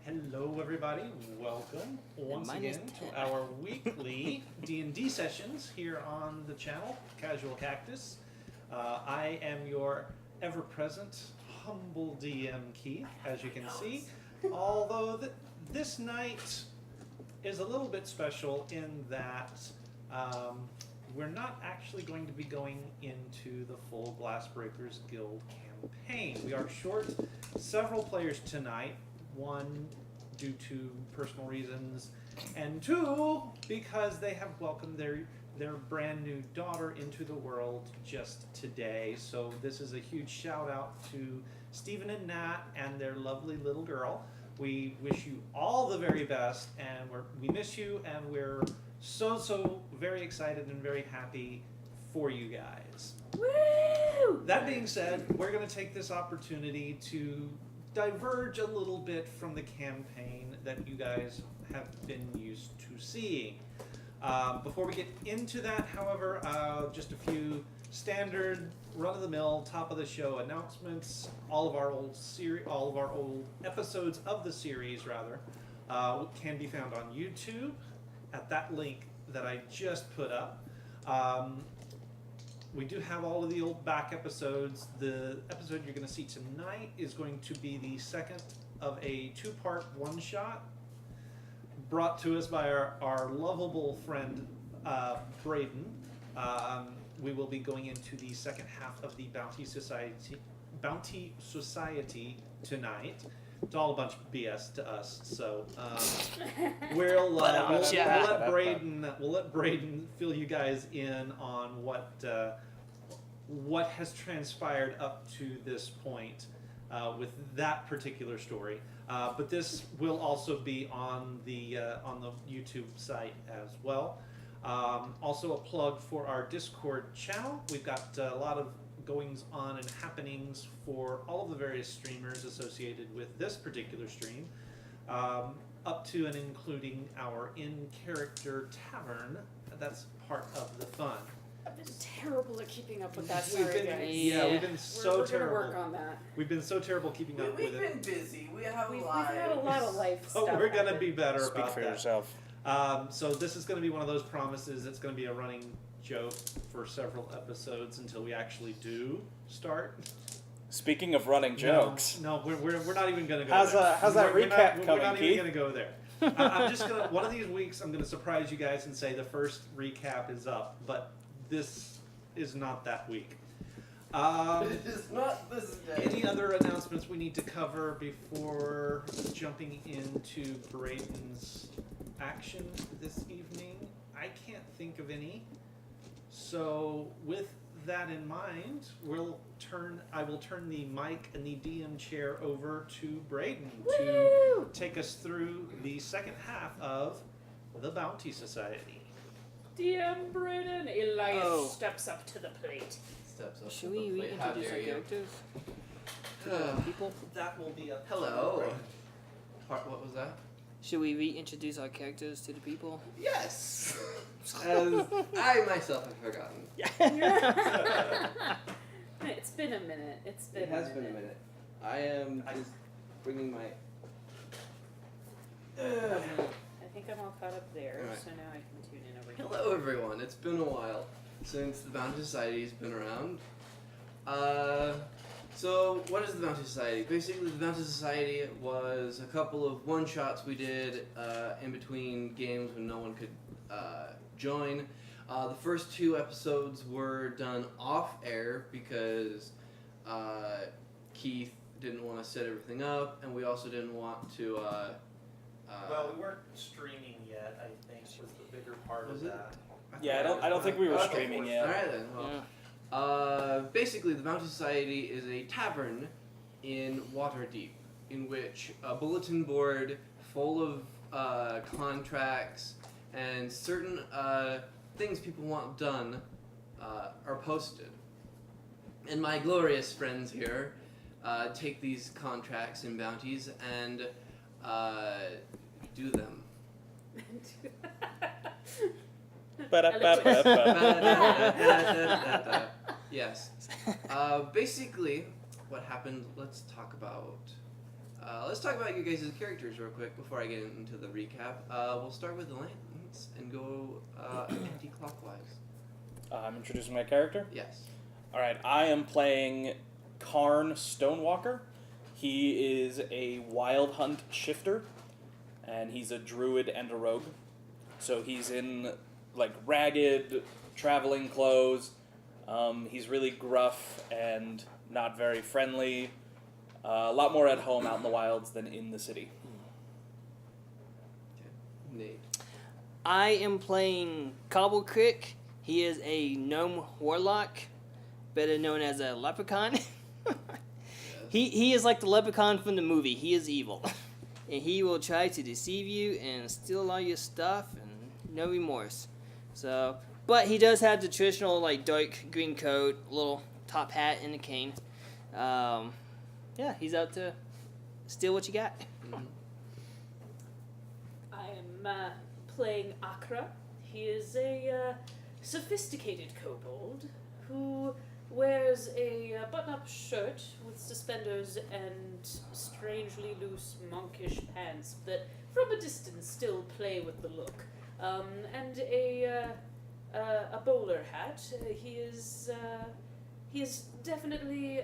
Hello, everybody. Welcome once again to our weekly D&D sessions here on the channel, Casual Cactus. I am your ever-present, humble DM, Keith, as you can see. Although this night is a little bit special in that we're not actually going to be going into the full Glassbreakers Guild campaign. We are short several players tonight. One, due to personal reasons, and two, because they have welcomed their brand new daughter into the world just today. So this is a huge shout out to Stephen and Nat and their lovely little girl. We wish you all the very best, and we miss you, and we're so very excited and very happy for you guys. Woo! That being said, we're going to take this opportunity to diverge a little bit from the campaign that you guys have been used to seeing. Before we get into that, however, just a few standard run-of-the-mill, top-of-the-show announcements. All of our old episodes of the series, can be found on YouTube at that link that I just put up. We do have all of the old back episodes. The episode you're going to see tonight is going to be the second of a two-part one-shot brought to us by our lovable friend Brayden. We will be going into the second half of the Bounty Society tonight. It's all a bunch of BS to us, so we'll let Brayden fill you guys in on what has transpired up to this point with that particular story. But this will also be on the YouTube site as well. Also, a plug for our Discord channel. We've got a lot of goings on and happenings for all of the various streamers associated with this particular stream, up to and including our in-character tavern. That's part of the fun. I've been terrible at keeping up with that. Sorry, guys. We've been so terrible. We're gonna work on that. We've been so terrible keeping up with it. We've been busy. We've had a lot of life stuff. We're gonna be better Speak about for that. yourself. So this is going to be one of those promises. It's going to be a running joke for several episodes until we actually do start. Speaking of running jokes, No, we're not even going to go how's there. How's that recap coming, We're not Keith? even going to go there. I'm just going to, one of these weeks, I'm going to surprise you guys and say the first recap is up, but this is not that week. It is not this day. Any other announcements we need to cover before jumping into Brayden's action this evening? I can't think of any. So with that in mind, I will turn the mic and the DM chair over to Brayden to take us through the second half of the Bounty Society. DM Brayden, Elias steps up to the plate. Steps up. Should we reintroduce our characters? People? That will be a Hello. What was that? Should we reintroduce our characters to the people? Yes. As I myself have forgotten. It's been a minute. It has been a minute. I am just bringing my. I think I'm all caught up there, Alright. so now I can tune in over here. Hello, everyone. It's been a while since the Bounty Society has been around. So, what is the Bounty Society? Basically, the Bounty Society was a couple of one-shots we did in between games when no one could join. The first two episodes were done off-air because Keith didn't want to set everything up, and we also didn't want to... well, we weren't streaming yet, I think, was the bigger part of that. Yeah, I don't think we were Okay. streaming yet. Alright then, well... basically, the Bounty Society is a tavern in Waterdeep, in which a bulletin board full of contracts and certain things people want done are posted. And my glorious friends here take these contracts and bounties and do them. Yes. Basically, what happened, let's talk about Let's talk about you guys' characters real quick before I get into the recap. We'll start with the Lance and go anti-clockwise. I'm introducing my character. Yes. All right, I am playing Karn Stonewalker. He is a wild hunt shifter, and he's a druid and a rogue. So he's in like ragged traveling clothes. He's really gruff and not very friendly. A lot more at home out in the wilds than in the city. Okay. Nate. I am playing Cobble Crick. He is a gnome warlock, better known as a leprechaun. He is like the leprechaun from the movie. He is evil. And he will try to deceive you and steal all your stuff and no remorse. So, but he does have the traditional like dark green coat, little top hat, and a cane. Yeah, he's out to steal what you got. Mm-hmm. I am playing Akra. He is a sophisticated kobold who wears a button-up shirt with suspenders and strangely loose monkish pants that from a distance still play with the look. And a bowler hat. He is definitely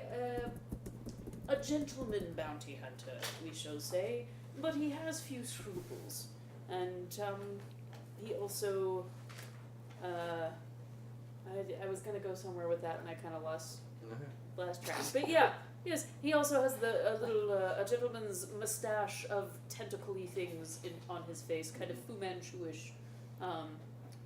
a gentleman bounty hunter, we shall say, but he has few scruples. And he also I was gonna go somewhere with that, and I kind of lost track. But yeah, yes, he also has a gentleman's mustache of tentacle-y things on his face, kind of Fu Manchu-ish.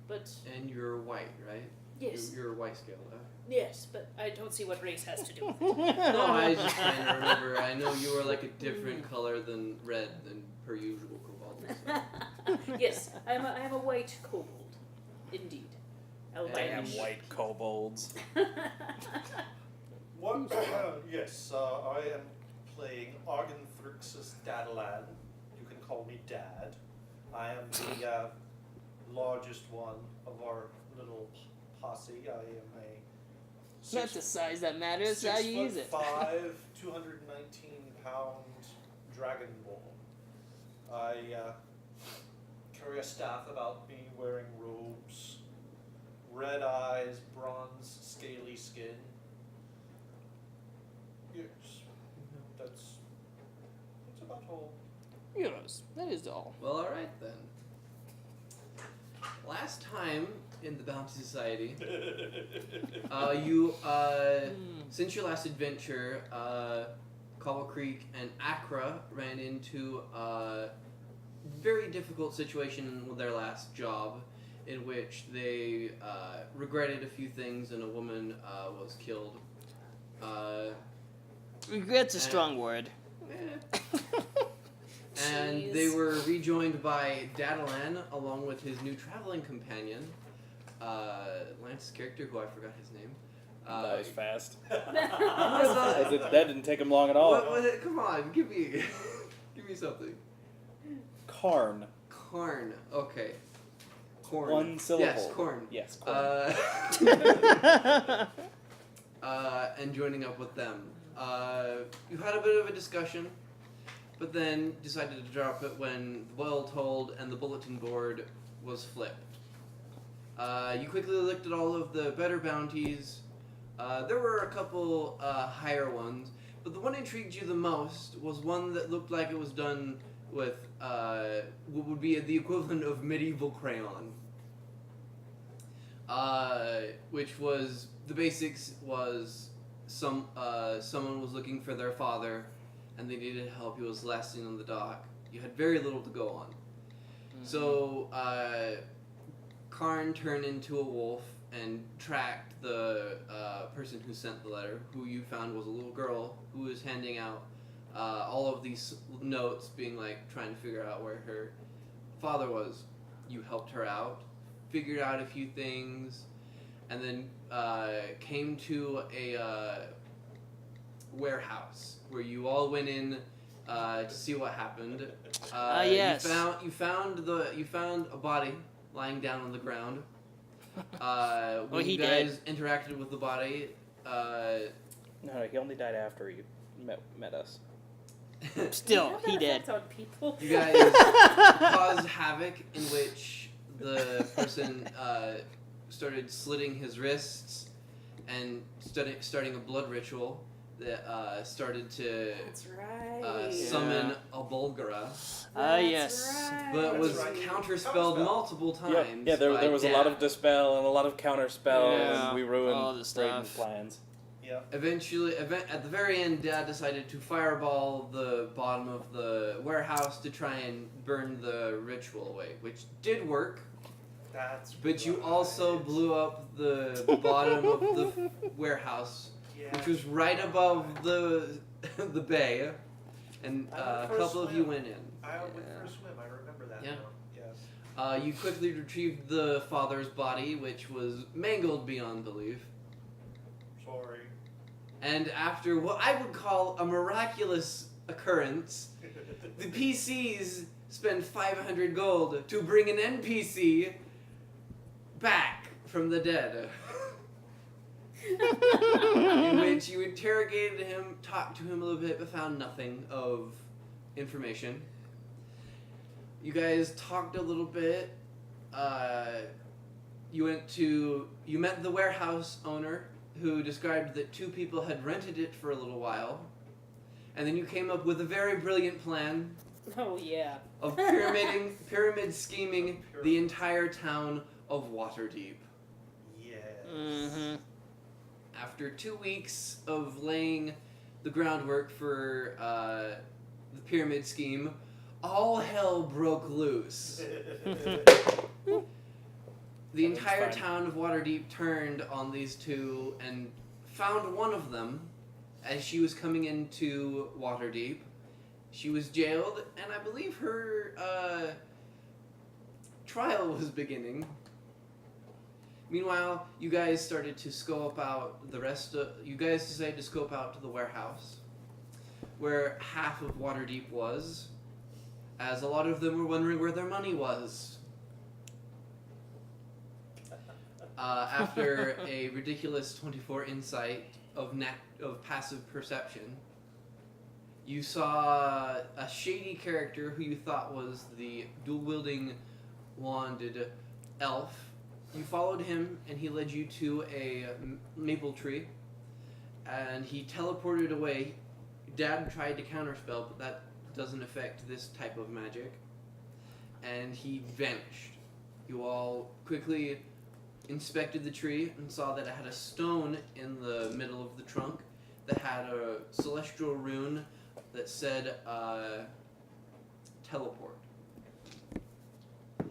But And you're white, right? yes, You're white scale, though. yes, but I don't see what race has to do with it. No, I was just trying to remember. I know you were like a different color than red than per usual kobold. So. Yes, I am a white kobold, indeed. Damn white kobolds. What? Yes, I am playing Argenthrixus Dadalan. You can call me Dad. I am the largest one of our little posse. I am a Not the size that matters, how you use it. 6'5", 219-pound dragonborn. I carry a staff about me, wearing robes, red eyes, bronze, scaly skin. Yes, that's about all. Yes, that is all. Well, all right then. Last time in the Bounty Society, since your last adventure, Cobble Creek and Accra ran into a very difficult situation with their last job, in which they regretted a few things and a woman was killed. Regret's a strong word. And Jeez. they were rejoined by Dadalan along with his new traveling companion, Lance's character, who I forgot his name. That was fast. What is That didn't take him long at all. Come on, give me something. Karn. Karn. Okay. Corn. One syllable. Yes, corn. Yes, corn. And joining up with them. You had a bit of a discussion, but then decided to drop it when the boil told and the bulletin board was flipped. You quickly looked at all of the better bounties. There were a couple higher ones, but the one that intrigued you the most was one that looked like it was done with what would be the equivalent of medieval crayon. Which was, the basics was someone was looking for their father and they needed help. He was last seen on the dock. You had very little to go on. Mm-hmm. So Karn turned into a wolf and tracked the person who sent the letter, who you found was a little girl who was handing out all of these notes, being like, trying to figure out where her father was. You helped her out, figured out a few things, and then came to a warehouse where you all went in to see what happened. Yes. You found a body lying down on the ground. When he you guys interacted with the body, No, he only died after he met us. Still, You he have that dead. effect on people. You guys caused havoc in which the person started slitting his wrists and starting a blood ritual that started to That's right. summon a Bulgara, Yes. Right. but was That's right. counterspelled Counterspell. multiple Yeah, times. yeah. There by was a lot Dad. of dispel and a lot of counterspell, Yeah, and we all ruined the stuff. Brayden's plans. Yeah. Eventually, at the very end, Dad decided to fireball the bottom of the warehouse to try and burn the ritual away, which did work. That's But you right. also blew up the bottom of the warehouse, Yeah. which was right above the the bay, and I went a for a couple of you swim. went in. I went for a swim. I remember that Yeah. now. Yes. You quickly retrieved the father's body, which was mangled beyond belief. Sorry. And after what I would call a miraculous occurrence, the PCs spend 500 gold to bring an NPC back from the dead. In which you interrogated him, talked to him a little bit, but found nothing of information. You guys talked a little bit. You met the warehouse owner, who described that 2 people had rented it for a little while. And then you came up with a very brilliant plan Oh yeah. of pyramid scheming the entire town of Waterdeep. Yes. Mm-hmm. After 2 weeks of laying the groundwork for the pyramid scheme, all hell broke loose. The That was entire fine. town of Waterdeep turned on these 2 and found one of them as she was coming into Waterdeep. She was jailed, and I believe her trial was beginning. Meanwhile, you guys started to scope out you guys decided to scope out to the warehouse, where half of Waterdeep was, as a lot of them were wondering where their money was. After a ridiculous 24 insight of passive perception, you saw a shady character who you thought was the dual-wielding wanded elf. You followed him, and he led you to a maple tree, and he teleported away. Dad tried to counterspell, but that doesn't affect this type of magic, and he vanished. You all quickly inspected the tree and saw that it had a stone in the middle of the trunk that had a celestial rune that said teleport.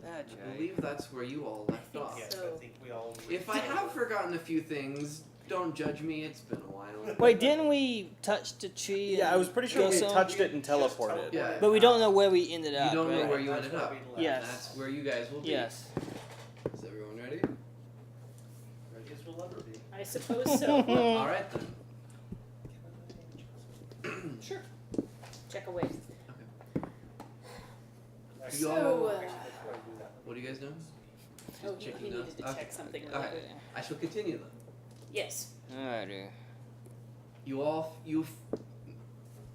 That's I believe that's where you all left think off. Yes, So- I think we all. If I have forgotten a few things, don't judge me, it's been a while. Wait, didn't we touch the tree? Yeah, I was pretty sure go we some- touched it and Just teleported. Yeah. But we don't know where we ended up. You don't know right? where you That's ended where up. we left. Yes. That's where you guys will be. Yes. Is everyone ready? Ready as we'll ever be. I suppose so. Alright then. Sure. Check away. You So, all- Actually, before I do that, What are you guys doing? oh, Just he checking needed notes? to Okay. check something. Okay. Really quick. I shall continue then. Yes. Alrighty.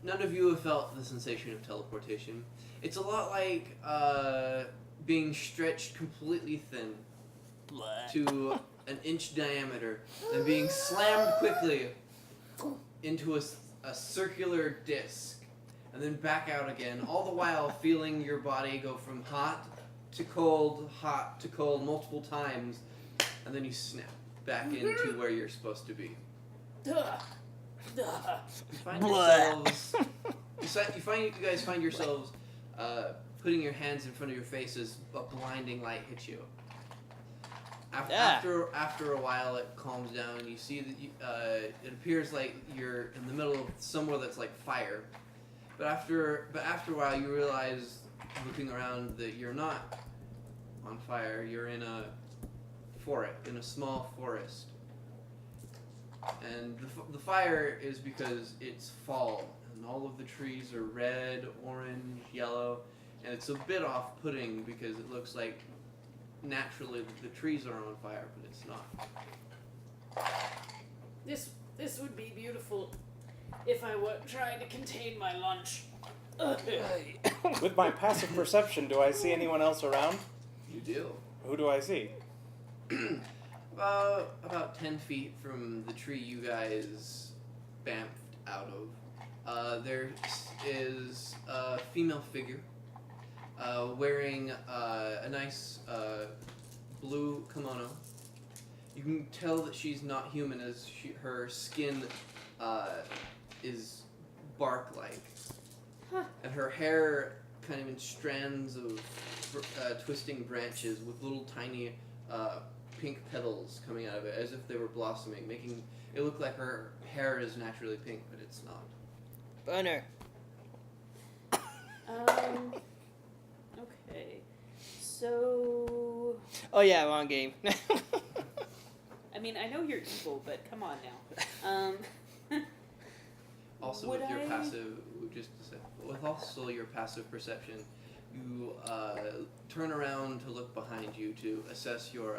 None of you have felt the sensation of teleportation. It's a lot like being stretched completely thin Blah. to an inch diameter and being slammed quickly into a circular disc and then back out again, all the while feeling your body go from hot to cold multiple times, and then you snap back into where you're supposed to be. Duh. Duh. You find Blah. yourselves. You guys find yourselves putting your hands in front of your faces, a blinding light hits you. After a while, it calms down, and you see that it appears like you're in the middle of somewhere that's like fire. But after a while, you realize, looking around, that you're not on fire. You're in a small forest. And the fire is because it's fall, and all of the trees are red, orange, yellow, and it's a bit off-putting because it looks like naturally the trees are on fire, but it's not. This would be beautiful if I weren't trying to contain my lunch. With my passive perception, do I see anyone else around? You do. Who do I see? About 10 feet from the tree you guys bamfed out of, there is a female figure wearing a nice blue kimono. You can tell that she's not human as her skin is bark-like. Huh. And her hair kind of in strands of twisting branches with little tiny pink petals coming out of it, as if they were blossoming, making it look like her hair is naturally pink, but it's not. Boner. Okay. So... Oh yeah, wrong game. I mean, I know you're evil, but come on now. Also, Would with your I- passive, just a sec, with also your passive perception, you turn around to look behind you to assess your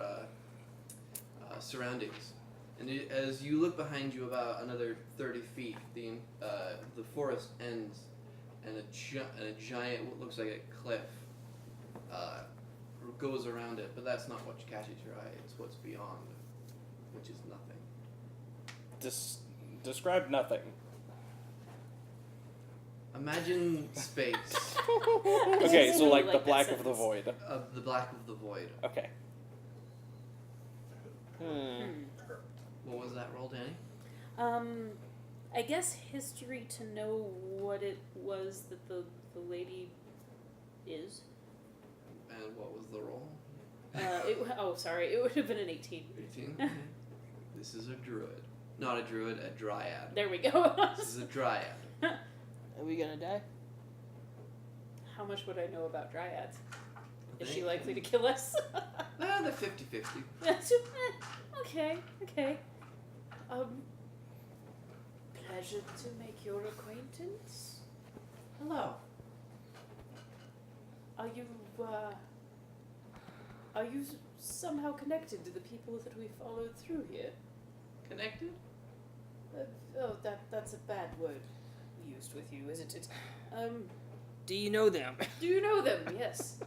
surroundings. And as you look behind you about another 30 feet, the forest ends, and a giant, what looks like a cliff, goes around it. But that's not what catches your eye. It's what's beyond, which is nothing. Describe nothing. Imagine space. Okay, so like the that black of the sentence. void. Of the black of the void. Okay. What was that roll, Danny? I guess history to know what it was that the lady is. And what was the roll? Sorry, it would have been an 18. 18? This is a druid. Not a druid, a dryad. There we go. This is a dryad. Are we gonna die? How much would I know about dryads? Is she They likely to can- kill us? They're 50-50. Okay. Pleasure to make your acquaintance. Hello. Are you somehow connected to the people that we followed through here? Connected? That's a bad word used with you, isn't it? Do you know them? Do you know them? Yes.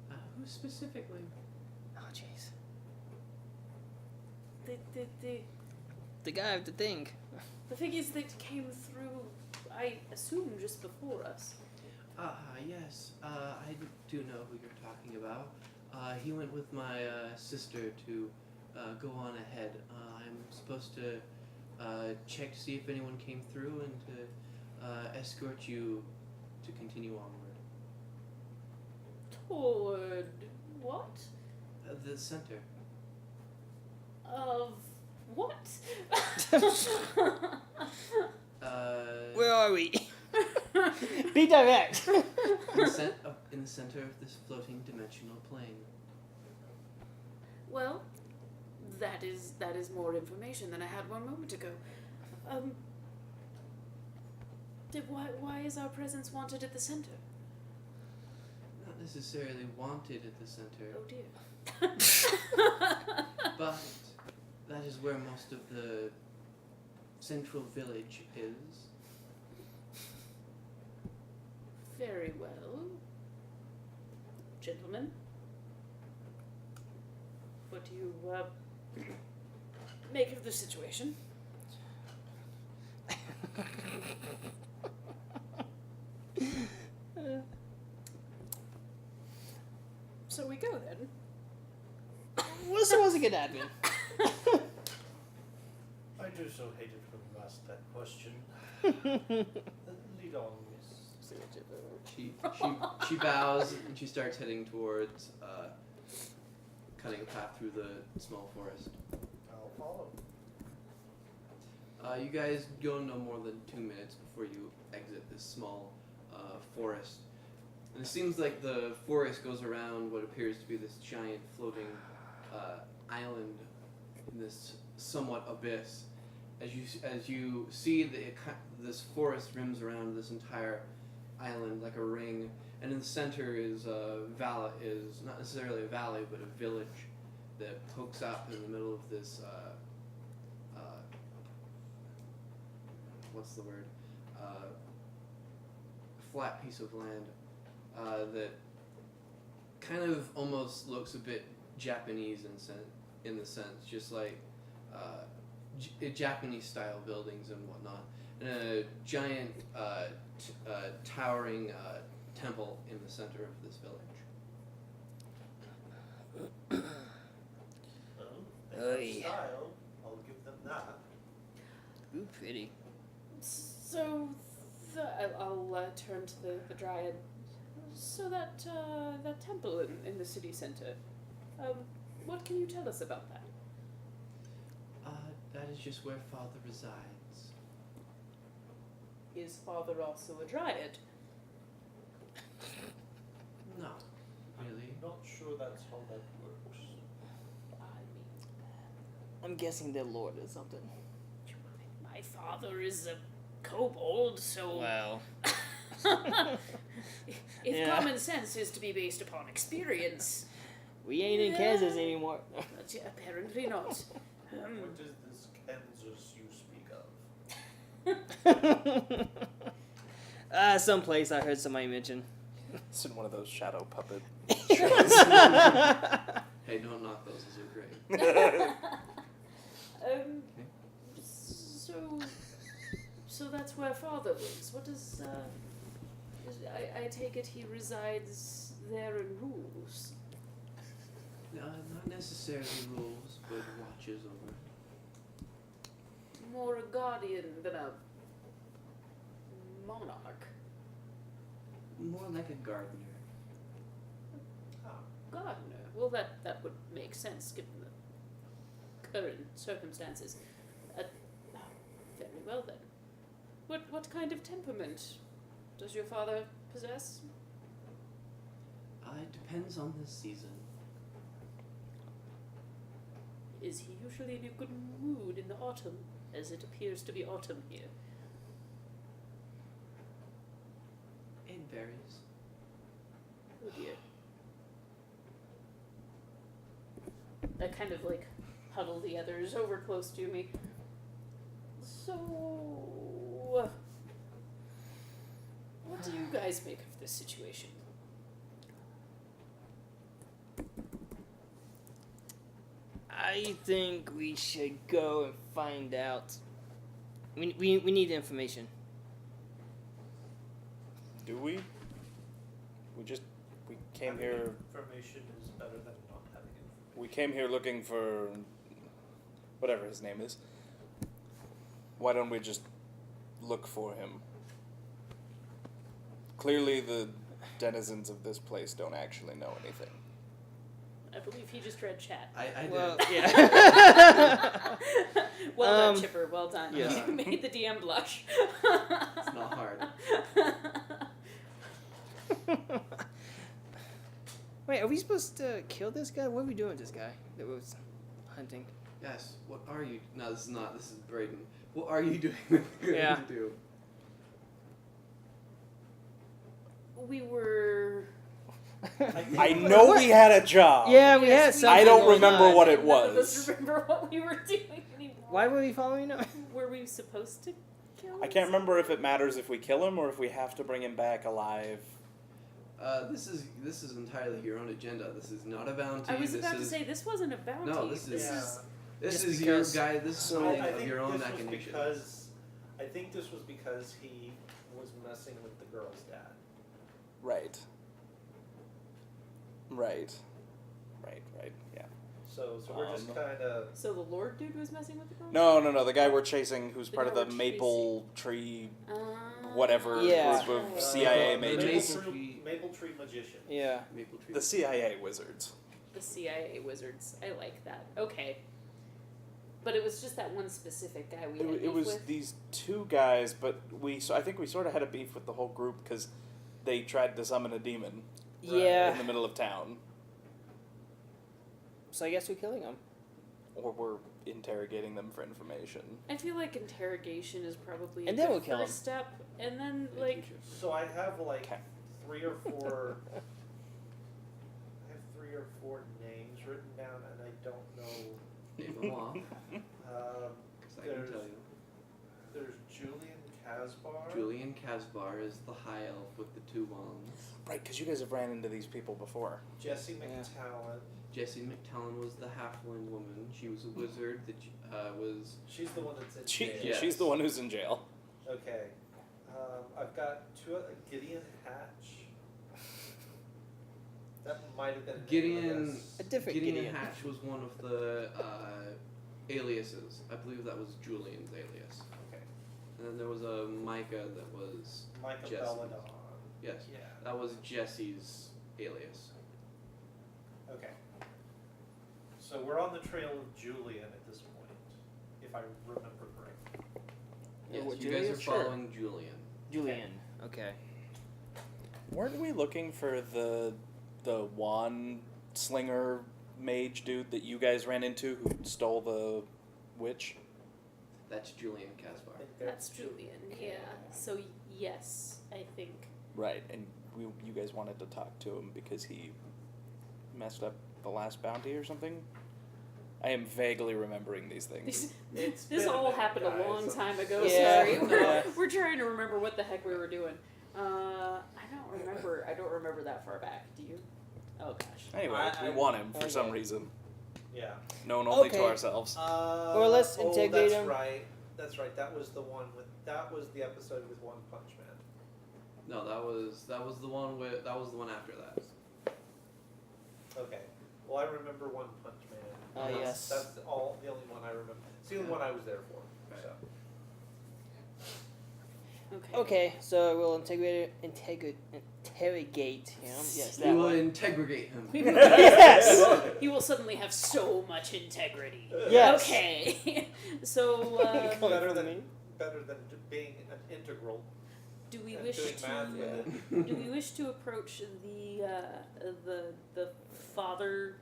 Who specifically? Oh jeez. The The guy with the thing. figures that came through, I assume, just before us. Yes. I do know who you're talking about. He went with my sister to go on ahead. I'm supposed to check to see if anyone came through and to escort you to continue onward. Toward what? The center. Of what? Where are we? Be direct. In the center of this floating dimensional plane. Well, that is more information than I had one moment ago. Why is our presence wanted at the center? Not necessarily wanted at the center, Oh dear. but that is where most of the central village is. Very well. Gentlemen, what do you make of the situation? So we go then. What's supposed to get at me? I do so hate it when you ask that question. Lead on, miss. She bows and she starts heading towards cutting a path through the small forest. I'll follow. You guys go no more than 2 minutes before you exit this small forest. And it seems like the forest goes around what appears to be this giant floating island in this somewhat abyss. As you see this forest rims around this entire island like a ring, and in the center is not necessarily a valley, but a village that pokes up in the middle of this what's the word? Flat piece of land that kind of almost looks a bit Japanese in the sense, just like Japanese style buildings and whatnot, and a giant towering temple in the center of this village. Well, they Oy. have style. I'll give them that. Ooh, pretty. So, I'll turn to the dryad. So that temple in the city center. What can you tell us about that? That is just where Father resides. Is Father also a dryad? No, really. I'm not sure that's how that works. I mean, I'm guessing they're lord or something. my father is a kobold, so Wow. if Yeah. common sense is to be based upon experience, We ain't in Kansas anymore. but apparently not. What is this Kansas you speak of? Someplace I heard somebody mention. It's in one of those shadow puppet. Hey, don't knock those. Those are great. So that's where Father lives. What does I take it he resides there and rules. Not necessarily rules, but watches over. More a guardian than a monarch. More like a gardener. Gardener. Well, that would make sense given the current circumstances. Very well then. What kind of temperament does your father possess? It depends on the season. Is he usually in a good mood in the autumn, as it appears to be autumn here? It varies. Oh dear. I kind of huddle the others over close to me. So, what do you guys make of this situation? I think we should go and find out. We need information. Do we? We came here. Information is better than not having information. We came here looking for whatever his name is. Why don't we just look for him? Clearly, the denizens of this place don't actually know anything. I believe he just read chat. I Well, did. yeah. Well done, Chipper. Well done. yes. You made the DM blush. It's not hard. Wait, are we supposed to kill this guy? What are we doing with this guy that was hunting? Yes. What are you? No, this is not. This is Brayden. What are you doing? What are you Yeah. going to do? We were. I know we had a job. Yeah, we Yes, had we- something. I don't going remember on. what it None of us was. remember what we were doing anymore. Why were we following him? Were we supposed to kill I can't remember if it matters if we kill him or if we have to bring him back alive. This is entirely your own agenda. This is not a bounty. I was this about to is, say this wasn't a bounty. No, this is- is This Just is because- your guy. This is So- something I of think your own this was machinations. because I think this was because he was messing with the girl's dad. Right. Yeah. So we're just kind of. So the Lord dude was messing with the girl? No. The guy we're chasing, who's The part of guy the we're maple tree, Ah. whatever Yeah. group of CIA the mages. Maple Tree Magician. Yeah. Maple tree. The CIA wizards. The CIA wizards. I like that. Okay. But it was just that one specific guy we had It beef was with. these two guys, but I think we sort of had a beef with the whole group because they tried to summon a demon in Yeah. the middle of town, So I guess we're killing him. or we're interrogating them for information. I feel like interrogation is probably And a then good we'll kill him. first step, and then So I have Okay. 3 or 4. I have 3 or 4 names written down, and I don't know. Name them off. 'Cause I can There's- tell you. There's Julian Casbar. Julian Casbar is the high elf with the 2 wands. Right, because you guys have ran into these people before. Jesse McTalon. Jessie McTalon was the halfling woman. She was a wizard that was... She's the one that's in She, jail. Yes. She's the one who's in jail. Okay. I've got 2 other... Gideon Hatch. That might have been... Gideon... A different Gideon. Hatch was one of the aliases. I believe that was Julian's alias. Okay. And then there was a Micah that was... Micah Jesse. Belladon. Yes. Yeah. That was Jesse's alias. Okay. So we're on the trail of Julian at this point, if I remember correctly. Yes, what, you guys Julian? are Sure. following Julian. Julian. Okay. Weren't we looking for the wand slinger mage dude that you guys ran into who stole the witch? That's Julian Casbar. I think That's Julian, yeah. So, yes, I think. Right, and you guys wanted to talk to him because he messed up the last bounty or something? I am vaguely remembering these things. It's This been a all minute, happened a guys. long time ago, Yeah. sorry. Yeah. We're trying to remember what the heck we were doing. I don't remember that far back. Do you? Oh gosh. Anyway, we want him for some reason. Yeah. Known only Okay. to ourselves. Or let's integrate that's him. right. That's right. That was the one with. That was the episode with One Punch Man. No, that was the one after that. Okay. Well, I remember One Punch Man. Ah, yes. That's the only one I remember. It's the only one I was there for. Right. So. Okay. Okay, so we'll interrogate him. Yes, that You will one. integrate him. Yes! He will suddenly have so much integrity. Yes. Okay. So, Better than being an integral. do we and wish doing math to? with it. Do we wish to approach the father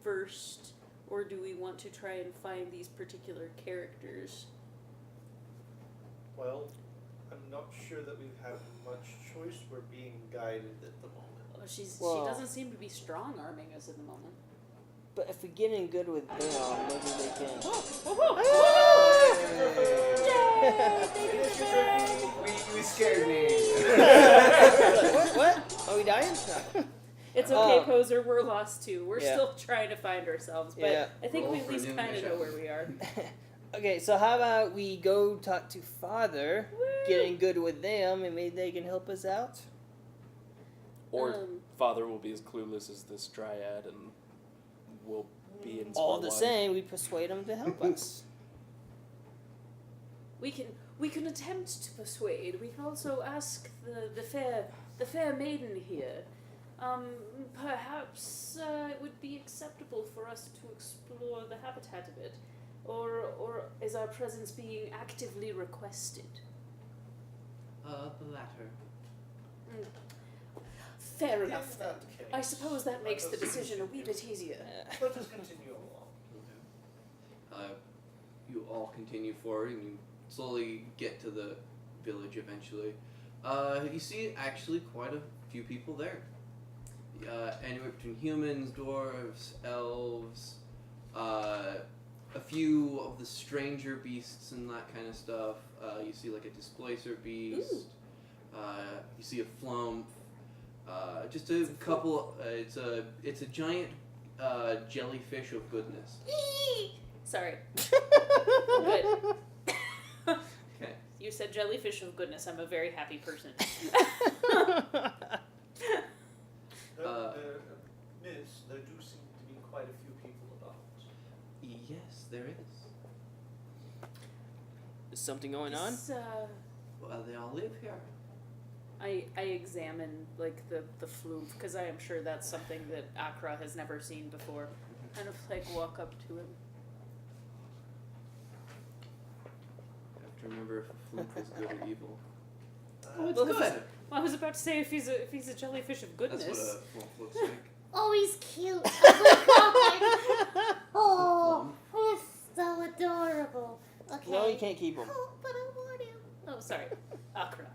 first, or do we want to try and find these particular characters? Well, I'm not sure that we have much choice. We're being guided at the moment. Oh, she Well- doesn't seem to be strong arming us at the moment. But if we get in good with them, maybe they can. We scared me. What? Are we dying? It's okay, Oh. Poser. We're lost too. We're Yeah. still trying to find ourselves, but Yeah. I think Roll we at for least the kind of know initiative. where we are. Okay, so how about we go talk to Father, Woo! get in good with them, and maybe they can help us out? Or Um, Father will be as clueless as this dryad and will be in All spot the one. same, we persuade them to help us. we can attempt to persuade. We can also ask the fair maiden here. Perhaps it would be acceptable for us to explore the habitat of it, or is our presence being actively requested? The latter. Fair enough In then. that case, I suppose that makes the let us decision a wee bit easier. Let us continue along. You all continue forward and you slowly get to the village eventually. You see actually quite a few people there. Anywhere between humans, dwarves, elves, a few of the stranger beasts and that kind of stuff. You see like a displacer beast. You see a flump. Just a couple. It's a giant jellyfish of goodness. Sorry. Good. Okay. You said jellyfish of goodness. I'm a very happy person. Miss, there do seem to be quite a few people about. Yes, there is. Is something going on? This, Well, they all live here. I examine like the flume because I am sure that's something that Akra has never seen before. Kind of like walk up to him. You have to remember if a fluke is good or evil. Oh, it's well, good. Well, I was about to say if he's a jellyfish of goodness. That's what a fluke looks like. Oh, he's cute. Oh, he's so adorable. Okay. No, you can't keep them. Oh, but I want him. Oh, sorry, Akra.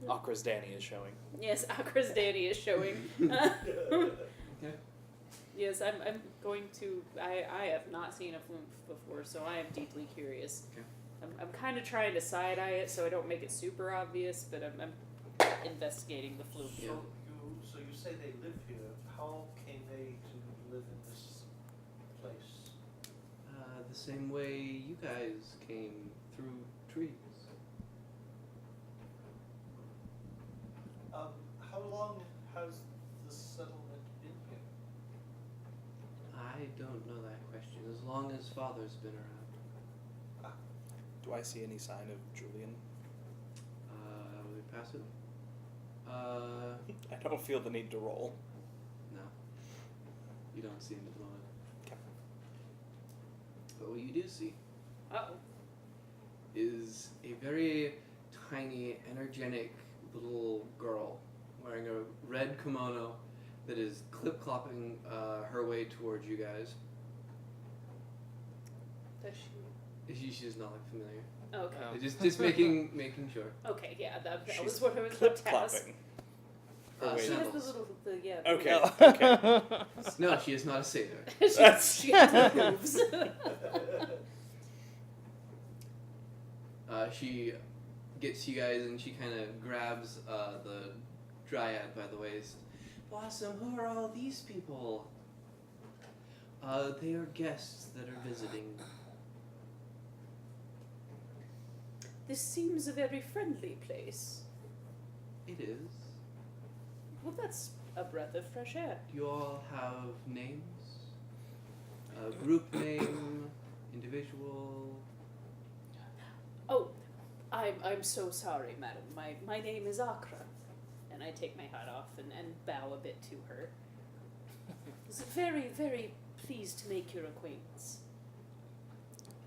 Akra's Danny is showing. Yes, Akra's Danny is showing. Okay. Yes, I'm going to. I have not seen a flume before, so I am deeply curious. Okay. I'm kind of trying to side eye it so I don't make it super obvious, but I'm investigating the flume. Yeah. So you say they live here. How came they to live in this place? The same way you guys came through trees. How long has the settlement been here? I don't know that question. As long as Father's been around. Do I see any sign of Julian? Will we pass it? I don't feel the need to roll. No. You don't see him at the moment. Okay. But what you do see Uh-oh. is a very tiny, energetic little girl wearing a red kimono that is clip-clopping her way towards you guys. Does she? She's not like familiar. Okay. Oh. Just making sure. Okay, yeah, that She's was what I was about Clip to ask. clopping. She has the Sandals. little, yeah. Okay. the- Okay. No, she is not a sailor. she has the moves. She gets you guys and she kind of grabs the dryad by the waist. Blossom, who are all these people? They are guests that are visiting. This seems a very friendly place. It is. Well, that's a breath of fresh air. Do you all have names? Group name, individual. Oh, I'm so sorry, madam. My name is Akra. And I take my hat off and bow a bit to her. It's very, very pleased to make your acquaintance.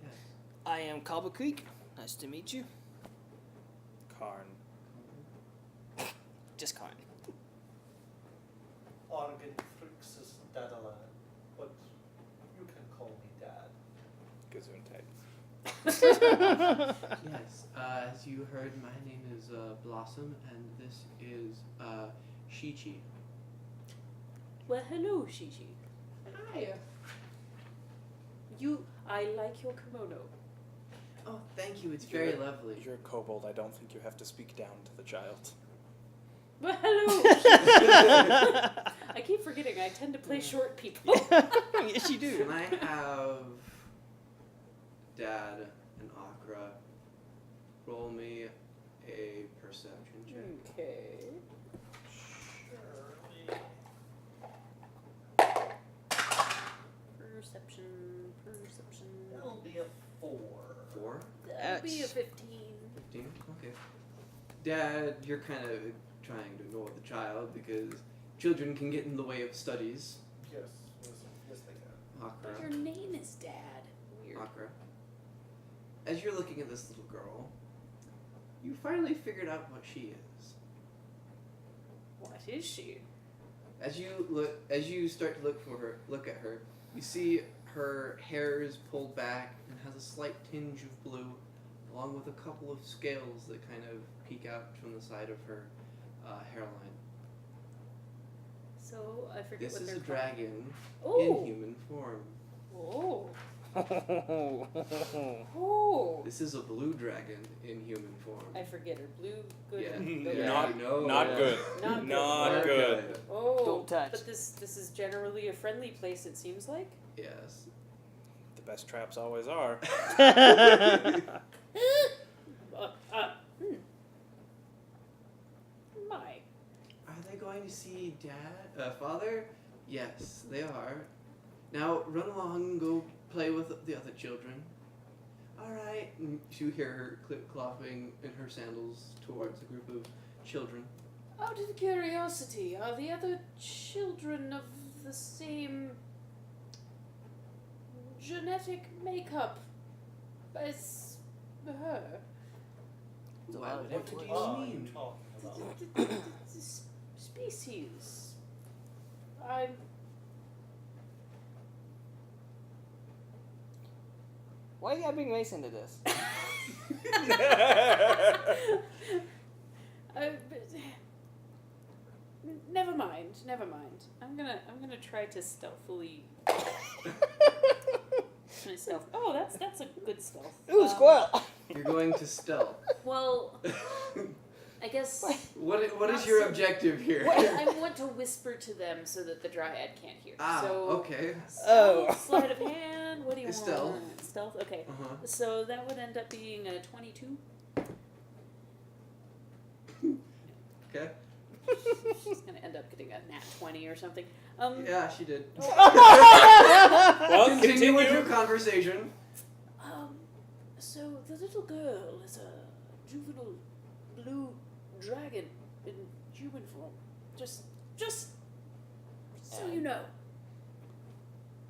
Yes. I am Cobble Creek. Nice to meet you. Karn. Just Karn. Argon Frixus Dadalan, but you can call me Dad. Gesundheit. Yes. As you heard, my name is Blossom, and this is Shichi. Well, hello, Shiji. Hi. I like your kimono. Oh, thank you. It's very lovely. You're a kobold. I don't think you have to speak down to the child. Well, hello. I keep forgetting. I tend to play short people. Yes, you do. Can I have Dad and Akra roll me a perception check? Okay. Surely. Perception. It'll be a 4. 4? That'll be a That's- 15. 15? Okay. Dad, you're kind of trying to ignore the child because children can get in the way of studies. Yes, yes they can. But your Akra. name is Dad. Weird. Akra. As you're looking at this little girl, you finally figured out what she is. What is she? As you start to look at her, you see her hair is pulled back and has a slight tinge of blue, along with a couple of scales that kind of peek out from the side of her hairline. So I forget This what is they're a called. dragon Oh. in human form. Oh. Oh. This is a blue dragon in human form. I forget her. Blue, good. Yeah. Good. Yeah. Not, No. not Yeah. good. Not Not good. good. Oh. Don't touch. But this is generally a friendly place. It seems like. Yes. The best traps always are. My. Are they going to see Father? Yes, they are. Now run along and go play with the other children. All right. And you hear her clip-clopping in her sandals towards a group of children. Out of curiosity, are the other children of the same genetic makeup as her? Why, what do What you are you mean? talking about? Species. I'm. Why you gotta bring race into this? Never mind. I'm gonna try to stealthily. Stealth. Oh, that's a good stealth. Ooh, squirrel. You're going to stealth. Well, I guess What is Not your so- objective here? I want to whisper to them so that the dryad can't hear. Ah, so okay. Oh. sleight of hand. What do you Stealth. want? Stealth. Okay. Uh-huh. So that would end up being a 22. Okay. She's gonna end up getting a nat 20 or something. Yeah, she did. Well, Continue with your conversation. So the little girl is a juvenile blue dragon in human form. Just so you know.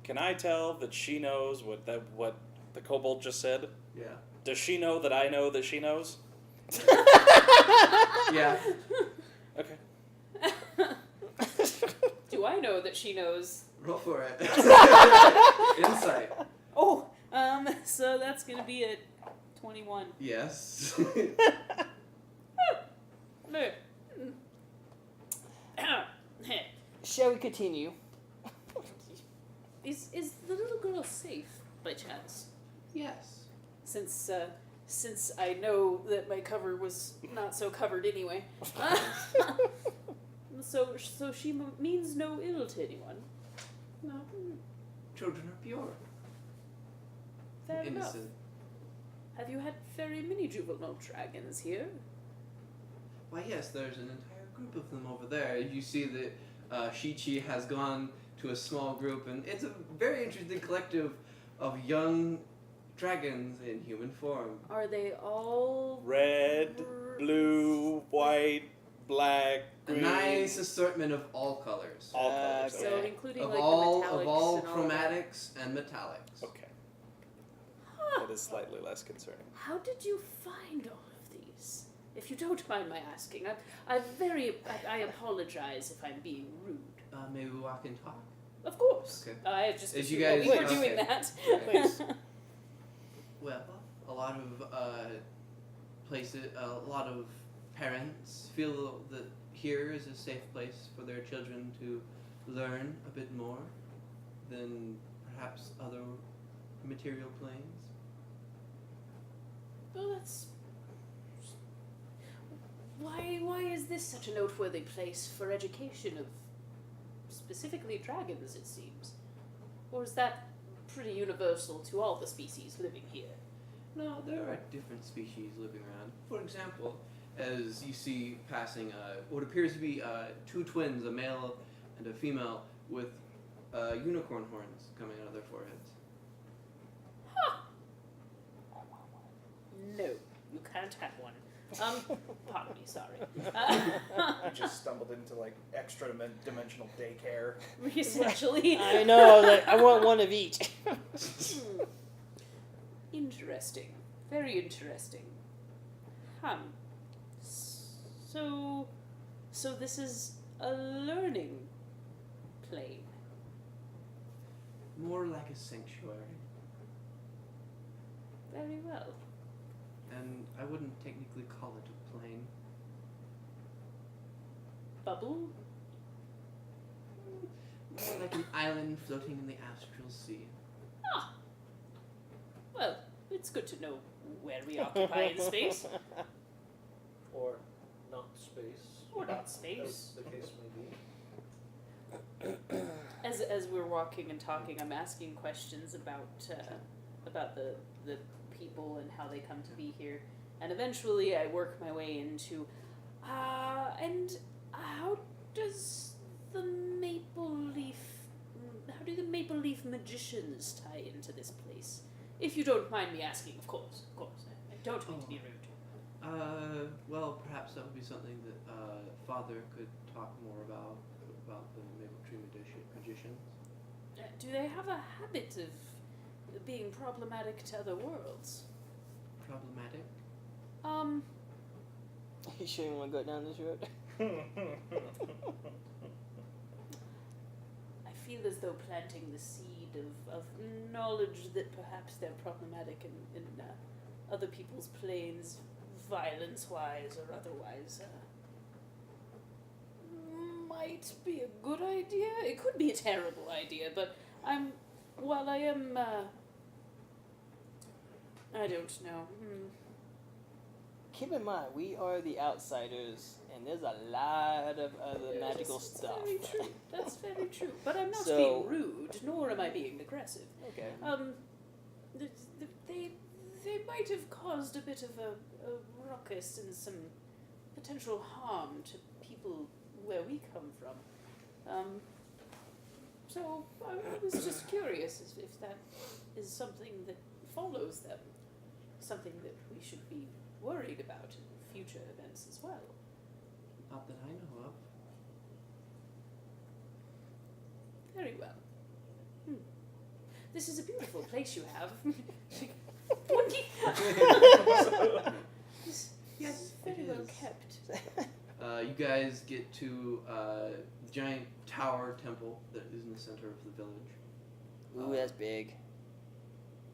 Can I tell that she knows what the kobold just said? Yeah. Does she know that I know that she knows? Yeah. Okay. Do I know that she knows? Roll for it. Insight. Oh, so that's gonna be a 21. Yes. No. Shall we continue? Is the little girl safe by chance? Yes. Since I know that my cover was not so covered anyway. So she means no ill to anyone. No. Children are pure. Fair enough. Innocent. Have you had very many juvenile dragons here? Why, yes, there's an entire group of them over there. You see that Shichi has gone to a small group, and it's a very interesting collective of young dragons in human form. Are they all Red, blue, white, black, A green. nice assortment of all colors. All colors. So Okay. including Of like all the metallics of all and all chromatics and metallics. Okay. Huh. That is slightly less concerning. How did you find all of these? If you don't mind my asking, I apologize if I'm being rude. Maybe we walk and talk. Of course. Okay. I just As you assumed that we guys- were doing okay. that. Please. Well, a lot of places, a lot of parents feel that here is a safe place for their children to learn a bit more than perhaps other material planes. Well, that's. Why is this such a noteworthy place for education of specifically dragons, it seems? Or is that pretty universal to all the species living here? No, there are different species living around. For example, as you see passing what appears to be two twins, a male and a female, with unicorn horns coming out of their foreheads. No, you can't have one. Pardon me, sorry. We just stumbled into like extra dimensional daycare. Essentially. I know. Like, I want one of each. Interesting. Very interesting. So this is a learning plane. More like a sanctuary. Very well. And I wouldn't technically call it a plane. Bubble? More like an island floating in the astral sea. Ah. Well, it's good to know where we occupy in space. Or not space. Or not As space. the case may be. As we're walking and talking, I'm asking questions about the people and how they come to be here, and eventually I work my way into and how do the maple leaf magicians tie into this place? If you don't mind me asking, of course. I don't mean to be rude. Well, perhaps that would be something that Father could talk more about the Maple Tree magicians. Do they have a habit of being problematic to other worlds? Problematic? You sure you want to go down this road? I feel as though planting the seed of knowledge that perhaps they're problematic in other people's planes, violence-wise or otherwise, might be a good idea. It could be a terrible idea, but while I am, I don't know. Keep in mind, we are the outsiders, and there's a lot of other magical That's stuff. very true. That's very true. But I'm not So- being rude, nor am I being aggressive. Okay. They might have caused a bit of a ruckus and some potential harm to people where we come from. So I was just curious if that is something that follows them, something that we should be worried about in future events as well. Not that I know of. Very well. This is a beautiful place you have. Yes, very well kept. You guys get to the giant tower temple that is in the center of the village. Ooh, that's big.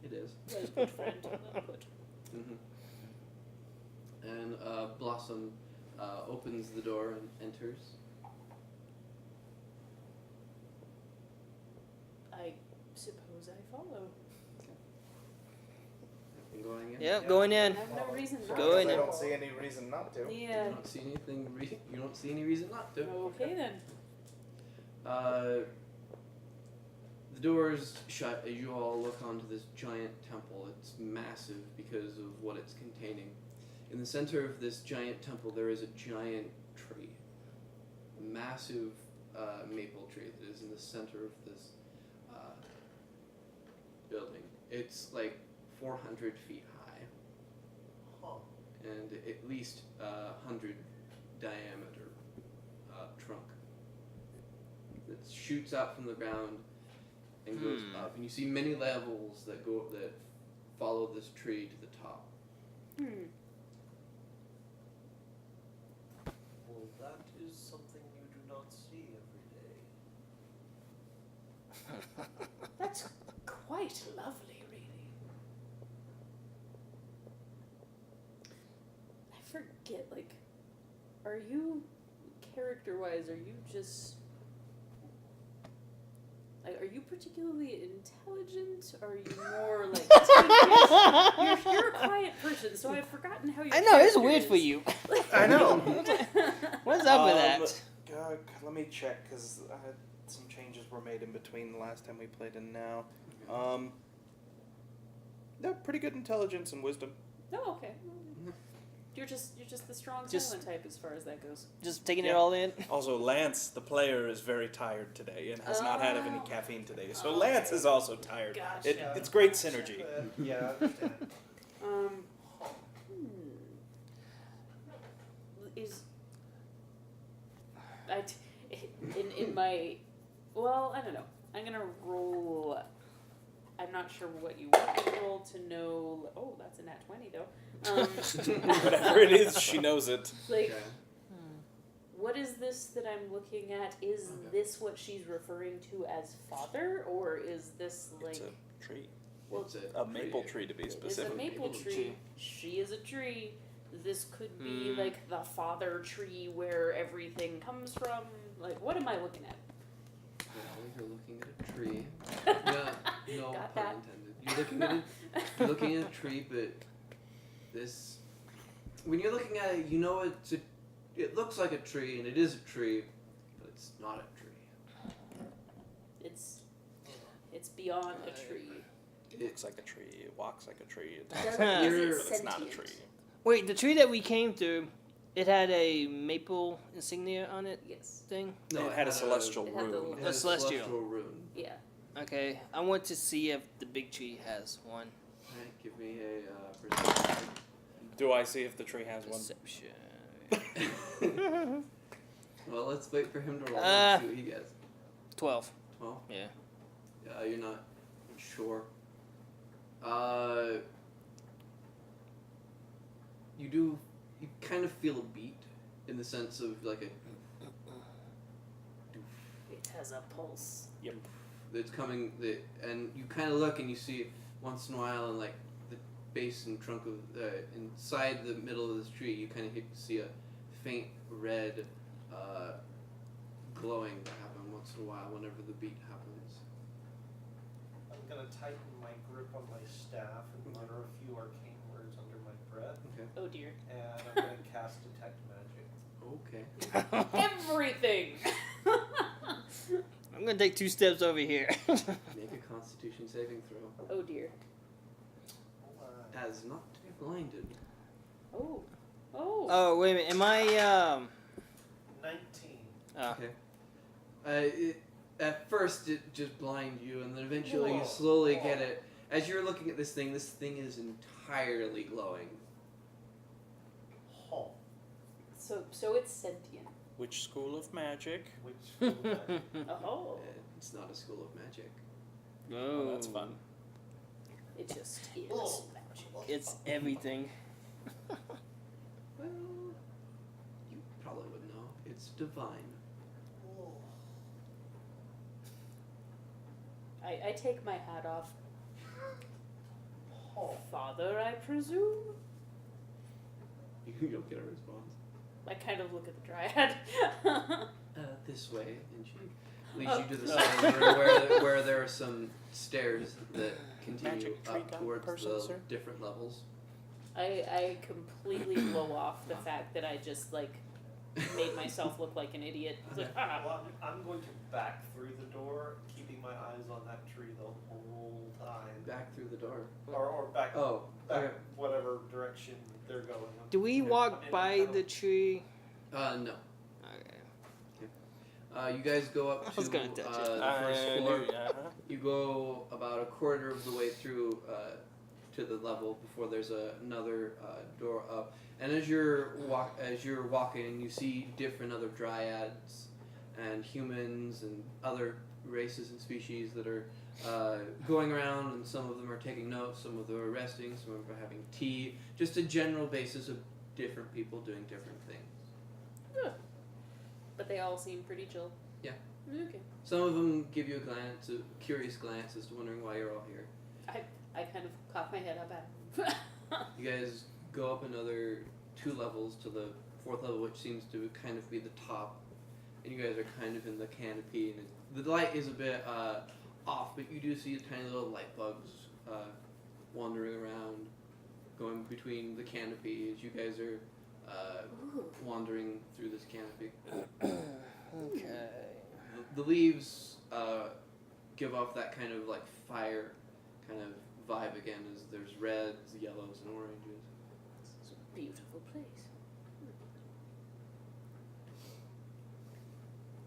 It is. Very good friend. Well put. Mm-hmm. And Blossom opens the door and enters. I suppose I follow. And going in. Yep, Yeah. going I in. have no reason not Go to. in I there. don't see any reason not to. Yeah. You don't see anything. You don't see any reason not to. Okay then. The doors shut as you all look onto this giant temple. It's massive because of what it's containing. In the center of this giant temple, there is a giant tree, a massive maple tree that is in the center of this building. It's like 400 feet high and at least 100 diameter trunk that shoots out from the ground and goes up, and you see many levels that follow this tree to the top. Well, that is something you do not see every day. That's quite lovely, really. I forget, like, are you, character-wise, are you just... Like, are you particularly intelligent? Or are you more, like, timid? You're a quiet person, so I've forgotten how you I know, it's weird for you. I know. What's up with that? Let me check, because some changes were made in between the last time we played and now. Yeah, pretty good intelligence and wisdom. Oh, okay. You're just the strong silent type as far as that goes. Just taking it Yeah. all in. Also, Lance, the player, is very tired today and has not had any caffeine today. So Okay. Lance is also tired. Gotcha. It's great synergy. Yeah, I understand. Is in my, well, I don't know. I'm gonna roll. I'm not sure what you want to roll to know. Oh, that's a nat 20 though. Whatever it is, she knows it. Like, Okay. what is this that I'm looking at? Is this what she's referring to as father, or is this like? It's a tree. Well, It's A maple tree, to be It is a specific. maple Maple tree. tree. She is a tree. This could be like the father tree where everything comes from. Like, what am I looking at? Well, you're looking at a tree. No Got pun that. intended. You're looking at a tree, but this, when you're looking at it, you know it looks like a tree, and it is a tree, but it's not a tree. It's beyond a tree. It looks like a tree. It walks like a tree. It Does talks it- like a is tree, it but it's not a sentient? tree. Wait, the tree that we came through, it had a maple insignia on it Yes. thing? No, it had a celestial It had the- rune. It had a celestial. celestial rune. Yeah. Okay, I want to see if the big tree has one. Alright, give me a perception. Do I see if the tree has one? Perception. Well, let's wait for him to roll Uh, and see what he gets. 12. 12? Yeah. Yeah, you're not sure. You kind of feel a beat in the sense of like a, It has a pulse. it's coming, and you kind of look and you see once in a while in like the base and trunk of, inside the middle of this tree, you kind of see a faint red glowing to happen once in a while whenever the beat happens. I'm gonna tighten my grip on my staff and mutter a few arcane words under my breath, Okay. Oh dear. and I'm gonna cast detect magic. Okay. Everything! I'm gonna take 2 steps over here. Make a Constitution saving throw. Oh dear. As not to be blinded. Oh. Oh. Oh, wait a minute. Am I, 19. Oh. Okay. At first, it just blinds you, and then eventually you Whoa. slowly get it. As you're looking at this thing is entirely glowing. Huh. So it's sentient. Which school of magic? Which school of magic? Oh. It's not a school of magic. Oh, that's fun. It just is Oh. magic. It's everything. Well, you probably would know. It's divine. I take my hat off. Huh. Father, I presume? You don't get a response. I kind of look at the dryad. This way, and she leads you to the side room where there are some stairs that continue Magic tree up gun towards person, the sir? different levels. I completely blow off the fact that I just, like, made myself look like an idiot. It's like, ah. Well, I'm going to back through the door, keeping my eyes on that tree the whole time. Back through the door. Or back, Oh, back okay. whatever direction they're going. Do we I'm walk in by kind of- the tree? No. Okay. You guys go up I to was gonna touch it. the first floor. Uh-huh. You go about a quarter of the way through to the level before there's another door up. And as you're walking, you see different other dryads and humans and other races and species that are going around, and some of them are taking notes, some of them are resting, some of them are having tea. Just a general basis of different people doing different things. But they all seem pretty chill. Yeah. Okay. Some of them give you a curious glance as to wondering why you're all here. I kind of cock my head up at You guys go up another 2 levels to the 4th level, which seems to kind of be the top, and you guys are kind of in the canopy, and the light is a bit off, but you do see tiny little light bugs wandering around, going between the canopy as you guys are wandering through this canopy. Okay. The leaves give off that kind of like fire kind of vibe again, as there's reds, yellows, and oranges. It's a beautiful place.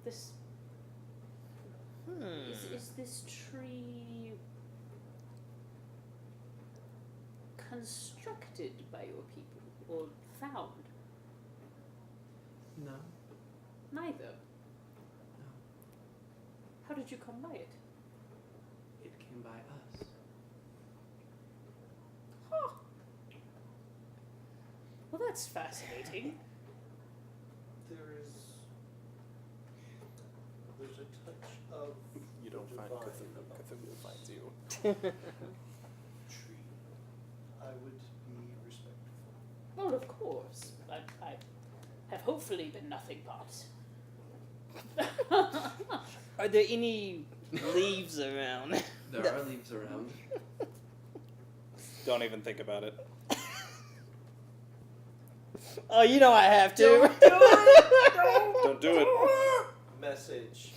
This is this tree constructed by your people or found? No. Neither. No. How did you come by it? It came by us. Huh. Well, that's fascinating. There's a touch of You don't find divine Cthulhu. about Cthulhu this finds you. tree. I would be respectful. Well, of course. I have hopefully been nothing but. Are there any leaves around? There are leaves around. Don't even think about it. Oh, you know I have to. Don't do it. Message.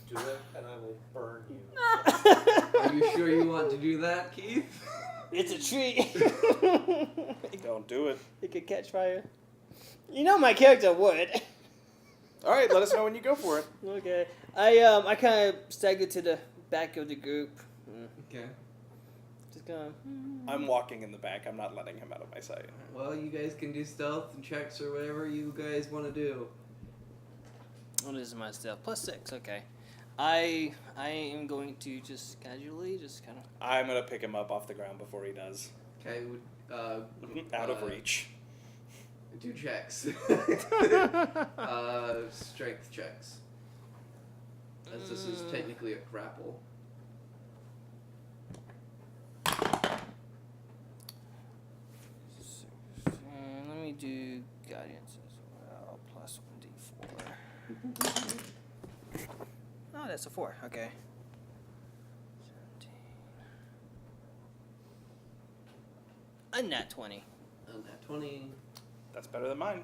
Do it, and I will burn you. Are you sure you want to do that, Keith? It's a tree. Don't do it. It could catch fire. You know my character would. All right, let us know when you go for it. Okay. I kind of staggered to the back of the group. Okay. Just kind of. I'm walking in the back. I'm not letting him out of my sight. Well, you guys can do stealth and checks or whatever you guys want to do. What is my stealth? +6. Okay. I am going to just casually, just kind of. I'm gonna pick him up off the ground before he does. Okay, Out of reach. do checks. Strength checks. As this is technically a grapple. Let me do guidance as well. +1d4. Oh, that's a 4. Okay. 17. A nat 20. On that 20, That's better than mine.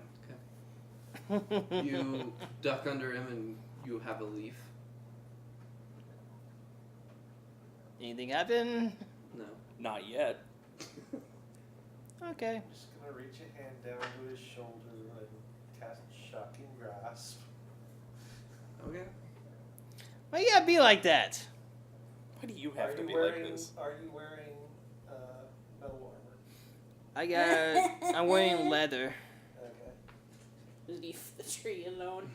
you duck under him and you have a leaf. Anything happen? No. Not yet. Okay. I'm just gonna reach a hand down to his shoulder and cast Shocking Grasp. Okay. Why you gotta be like that? Why do you have Are to you be wearing? like this? Are you wearing metal armor? I'm wearing leather. Okay. Leave the tree alone.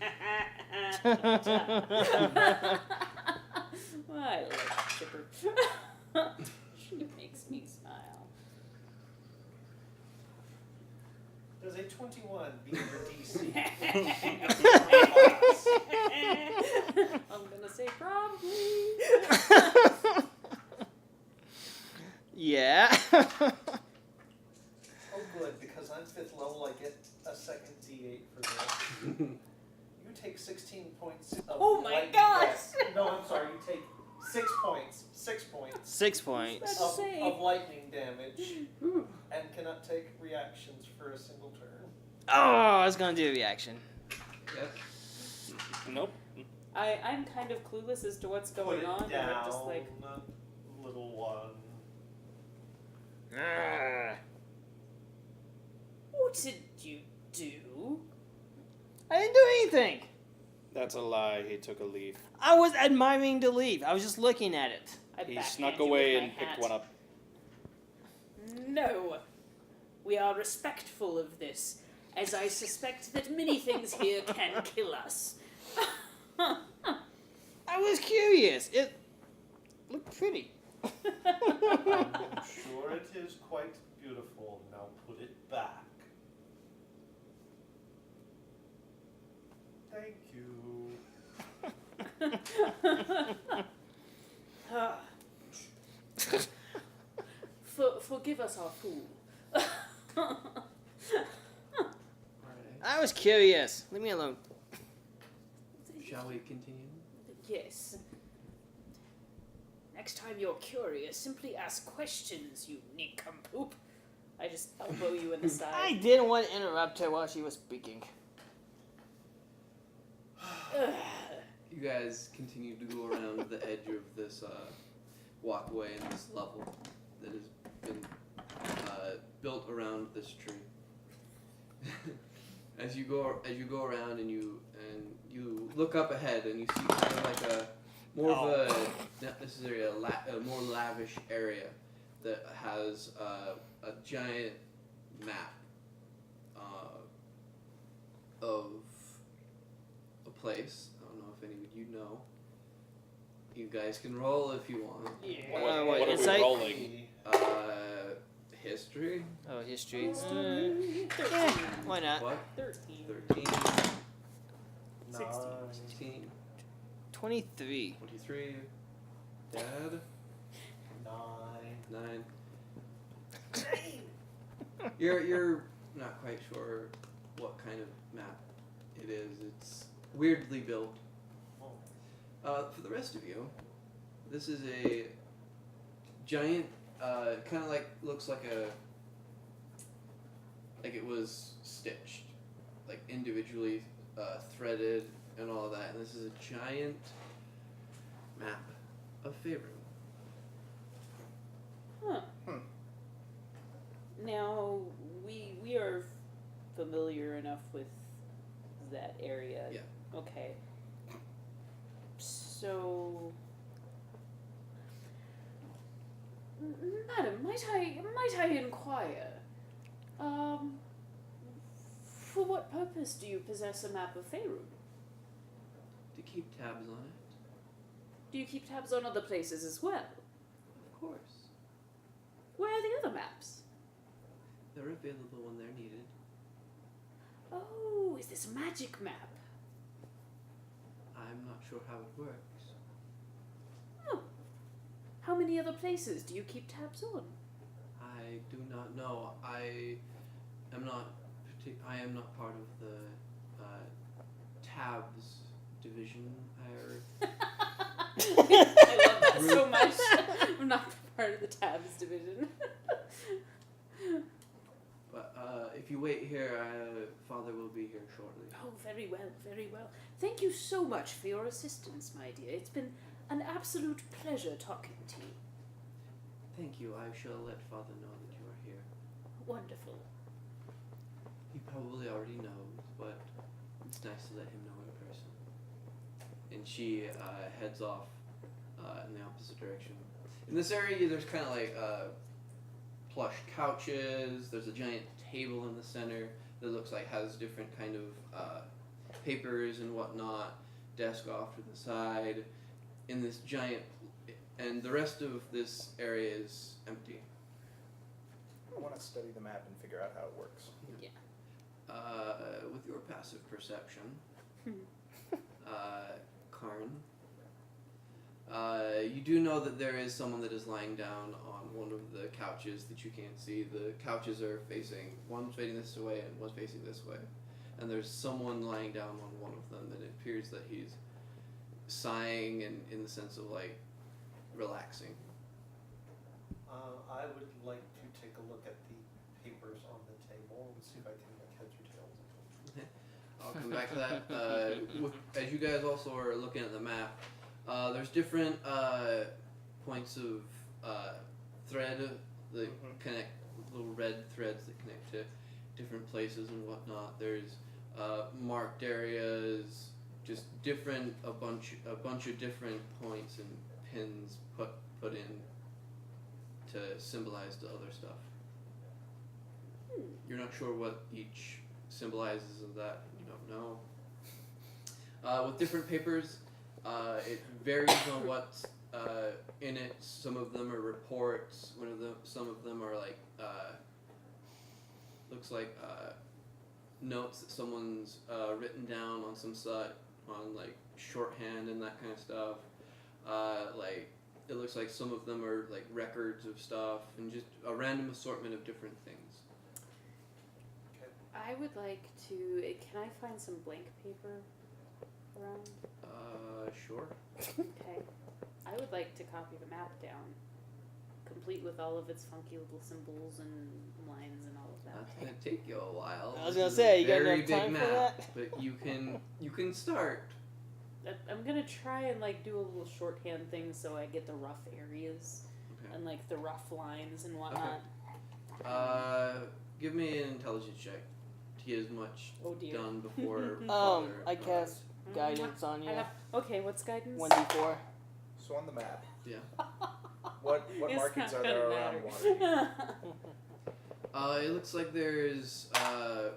I like Chipper. She makes me smile. Does a 21 beat your DC? I'm gonna say probably. Yeah. Oh, good, because I'm 5th level, I get a second D8 for this. You take 16 points of Oh my lightning gosh! damage. No, I'm sorry, you take 6 points. 6 points 6 points. That's- of, Say. of lightning damage and cannot take reactions for a single turn. Oh, I was gonna do a reaction. Yep. Nope. I'm kind of clueless as to what's Put going it on. down, And I'm just like, little one. what did you do? I didn't do anything. That's a lie. He took a leaf. I was admiring the leaf. I was just looking at it. I He backhand snuck you away with my and picked hat. one up. No. We are respectful of this, as I suspect that many things here can kill us. I was curious. It looked pretty. I'm sure it is quite beautiful. Now put it back. Thank you. Forgive us our fool. Alright. I was curious. Leave me alone. Shall we continue? Yes. Next time you're curious, simply ask questions, you nincompoop. I just elbow you in the I side. didn't want to interrupt her while she was speaking. Ugh. You guys continue to go around the edge of this walkway and this level that has been built around this tree. as you go around and you look up ahead and you see kind of like a more of a not necessarily a more lavish area that has a giant map of a place. I don't know if any of you know. You guys can roll if you want. Yeah. What what, are we insight? rolling? History. Oh, history. 13. Why not? What? 13. 13, 16. 23. 23. Dad. 9. 9. You're not quite sure what kind of map it is. It's weirdly built. For the rest of you, this is a giant, kind of like, looks like it was stitched, like individually threaded and all that. And this is a giant map of Faerun. Huh. Now, we are familiar enough with that area. Yeah. Okay. So, madam, might I inquire? For what purpose do you possess a map of Faerun? To keep tabs on it, Do you keep tabs on other places as well? of course. Where are the other maps? They're available when they're needed. Oh, is this a magic map? I'm not sure how it works. Oh. How many other places do you keep tabs on? I do not know. I am not part of the tabs division. I love that so much. I'm not part of the tabs division. But if you wait here, Father will be here shortly. Oh, very well, very well. Thank you so much for your assistance, my dear. It's been an absolute pleasure talking to you. Thank you. I shall let Father know that you are here. Wonderful. He probably already knows, but it's nice to let him know in person. And she heads off in the opposite direction. In this area, there's kind of like plush couches. There's a giant table in the center that looks like has different kind of papers and whatnot. Desk off to the side. In this giant, and the rest of this area is empty. I want to study the map and figure out how it works. Yeah. With your passive perception, Karn, you do know that there is someone that is lying down on one of the couches that you can't see. The couches are facing, one's facing this way and one's facing this way. And there's someone lying down on one of them, and it appears that he's sighing and in the sense of like relaxing. I would like to take a look at the papers on the table and see if I can make heads or tails. I'll come back to that. As you guys also are looking at the map, there's different points of thread that connect, little red threads that connect to different places and whatnot. There's marked areas, just different, a bunch of different points and pins put in to symbolize the other stuff. You're not sure what each symbolizes of that. You don't know. With different papers, it varies on what's in it. Some of them are reports. Some of them are like looks like notes that someone's written down on some site on like shorthand and that kind of stuff. Like it looks like some of them are like records of stuff and just a random assortment of different things. I would like to. Can I find some blank paper around? Sure. Okay. I would like to copy the map down, complete with all of its funky little symbols and lines and all of that. That's gonna take you a while. I was This gonna is say, a you got very enough big time for map, that? but you can start. I'm gonna try and like do a little shorthand thing so I get the rough areas Okay. and like the rough lines and whatnot. Give me an intelligence check to get as much Oh dear. done before. I cast guidance on you. Okay, what's guidance? 1d4. So on the map, Yeah. what It's markings not are there gonna around matter. water? It looks like there's a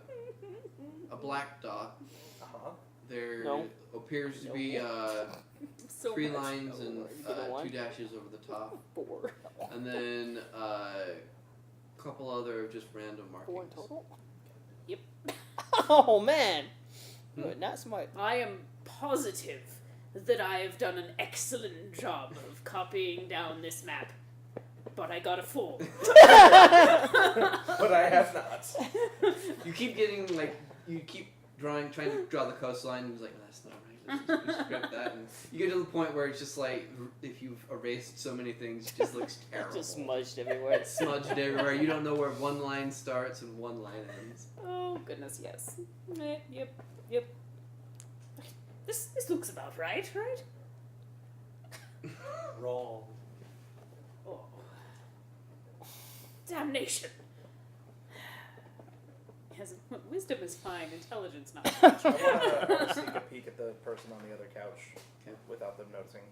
black dot. Uh-huh. There No. appears to be So 3 much. lines and You get a 1? 2 dashes over the top, 4. and then a couple other just random 4 markings. in total? Yep. Oh, man. Hmm? Good, not smart. I am positive that I have done an excellent job of copying down this map, but I got a 4. But I have not. You keep getting you keep trying to draw the coastline, and it's like, that's not right. Let's just script that, and you get to the point where it's just like, if you've erased so many things, it just looks terrible. Just smudged everywhere. It's smudged everywhere. You don't know where one line starts and one line ends. Oh goodness, yes. Yep. This looks about right? Wrong. Oh. Damnation. Yes, wisdom is fine, intelligence not much. I want to sneak a peek at the person on the other couch Okay. without them noticing.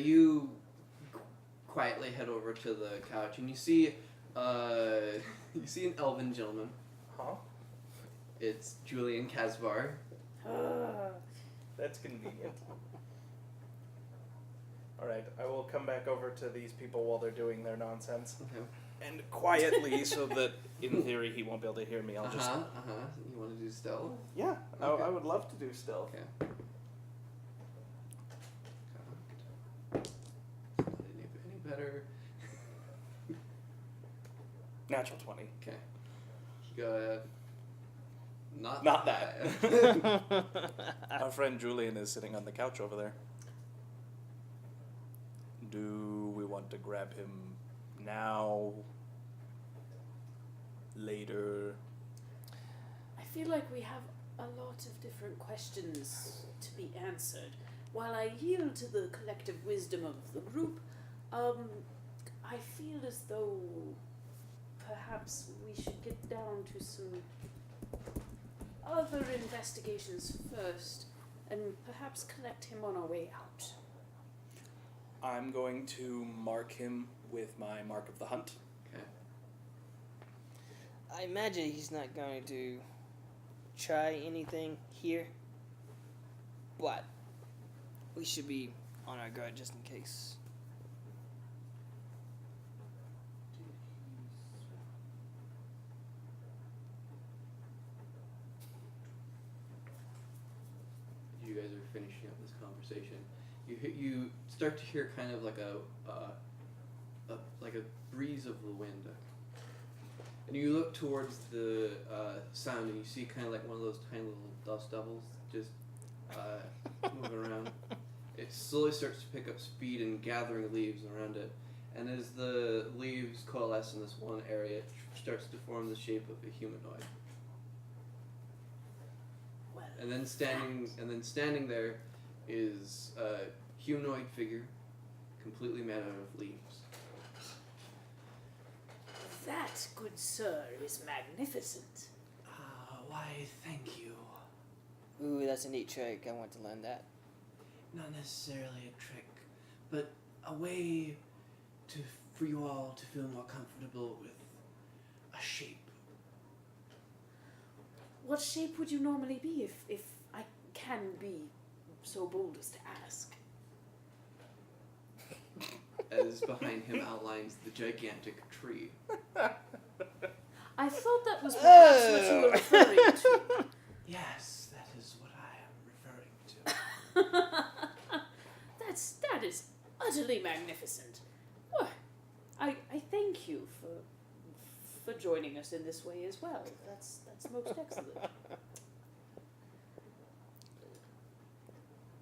You quietly head over to the couch and you see an elven gentleman. Huh? It's Julian Kasvar. That's convenient. Alright, I will come back over to these people while they're doing their nonsense. Okay. And quietly, so that in theory he won't be able to hear me, I'll just... You want to do stealth? Yeah, Okay. I would love to do stealth. Okay. Any better? Natural 20. Okay. Go ahead. Not that. Our friend Julian is sitting on the couch over there. Do we want to grab him now? Later? I feel like we have a lot of different questions to be answered. While I yield to the collective wisdom of the group, I feel as though perhaps we should get down to some other investigations first, and perhaps collect him on our way out. I'm going to mark him with my mark of the hunt. Okay. I imagine he's not going to try anything here, but we should be on our guard just in case. You guys are finishing up this conversation. You start to hear kind of like a breeze of the wind, and you look towards the sound, and you see kind of like one of those tiny little dust devils just moving around. It slowly starts to pick up speed and gathering leaves around it, and as the leaves coalesce in this one area, it starts to form the shape of a humanoid. Well, And then standing there is a humanoid figure, completely made out of leaves. that, good sir, is magnificent. Why, thank you. Ooh, that's a neat trick. I want to learn that. Not necessarily a trick, but a way for you all to feel more comfortable with a shape. What shape would you normally be if I can be so bold as to ask? As behind him outlines the gigantic tree. I thought that was perhaps what you were referring to. Yes, that is what I am referring to. That is utterly magnificent. Well, I thank you for joining us in this way as well. That's most excellent.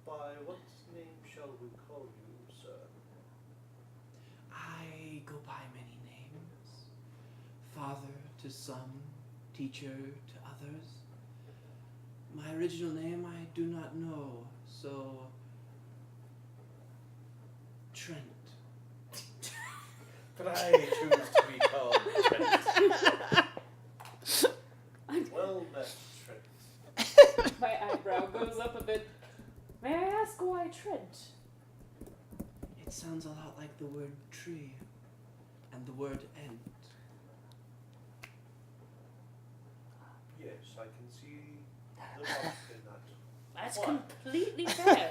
By what name shall we call you, sir? I go by many names. Father to some, teacher to others. My original name I do not know, so Trent. But I choose to be called Trent. Well met, Trent. My eyebrow goes up a bit. May I ask why Trent? It sounds a lot like the word tree and the word ent. Yes, I can see the logic in that. That's Why? completely fair.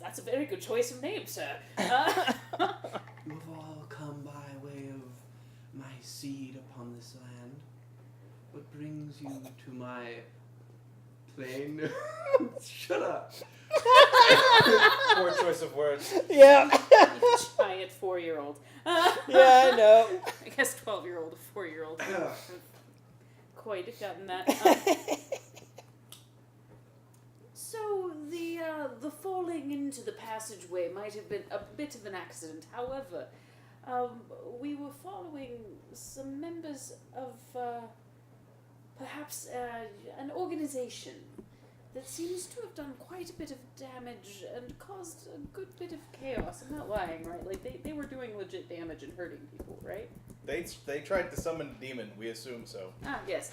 That's a very good choice of name, sir. You have all come by way of my seed upon this land. What brings you to my plane? Shut up. Poor choice of words. Yeah. You giant 4-year-old. Yeah, I know. I guess 12-year-old, 4-year-old. Quite gotten that. So the falling into the passageway might have been a bit of an accident. However, we were following some members of perhaps an organization that seems to have done quite a bit of damage and caused a good bit of chaos. I'm not lying, right? Like they were doing legit damage and hurting people, right? They tried to summon a demon. We assume so. Ah, yes.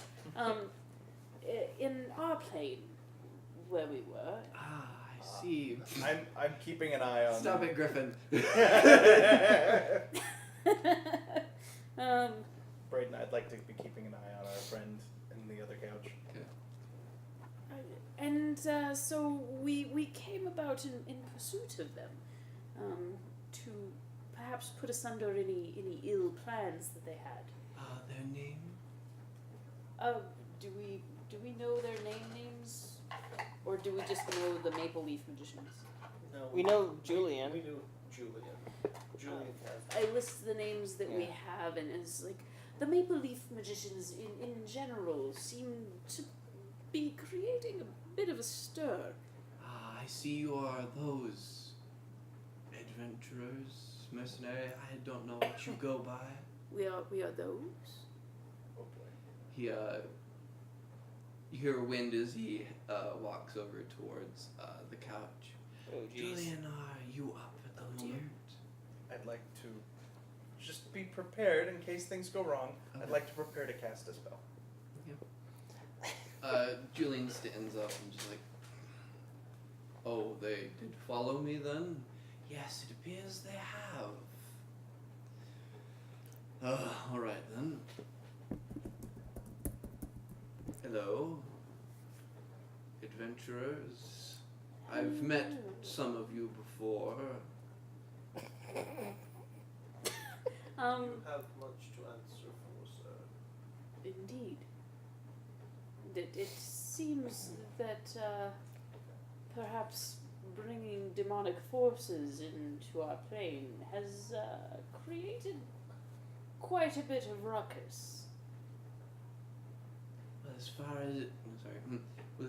In our plane, where we were. Ah, I see. I'm keeping an eye on. Stop them. it, Griffin. Brayden, I'd like to be keeping an eye on our friend in the other couch. And so we came about in pursuit of them, to perhaps put asunder any ill plans that they had. Their name? Do we know their names, or do we just know the Maple Leaf Magicians? No, We know Julian. We knew Julian. Julian has. I list the names that we Yeah. have, and as like the Maple Leaf magicians in general seem to be creating a bit of a stir. Ah, I see you are those adventurers, mercenary. I don't know what you go by. We are those. Oh boy. He you hear wind as he walks over towards the couch. Oh, jeez. Julian, are you up at the Oh, dear. moment? I'd like to just be prepared in case things go wrong. I'd Okay. like to prepare to cast a spell. Julian stands up and just like, oh, they did follow me then? Yes, it appears they have. Alright then. Hello, adventurers. I've met some of you before. You have much to answer for, sir. Indeed. It seems that perhaps bringing demonic forces into our plane has created quite a bit of ruckus. Well,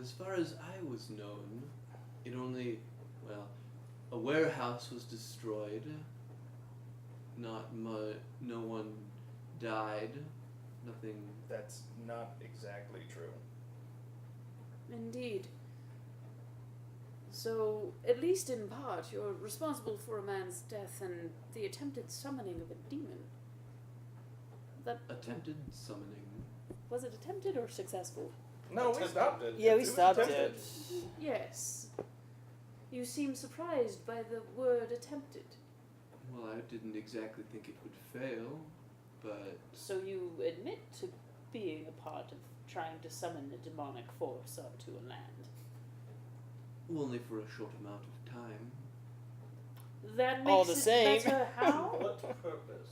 as far as I was known, it only, well, a warehouse was destroyed. No one died. Nothing. That's not exactly true. Indeed. So, at least in part, you're responsible for a man's death and the attempted summoning of a demon. That Attempted summoning. was it attempted or successful? No, we stopped it. Yeah, we was stopped attempted. it. Yes. You seem surprised by the word attempted. Well, I didn't exactly think it would fail, but So you admit to being a part of trying to summon a demonic force onto a land. only for a short amount of time. That makes All the it same. better how? What purpose?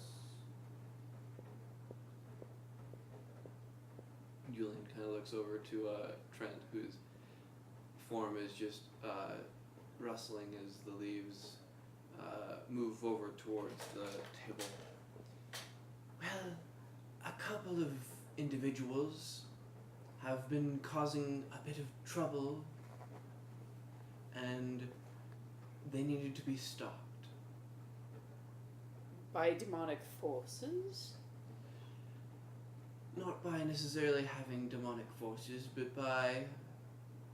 Julian kind of looks over to Trent, whose form is just rustling as the leaves move over towards the table. Well, a couple of individuals have been causing a bit of trouble, and they needed to be stopped. By demonic forces? Not by necessarily having demonic forces, but by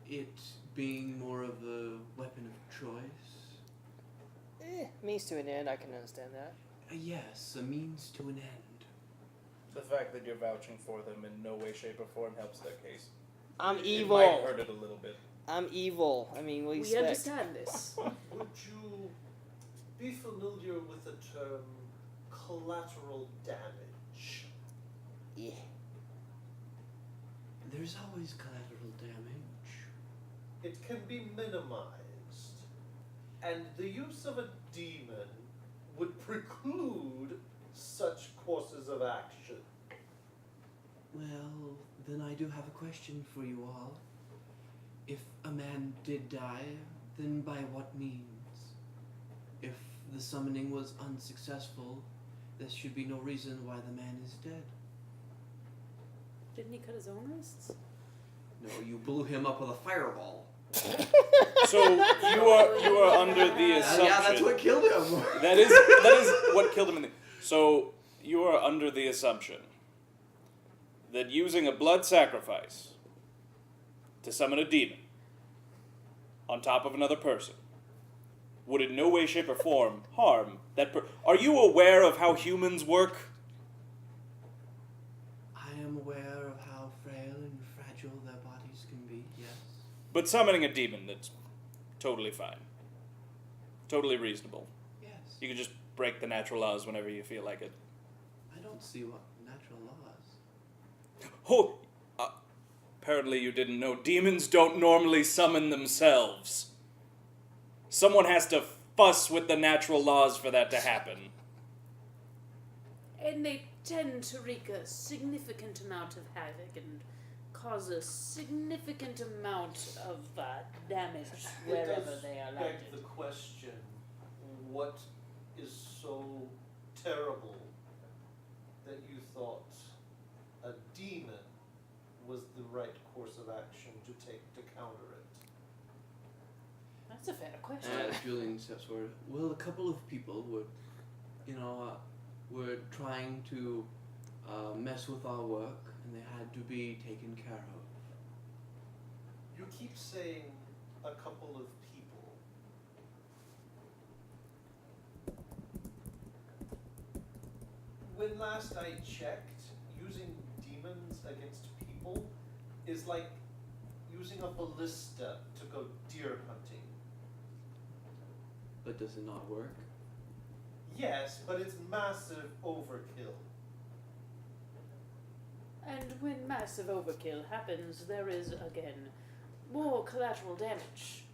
it being more of a weapon of choice. Means to an end, I can understand that. Yes, a means to an end. The fact that you're vouching for them in no way, shape, or form helps their case. I'm It evil. might hurt it a little bit. I'm evil. I mean, what do you We expect? understand this. Would you be familiar with the term collateral damage? Yeah. There's always collateral damage. It can be minimized, and the use of a demon would preclude such courses of action. Well, then I do have a question for you all. If a man did die, then by what means? If the summoning was unsuccessful, there should be no reason why the man is dead. Didn't he cut his own wrists? No, you blew him up with a fireball. So you are under the assumption. Yeah, that's what killed him. That is what killed him. So you are under the assumption that using a blood sacrifice to summon a demon on top of another person would in no way, shape, or form harm that Are you aware of how humans work? I am aware of how frail and fragile their bodies can be, yes. But summoning a demon, that's totally fine. Totally reasonable. Yes. You can just break the natural laws whenever you feel like it. I don't see what natural laws. Oh, apparently you didn't know. Demons don't normally summon themselves. Someone has to fuss with the natural laws for that to happen. And they tend to wreak a significant amount of havoc and cause a significant amount of damage It wherever does they are beg landed. the question, what is so terrible that you thought a demon was the right course of action to take to counter it? That's a fair question. Julian steps forward. Well, a couple of people were, were trying to mess with our work, and they had to be taken care of. You keep saying a couple of people. When last I checked, using demons against people is like using a ballista to go deer hunting. But does it not work? Yes, but it's massive overkill. And when massive overkill happens, there is, again, more collateral damage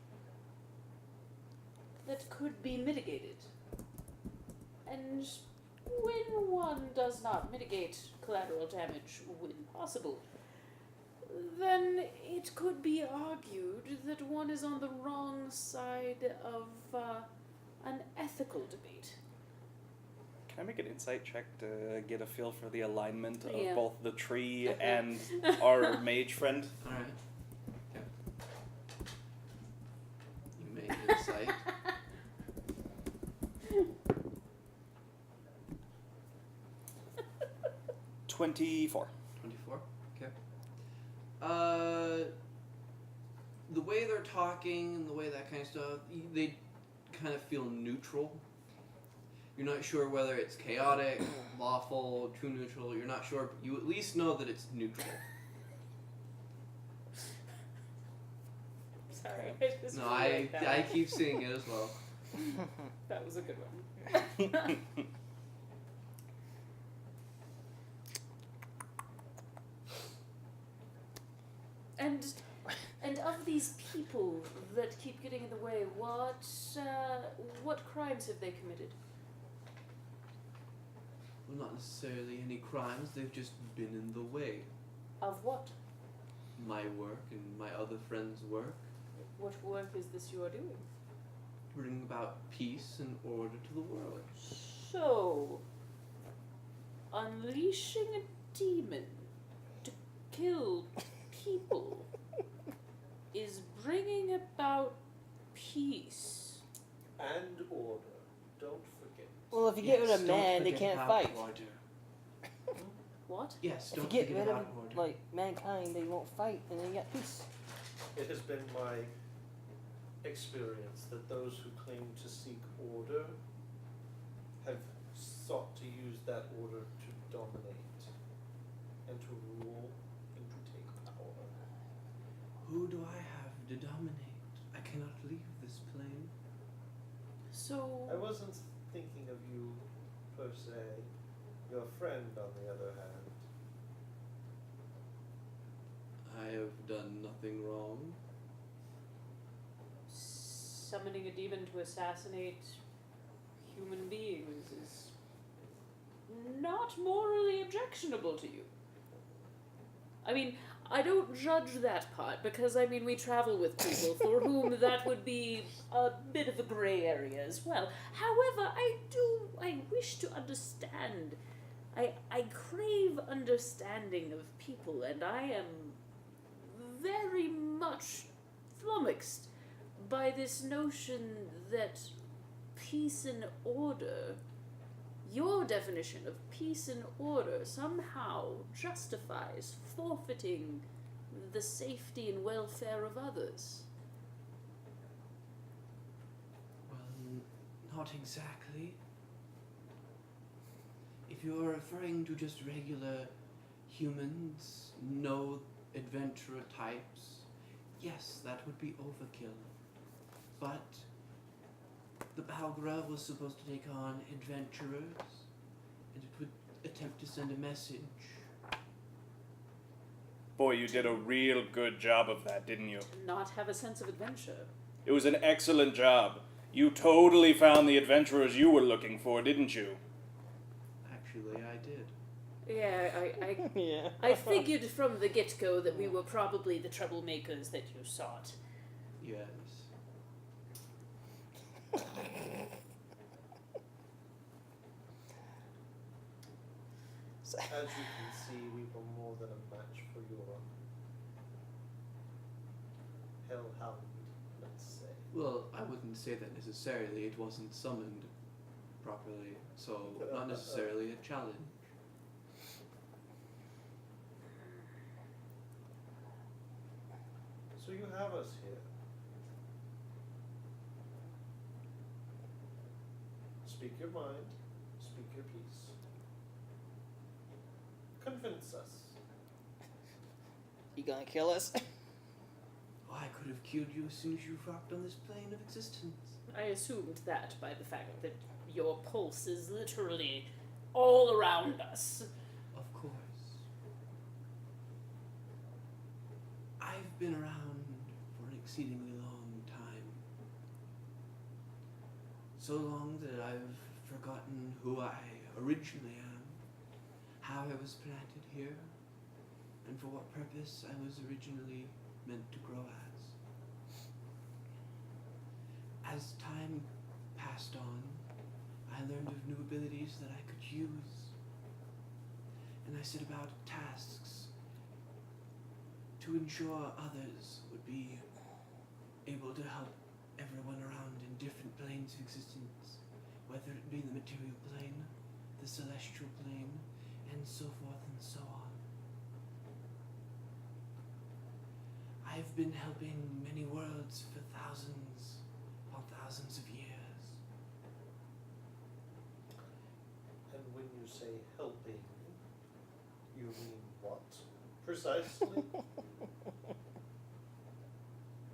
that could be mitigated. And when one does not mitigate collateral damage when possible, then it could be argued that one is on the wrong side of an ethical debate. Can I make an insight check to get a feel for the alignment of Yeah. both the tree and our mage friend? Alright. Okay. You made insight. 24. 24. Okay. The way they're talking and the way that kind of stuff, they kind of feel neutral. You're not sure whether it's chaotic, lawful, true neutral. You're not sure. But you at least know that it's neutral. Sorry, I just No, really like that I one. keep seeing it as well. That was a good one. And of these people that keep getting in the way, what crimes have they committed? Well, not necessarily any crimes. They've just been in the way. Of what? My work and my other friends' work. What work is this you are doing? Bring about peace and order to the world. So, unleashing a demon to kill people is bringing about peace. And order. Don't forget. Well, if you get rid of don't man, they forget can't about fight. order. What? Yes, If you don't get forget rid of about order. like mankind, they won't fight, and then you got peace. It has been my experience that those who claim to seek order have sought to use that order to dominate and to rule and to take power. Who do I have to dominate? I cannot leave this plane. So, I wasn't thinking of you per se. Your friend, on the other hand. I have done nothing wrong. summoning a demon to assassinate human beings is not morally objectionable to you. I mean, I don't judge that part because, I mean, we travel with people for whom that would be a bit of a grey area as well. However, I wish to understand. I crave understanding of people, and I am very much flummoxed by this notion that peace and order, your definition of peace and order, somehow justifies forfeiting the safety and welfare of others. Well, not exactly. If you're referring to just regular humans, no adventurer types, yes, that would be overkill. But the Balgra was supposed to take on adventurers, and it would attempt to send a message. Boy, you did a real good job of that, didn't you? To not have a sense of adventure. It was an excellent job. You totally found the adventurers you were looking for, didn't you? Actually, I did. Yeah, Yeah. I figured from the get-go that we were probably the troublemakers that you sought. Yes. As you can see, we were more than a match for your hellhound, let's say. Well, I wouldn't say that necessarily. It wasn't summoned properly, so not necessarily a challenge. So you have us here. Speak your mind, speak your piece. Convince us. You gonna kill us? Oh, I could have killed you as soon as you rocked on this plane of existence. I assumed that by the fact that your pulse is literally all around us. Of course. I've been around for an exceedingly long time. So long that I've forgotten who I originally am, how I was planted here, and for what purpose I was originally meant to grow as. As time passed on, I learned of new abilities that I could use, and I set about tasks to ensure others would be able to help everyone around in different planes of existence, whether it be the material plane, the celestial plane, and so forth and so on. I've been helping many worlds for thousands upon thousands of years. And when you say helping, you mean what? Precisely?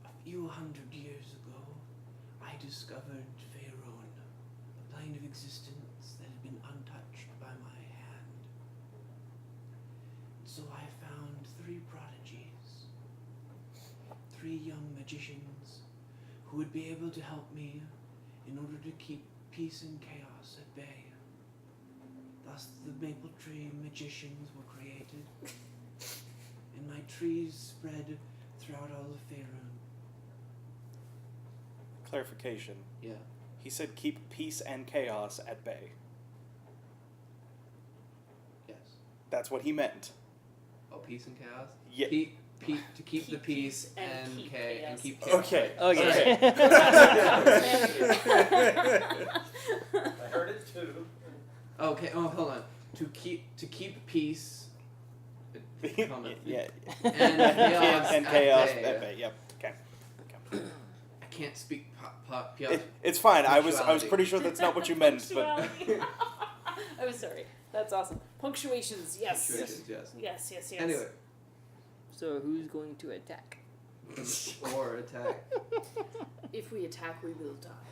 A few hundred years ago, I discovered Faerun, a plane of existence that had been untouched by my hand. So I found 3 prodigies, 3 young magicians who would be able to help me in order to keep peace and chaos at bay. Thus the Maple Tree magicians were created, and my trees spread throughout all of Faerun. Clarification. Yeah. He said keep peace and chaos at bay. Yes. That's what he meant. Oh, peace and chaos? Yeah. To keep the peace and keep chaos. And chaos. keep chaos. Okay. Okay. I heard it too. Okay. Oh, hold on. To keep peace. Comment. Yeah. And chaos and at chaos bay. at bay. Yep. Okay. I can't speak It's fine. I was Punctuality. pretty sure that's not what you meant, but Punctuality. I'm sorry. That's awesome. Punctuations, yes. Punctuations, yes. Yes, yes, yes. Anyway. So who's going to attack? Or attack. If we attack, we will die.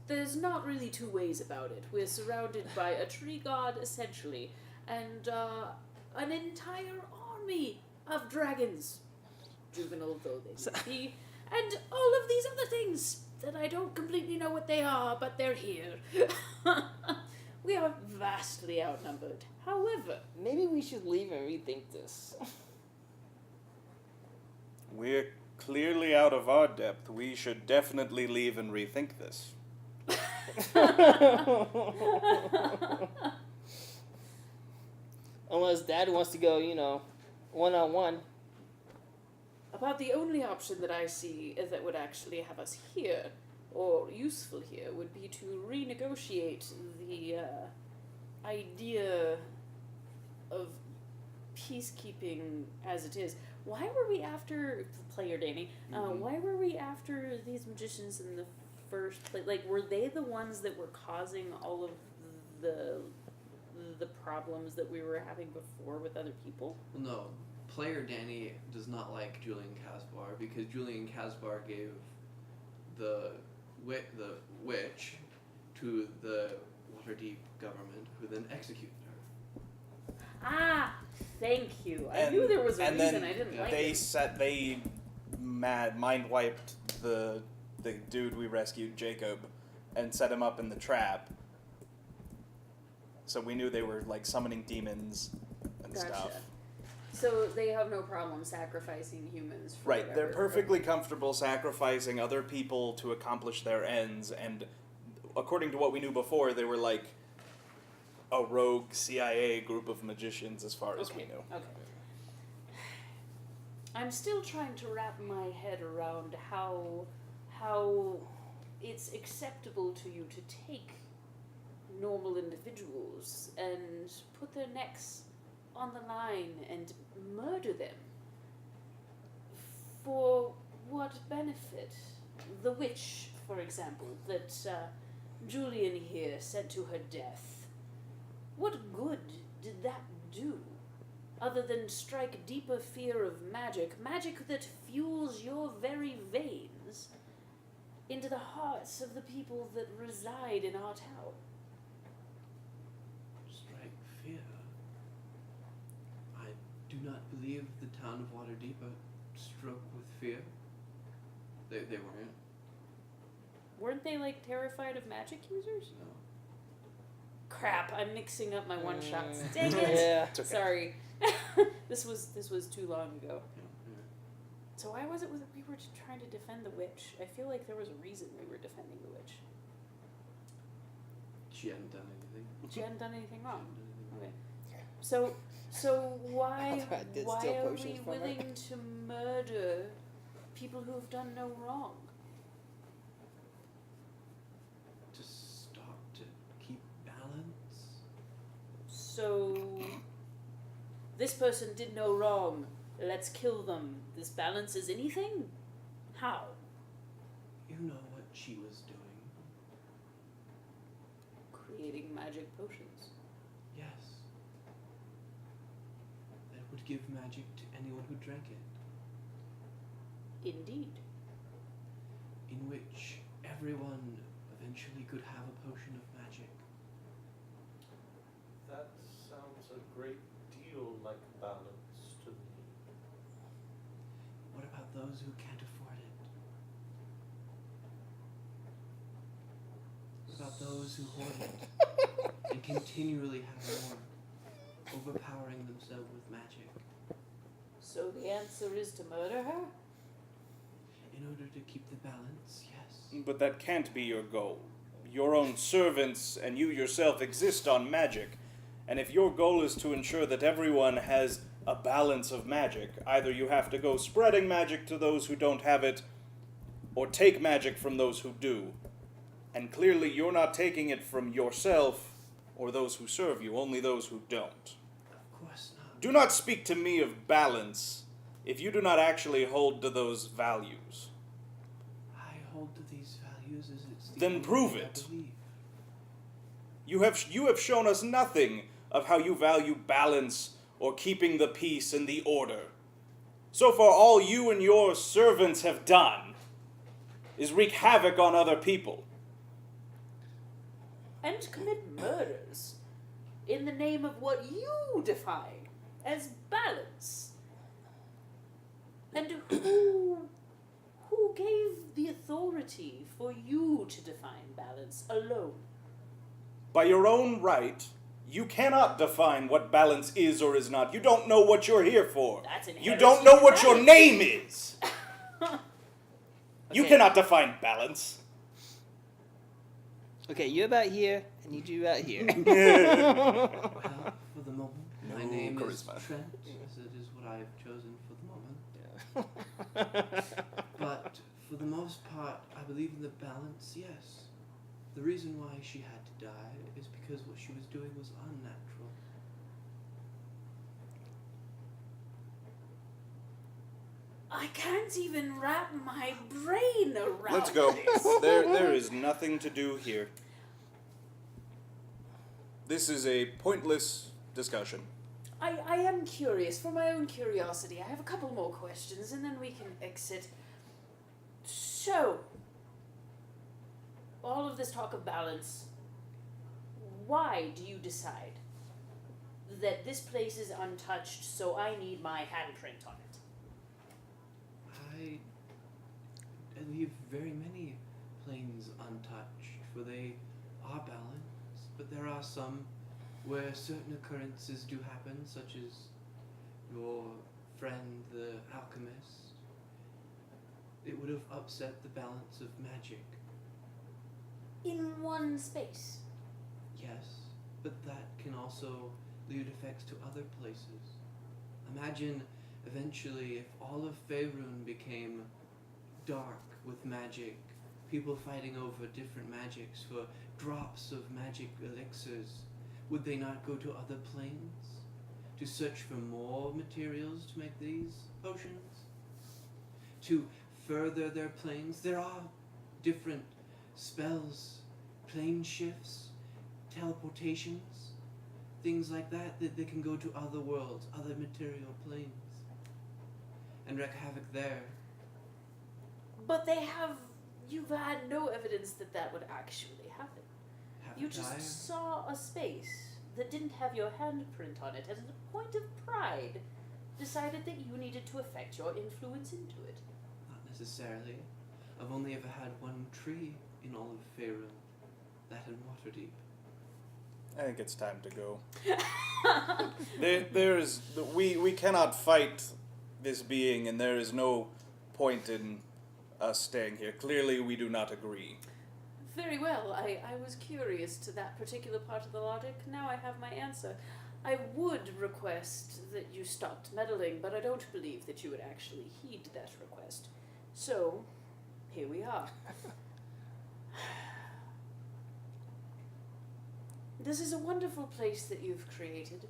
There's not really 2 ways about it. We're surrounded by a tree god, essentially, and an entire army of dragons, juvenile though they may be, and all of these other things that I don't completely know what they are, but they're here. We are vastly outnumbered. However, Maybe we should leave and rethink this. we're clearly out of our depth. We should definitely leave and rethink this. Unless Dad wants to go, one-on-one. about the only option that I see that would actually have us here, or useful here, would be to renegotiate the idea of peacekeeping as it is. Why were we after player Danny? Why were we after these magicians in the first place? Like, were they the ones that were causing all of the problems that we were having before with other people? Well, no. Player Danny does not like Julian Casbar because Julian Casbar gave the witch to the Waterdeep government, who then executed her. Ah, thank you. I knew there was a and reason then I didn't like they it. they mind wiped the dude we rescued, Jacob, and set him up in the trap. So we knew they were like summoning demons and Gotcha. stuff. So they have no problem sacrificing humans for Right, they're whatever. perfectly comfortable sacrificing other people to accomplish their ends, and according to what we knew before, they were like a rogue CIA group of magicians, as far as we know. Okay. I'm still trying to wrap my head around how it's acceptable to you to take normal individuals and put their necks on the line and murder them. For what benefit? The witch, for example, that Julian here sent to her death. What good did that do? Other than strike deeper fear of magic that fuels your very veins into the hearts of the people that reside in our town. Strike fear. I do not believe the town of Waterdeep are struck with fear. They weren't. Weren't they like terrified of magic users? No. Crap, I'm mixing up my one shots. Dang it! Yeah. It's okay. Sorry. This was too long ago. Yeah. So why was it that we were trying to defend the witch? I feel like there was a reason we were defending the witch. She hadn't done anything. She hadn't done anything wrong. Hadn't done anything. Okay. So why I did why steal are potions we from her. willing to murder people who have done no wrong? To stop, to keep balance. So this person did no wrong. Let's kill them. This balances anything? How? You know what she was doing. Creating magic potions. Yes. That would give magic to anyone who drank it. Indeed. In which everyone eventually could have a potion of magic. That sounds a great deal like balance to me. What about those who can't afford it? What about those who hoard it and continually have more, overpowering themselves with magic So the answer is to murder her? in order to keep the balance? Yes. But that can't be your goal. Your own servants and you yourself exist on magic. And if your goal is to ensure that everyone has a balance of magic, either you have to go spreading magic to those who don't have it, or take magic from those who do. And clearly you're not taking it from yourself or those who serve you, only those who don't. Of course not. Do not speak to me of balance if you do not actually hold to those values. I hold to these values as it's the Then only prove thing I it. believe. You have shown us nothing of how you value balance or keeping the peace and the order. So far, all you and your servants have done is wreak havoc on other people. And commit murders in the name of what you define as balance. And who gave the authority for you to define balance alone? By your own right, you cannot define what balance is or is not. You don't know what you're here for. That's an You heresy don't know what your right. name is. You Okay. cannot define balance. Okay, you about here, and you do about here. Well, for the moment, my No name charisma. is Trent, as it is what I've chosen for the moment. But for the most part, I believe in the balance, yes. The reason why she had to die is because what she was doing was unnatural. I can't even wrap my brain around Let's go. this. There is nothing to do here. This is a pointless discussion. I am curious, for my own curiosity. I have a couple more questions and then we can exit. So, all of this talk of balance, why do you decide that this place is untouched, so I need my handprint on it? I leave very many planes untouched, for they are balanced, but there are some where certain occurrences do happen, such as your friend the alchemist. It would have upset the balance of magic. In one space. Yes. but that can also lead effects to other places. Imagine eventually if all of Faerun became dark with magic, people fighting over different magics for drops of magic elixirs. Would they not go to other planes to search for more materials to make these potions? To further their planes? There are different spells, plane shifts, teleportations, things like that they can go to other worlds, other material planes, and wreak havoc there. But you've had no evidence that that would actually happen. You just saw a space that didn't have your handprint on it, and as a point of pride, decided that you needed to affect your influence into it. Not necessarily. I've only ever had one tree in all of Faerun, that in Waterdeep. I think it's time to go. We cannot fight this being, and there is no point in us staying here. Clearly, we do not agree. Very well. I was curious to that particular part of the logic. Now I have my answer. I would request that you stopped meddling, but I don't believe that you would actually heed that request. So, here we are. This is a wonderful place that you've created,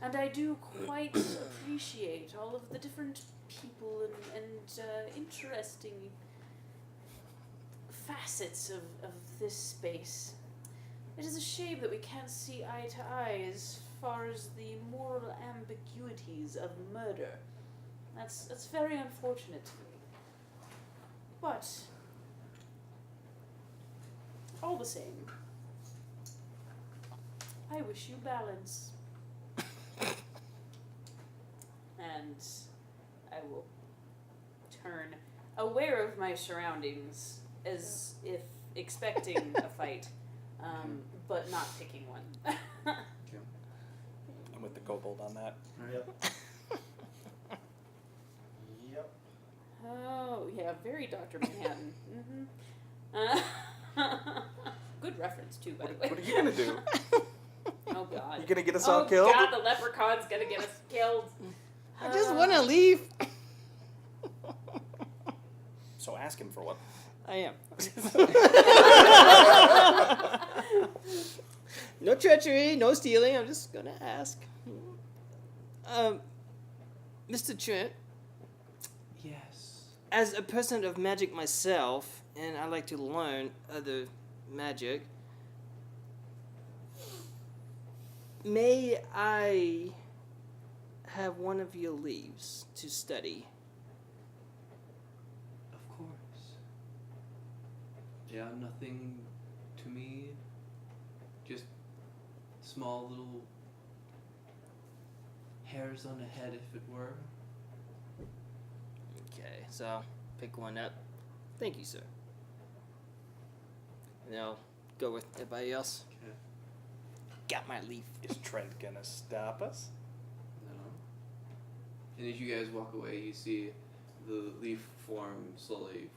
and I do quite appreciate all of the different people and interesting facets of this space. It is a shame that we can't see eye to eye as far as the moral ambiguities of murder. That's very unfortunate to me. But all the same, I wish you balance. And I will turn, aware of my surroundings, as if expecting a fight, but not picking one. I'm with the kobold on that. Yep. Yep. Oh, yeah, very Dr. Manhattan. Good reference, too, by the way. What are you gonna do? Oh, God. You gonna get us all killed? Oh, God, the leprechaun's gonna get us killed. I just want to leave. So ask him for one. I am. No treachery, no stealing. I'm just gonna ask. Mr. Trent, Yes. as a person of magic myself, and I like to learn other magic, may I have one of your leaves to study? Of course. Yeah, nothing to me. Just small little hairs on the head, if it were. Okay, so pick one up. Thank you, sir. And I'll go with everybody else. Okay. Got my leaf. Is Trent gonna stop us? No. And as you guys walk away, you see the leaf form slowly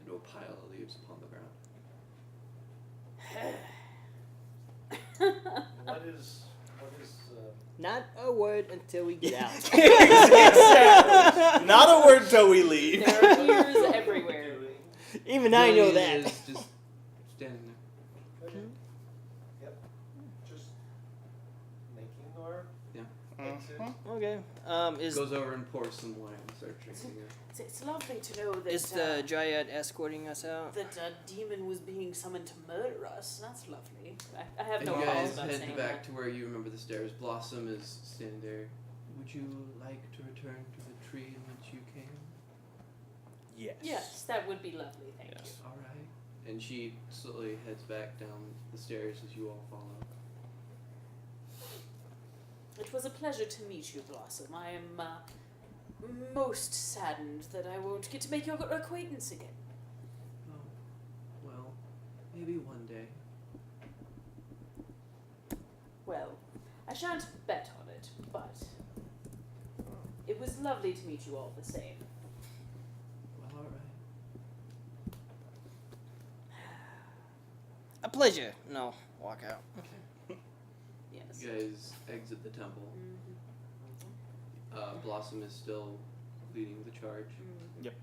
into a pile of leaves upon the ground. What is Not a word until we get out. Exactly. Not a word till we leave. There are ears everywhere. doing? Even I know Lillian that. is just standing there. Okay. Yep. Just making our Mhm. exit. Okay. Is Goes over and pours some wine and starts drinking it. It's lovely to know that is the dryad escorting us out? that a demon was being summoned to murder us. That's lovely. I have And no you qualms guys about head saying back that. to where you remember the stairs. Blossom is standing there. Would you like to return to the tree in which you came? Yes. Yes, that would be lovely. Thank Yes. All right. And she slowly heads back down the stairs as you all follow. you. It was a pleasure to meet you, Blossom. I am most saddened that I won't get to make your acquaintance again. Oh, well, maybe one day. Well, I shan't bet on it, but it was lovely to meet you all the same. Well, all right. A pleasure. No, walk out. You guys exit the temple. Blossom is still leading the charge. Yep.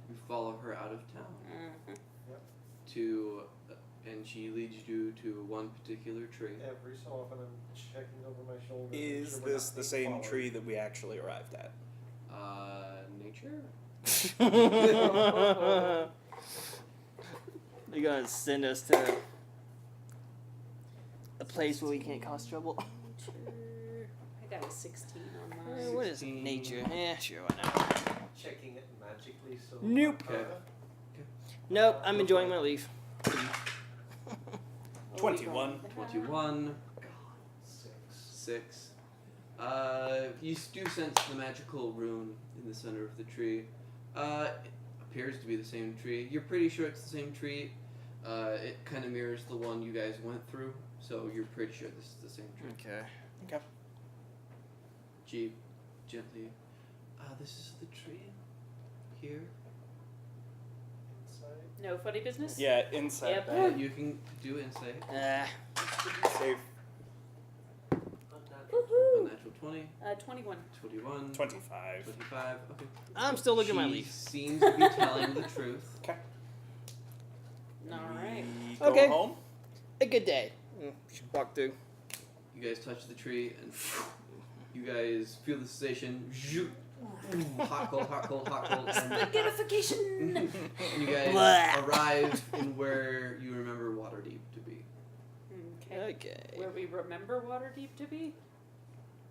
You follow her out of town and she leads you to one particular tree. Every so often I'm checking over my shoulder. to make Is sure we're this not the being same followed. tree that we actually arrived at? Nature? They're gonna send us to a place where we can't cause trouble. I got a 16 on mine. What is 16. nature? Yeah, sure, why not? Checking it magically so. Nope. Okay. Nope, I'm enjoying my leaf. 21. 21. 6. You do sense the magical rune in the center of the tree. It appears to be the same tree. You're pretty sure it's the same tree. It kind of mirrors the one you guys went through, so you're pretty sure this is the same tree. Okay. Jeep, gently. This is the tree. Here. Inside. No funny business? Yeah, inside Yep. that. You can do insight. Save Woohoo! Unnatural 20, 21. 21, 25. 25. Okay. I'm still looking at my She leaf. seems to be telling the truth. Alright. We go Okay. home. A good day. Should walk through. You guys touch the tree and you guys feel the sensation. Hot, cold, hot, cold, hot, cold. And Spaghettification! you guys Blah. arrive in where you remember Waterdeep to be. Okay. Okay. Where we remember Waterdeep to be?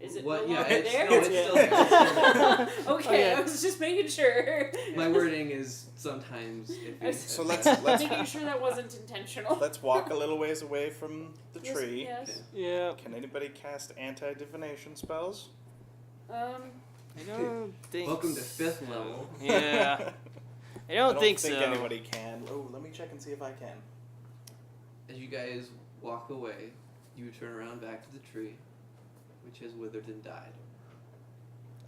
Is it What? no Yeah, longer it's, there? no, it's still there. It's still there. Okay, Okay. I was just making sure. My wording is sometimes iffy. So let's Making sure that wasn't intentional. let's walk a little ways away from the Yes, tree. Yes. Yeah. Can anybody cast anti-divination spells? I don't think. Welcome to 5th level. Yeah. I don't think so. anybody can. Oh, let me check and see if I can. As you guys walk away, you turn around back to the tree, which has withered and died.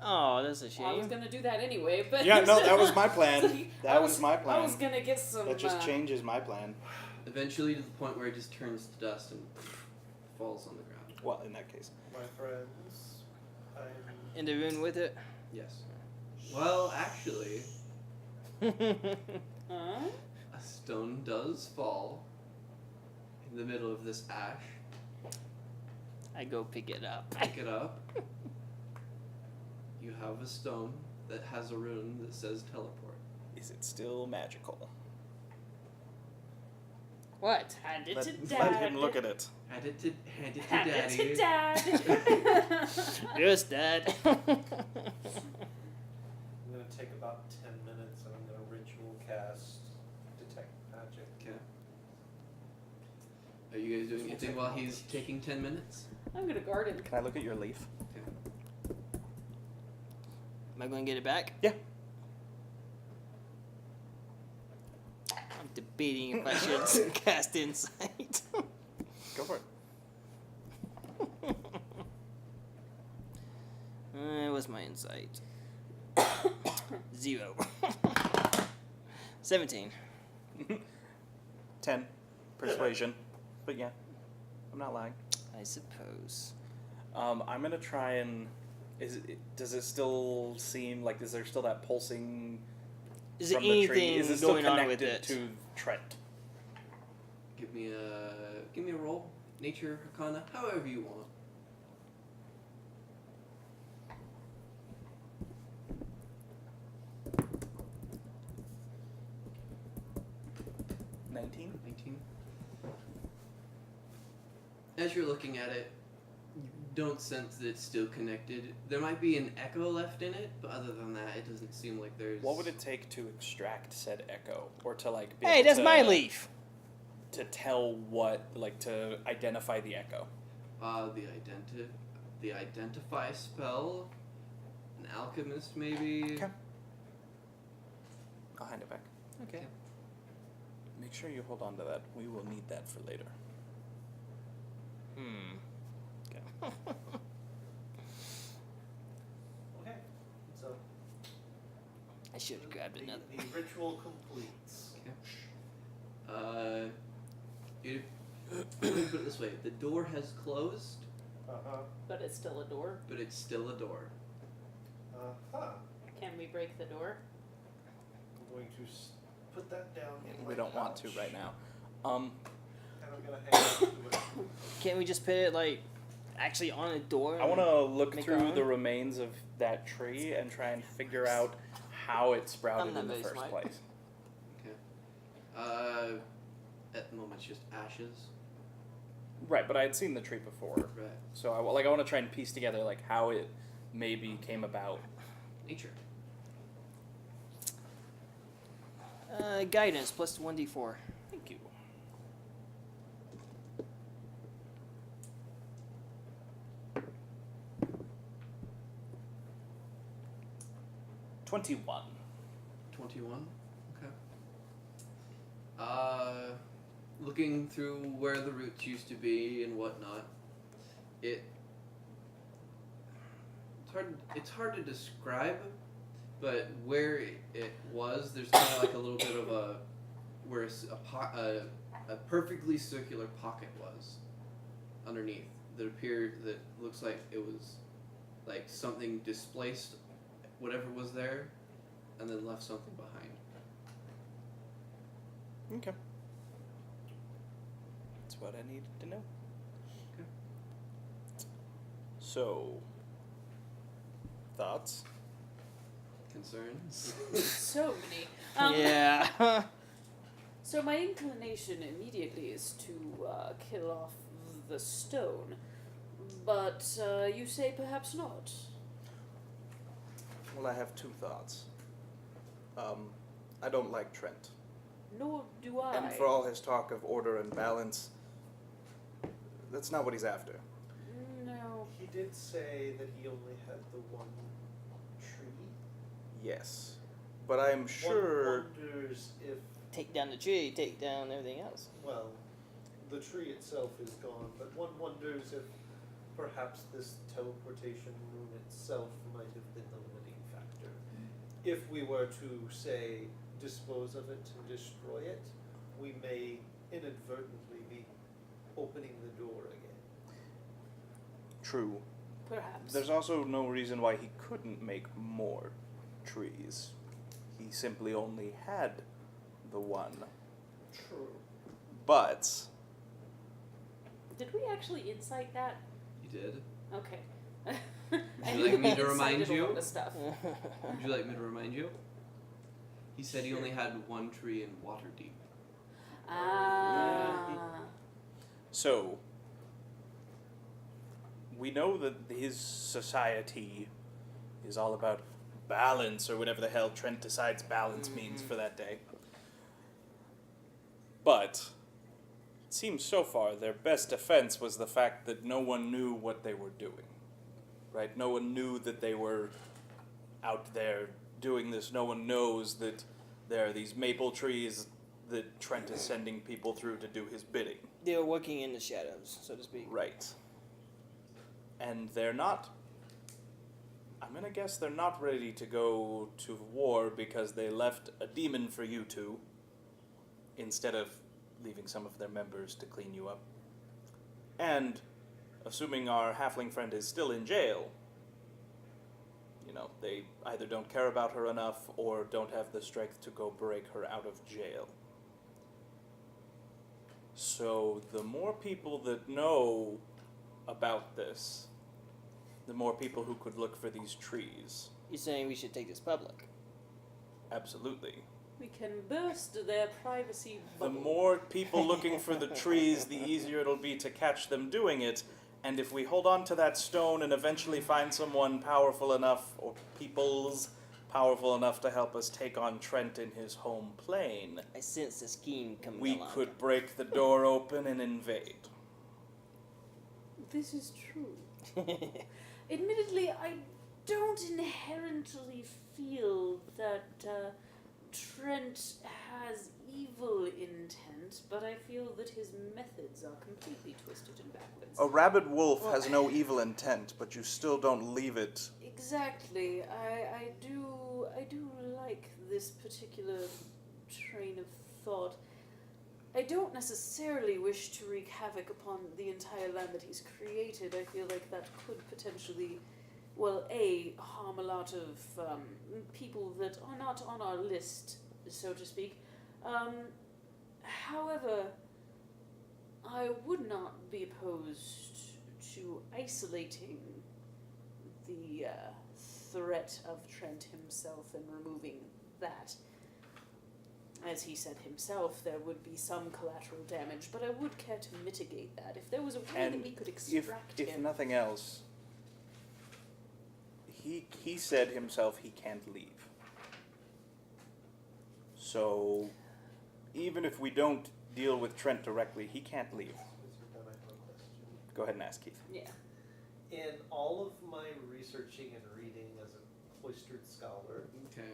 Oh, that's a Well, I was shame. gonna do that anyway, but Yeah, no, that was my It's plan. like, That was my I plan. was gonna get some. That just changes my plan. Eventually to the point where it just turns to dust and falls on the ground. Well, in that case. My friends, I'm. In the room with it. Yes. Well, actually, Huh? a stone does fall in the middle of this ash. I go pick it up. Pick it up. You have a stone that has a rune that says teleport. Is it still magical? What? Hand it to Let Dad. him look at it. Hand it to Hand Daddy. it to Dad. Yes, Dad. I'm gonna take about 10 minutes and I'm gonna ritual cast detect magic. Okay. Are you guys doing anything while he's taking 10 minutes? I'm gonna guard him. Can I look at your leaf? Am I going to get it back? Yeah. I'm debating if I should cast insight. Go for it. What's my insight? 0. 17. 10. Persuasion. But yeah, I'm not lying. I suppose. I'm gonna try and. Does it still seem like, is there still that pulsing Is there from the tree? anything Is it still going on with connected it? to Trent? Give me a roll. Nature, Arcana, however you want. $19. 19. As you're looking at it, you don't sense that it's still connected. There might be an echo left in it, but other than that, it doesn't seem like there's... What would it take to extract said echo, or to like? Be Hey, able that's to, my leaf. To tell what, like, to identify the echo. The identify spell, an alchemist maybe. Okay. I'll hand it back. Okay. Make sure you hold on to that. We will need that for later. Okay. Okay, so I should have grabbed another. the ritual completes. Let me put it this way: the door has closed, Uh-huh. But it's still a door. but it's still a door. Uh-huh. Can we break the door? I'm going to put that down in We my don't want to pouch, right now. And I'm going to hang on to it. Can't we just put it like actually on a door? I want to look Make through our the own? remains of that tree and try and figure out how it sprouted I'm not in the very first smart. place. Okay. At the moment, it's just ashes. Right, but I had seen the tree before, Right. so I want to try and piece together like how it maybe came about. Nature. Guidance plus 1d4. Thank you. $21. 21. Okay. Looking through where the roots used to be and whatnot, it's hard to describe, but where it was, there's kind of like a little bit of a where a perfectly circular pocket was underneath that looks like it was like something displaced whatever was there and then left something behind. Okay. That's what I needed to know. Okay. So, thoughts? Concerns? So many. Yeah. So my inclination immediately is to kill off the stone, but you say perhaps not. Well, I have two thoughts. I don't like Trent. Nor do I. And for all his talk of order and balance, that's not what he's after. No. He did say that he only had the one tree. Yes. But I'm sure. One wonders if, Take down the tree, take down everything else. well, the tree itself is gone, but one wonders if perhaps this teleportation rune itself might have been the limiting factor. If we were to, say, dispose of it and destroy it, we may inadvertently be opening the door again. True. Perhaps. There's also no reason why he couldn't make more trees. He simply only had the one. True. But Did we actually insight that? You did? Okay. Would you like me to remind Incited a you? lot of stuff. Would you like me to remind you? He said he only had one tree in Waterdeep. Ah. so we know that his society is all about balance, or whatever the hell Trent decides balance means for that day. But it seems so far their best defense was the fact that no one knew what they were doing. Right? No one knew that they were out there doing this. No one knows that there are these maple trees that Trent is sending people through to do his bidding. They were working in the shadows, so to speak. Right. And they're not. I'm gonna guess they're not ready to go to war because they left a demon for you two instead of leaving some of their members to clean you up. And assuming our halfling friend is still in jail, you know, they either don't care about her enough or don't have the strength to go break her out of jail. So the more people that know about this, the more people who could look for these trees. You're saying we should take this public? Absolutely. We can burst their privacy The bubble. more people looking for the trees, the easier it'll be to catch them doing it. And if we hold on to that stone and eventually find someone powerful enough, or peoples powerful enough to help us take on Trent in his home plane, I sense the scheme coming we along. could break the door open and invade. This is true. Admittedly, I don't inherently feel that Trent has evil intent, but I feel that his methods are completely twisted and backwards. A rabid wolf has no evil intent, but you still don't leave it. Exactly. I do like this particular train of thought. I don't necessarily wish to wreak havoc upon the entire land that he's created. I feel like that could potentially, well, harm a lot of people that are not on our list, so to speak. However, I would not be opposed to isolating the threat of Trent himself and removing that. As he said himself, there would be some collateral damage, but I would care to mitigate that. If there was a way that we could extract if him. nothing else, he said himself he can't leave. So, even if we don't deal with Trent directly, he can't leave. Mr. Dunn, I have a question. Go ahead and ask Keith. Yeah. In all of my researching and reading as a cloistered scholar, Okay.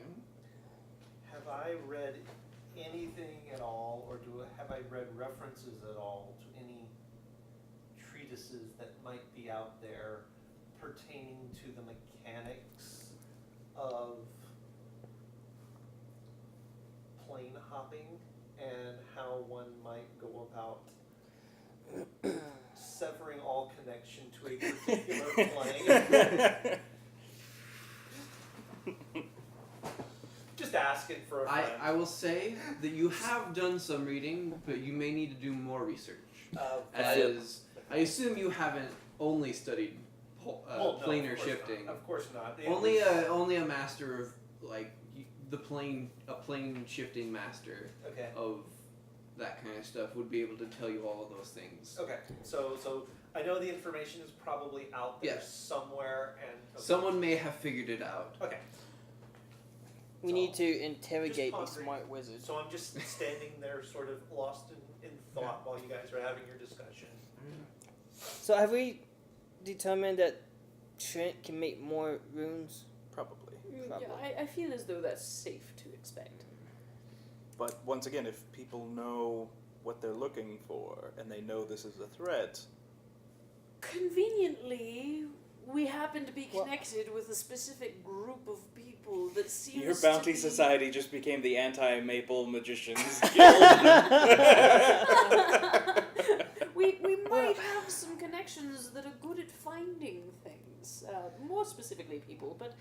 have I read anything at all, or have I read references at all to any treatises that might be out there pertaining to the mechanics of plane hopping and how one might go about severing all connection to a particular plane? Just asking for a friend. I will say that you have done some reading, but you may need to do more research. As I assume you haven't only studied Well, no, planar of course shifting. not. Of course not. It Only was- a master of like a plane shifting master Okay. of that kind of stuff would be able to tell you all of those things. Okay. So I know the information is probably out there Yes. somewhere, and okay. Someone may have figured it out. Okay. We need to interrogate Just the pondering. smart wizard. So I'm just standing there, sort of lost in thought while you guys are having your discussion. So have we determined that Trent can make more runes? Probably. Yeah, Probably. I feel as though that's safe to expect. But once again, if people know what they're looking for and they know this is a threat, Conveniently, we happen to be Well- connected with a specific group of people that seems Your to bounty be- society just became the anti-Maple Magicians Guild. we might have some connections that are good at finding things. More specifically, people, but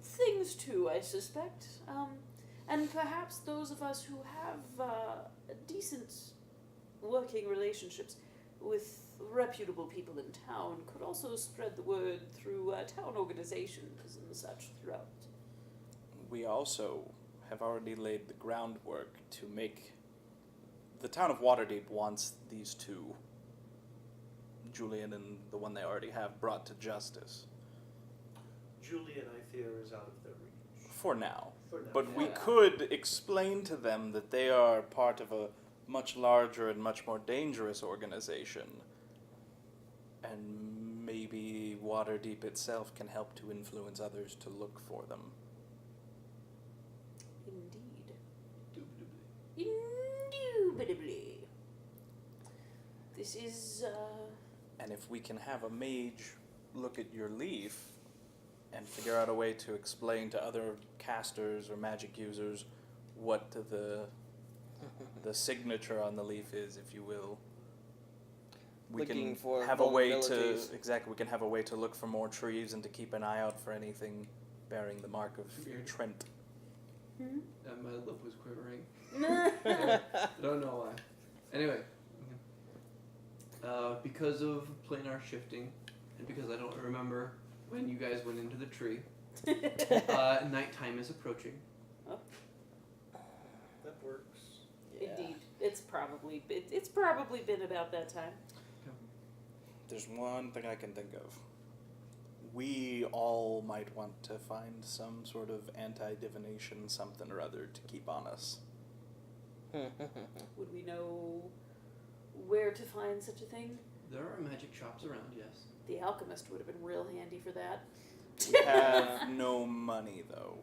things too, I suspect. And perhaps those of us who have decent working relationships with reputable people in town could also spread the word through town organizations and such throughout. we also have already laid the groundwork to make. The town of Waterdeep wants these two, Julian and the one they already have, brought to justice. Julian, I fear, is out of their reach. For now. For now. But we Yeah. could explain to them that they are part of a much larger and much more dangerous organization. And maybe Waterdeep itself can help to influence others to look for them. Indeed. Indubitably. Indubitably. This is, And if we can have a mage look at your leaf and figure out a way to explain to other casters or magic users what the signature on the leaf is, if you will, we Looking can for have a way to vulnerabilities. we can have a way to look for more trees and to keep an eye out for anything bearing the mark of Weird. Trent. My lip was quivering. uh, I don't know why. Anyway, because of planar shifting, and because I don't remember when you guys went into the tree, nighttime is approaching. That works. Indeed. It's probably been about that time. There's one thing I can think of. We all might want to find some sort of anti-divination something or other to keep on us. Would we know where to find such a thing? There are magic shops around, yes. The alchemist would have been real handy for that. We have no money, though.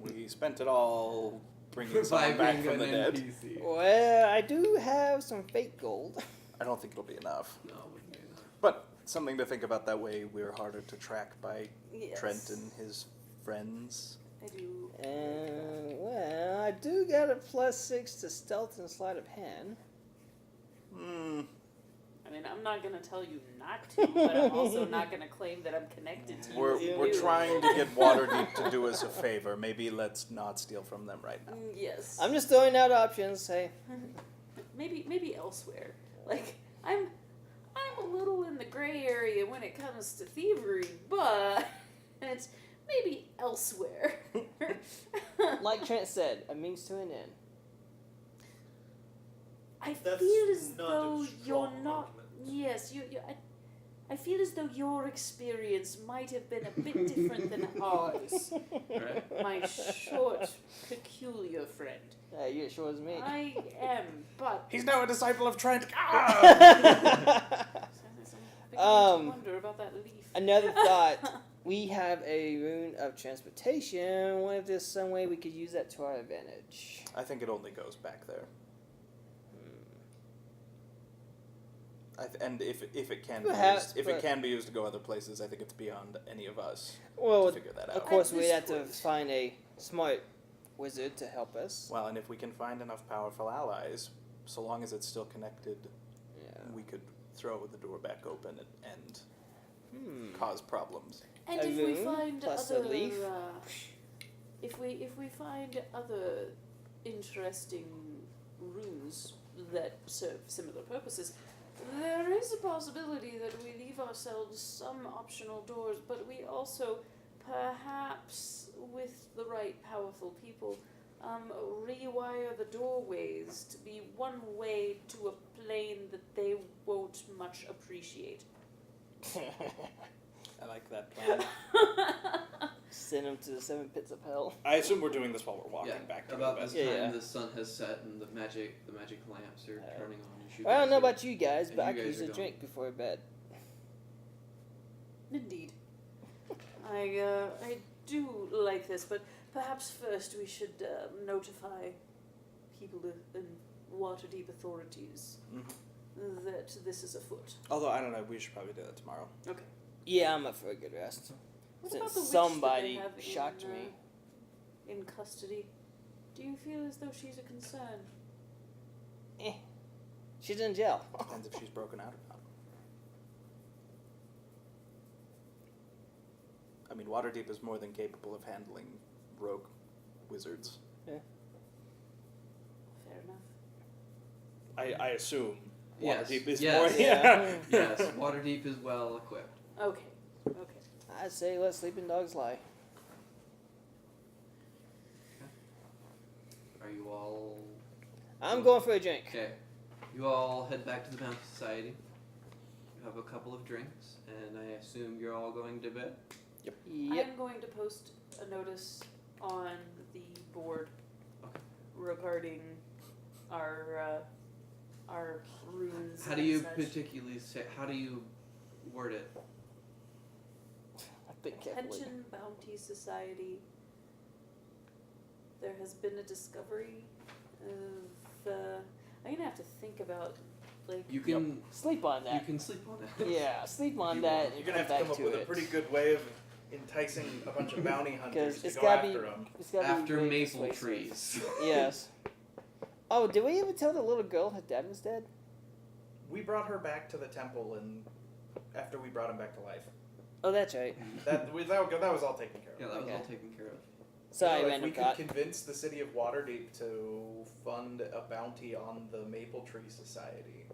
We spent it all bringing someone back from the dead. NPC. Well, I do have some fake gold. I don't think it'll be enough. No, it wouldn't be enough. But something to think about that way. We're harder to track by Yes. Trent and his friends. I do. Well, I I do get a +6 to stealth and sleight of hand. I mean, I'm not gonna tell you not to, but I'm also not gonna claim that I'm connected to you. We're trying to get Waterdeep to do us a favor. Maybe let's not steal from them right now. Yes. I'm just throwing out options. Hey, Maybe elsewhere. Like I'm a little in the gray area when it comes to thievery, but it's maybe elsewhere. like Trent said, a means to an end. I That's feel as not a though you're strong not. argument. Yes, I feel as though your experience might have been a bit different than ours, Right? my short, peculiar friend. You as sure as me. I am, but He's now a disciple of Trent. I'm beginning to wonder about that leaf. Another thought. We have a rune of transportation. What if there's some way we could use that to our advantage? I think it only goes back there. And if it can Perhaps, be used, if but- it can be used to go other places, I think it's beyond any of us Well, to figure that of out. course, At we this have to point. find a smart wizard to help us. Well, and if we can find enough powerful allies, so long as it's still connected, Yeah. we could throw the door back open and Hmm. cause problems. And A if we rune find plus a other, leaf. if we find other interesting runes that serve similar purposes, there is a possibility that we leave ourselves some optional doors, but we also, perhaps with the right powerful people, rewire the doorways to be one way to a plane that they won't much appreciate. I like that plan. Send them to the 7 pits of hell. I assume we're doing this while we're walking Yeah. back to About the this best. time, Yeah. the sun has set and the magic lamps are turning on. And Well, I don't know about you guys, and but you I could guys use are a gone. drink before bed. Indeed. I do like this, but perhaps first we should notify people in Waterdeep authorities that this is afoot. Although I don't know, we should probably do that tomorrow. Okay. Yeah, I'm up for a good rest. What Since about the witch somebody that they have shocked in, me. in custody? Do you feel as though she's a concern? She's in jail. Depends if she's broken out or not. I mean, Waterdeep is more than capable of handling rogue wizards. Fair enough. I assume Yes. Waterdeep is Yes. more. Yeah. Yes, Waterdeep is well equipped. Okay. I say let sleeping dogs lie. Are you all I'm going for a drink. okay? You all head back to the Bounty Society. You have a couple of drinks, and I assume you're all going to bed. Yep. I'm going to post a notice on the board Okay. regarding our runes. How do and you such. particularly say? How do you word it? Think carefully. Pension Bounty Society. There has been a discovery of. I'm gonna have to think about like. You can Sleep on you that. can sleep on it. Yeah, sleep on You that. want. And You're gonna have to back come up to with it. a pretty good way of enticing a bunch of bounty hunters Because to it's go gotta after be. them. It's gotta After be very maple persuasive. trees. Yes. Oh, did we ever tell the little girl her dad was dead? We brought her back to the temple, and after we brought him back to life, Oh, that's right. that was all taken care of. Yeah, that was Okay. all taken care of. Sorry, if we random could thought. convince the city of Waterdeep to fund a bounty on the Maple Tree Society.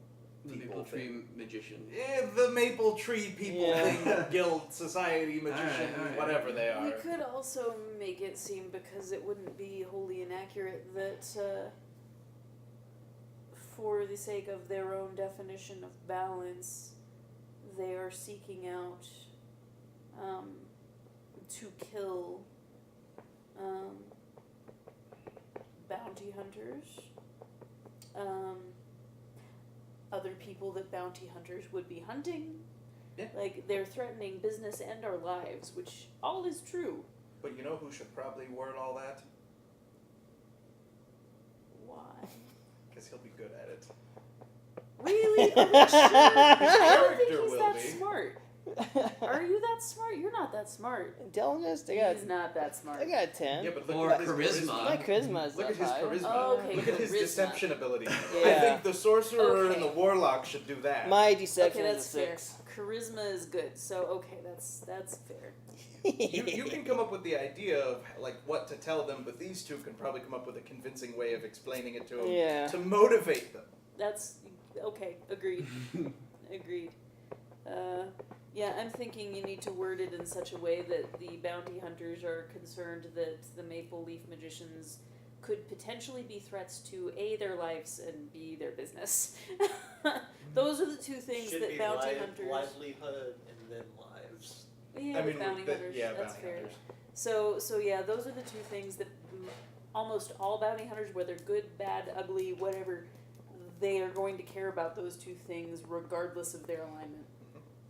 The People maple tree think- magician. The Maple Tree people Yeah. thing, guild, society, magician, Alright. whatever they We are. could also make it seem, because it wouldn't be wholly inaccurate, that for the sake of their own definition of balance, they are seeking out to kill bounty hunters, other people that bounty hunters would be hunting. Yeah. Like, they're threatening business and our lives, which all is true. But you know who should probably word all that? Why? Because he'll be good at it. Really? Are we sure? I don't think character he's will that be. smart. Are you that smart? You're not that smart. Intelligence? He's not that smart. I got a 10. Yeah, but look Or at his charisma. My charisma is Look at that his high. charisma. Oh, okay, Look at his charisma. deception ability. I Yeah. think the sorcerer and the Okay. warlock should do that. My deception Okay, is that's a fair. 6. Charisma is good, so okay, that's fair. You can come up with the idea of like what to tell them, but these two can probably come up with a convincing way of explaining it to them Yeah. to motivate them. That's okay. Agreed. Agreed. Yeah, I'm thinking you need to word it in such a way that the bounty hunters are concerned that the Maple Leaf magicians could potentially be threats to A, their lives, and B, their business. Those are the two things Should that be bounty hunters. livelihood and then lives. Yeah, I with mean, bounty hunters. yeah, that's bounty fair. hunters. So yeah, those are the two things that almost all bounty hunters, whether good, bad, ugly, whatever, they are going to care about those two things regardless of their alignment.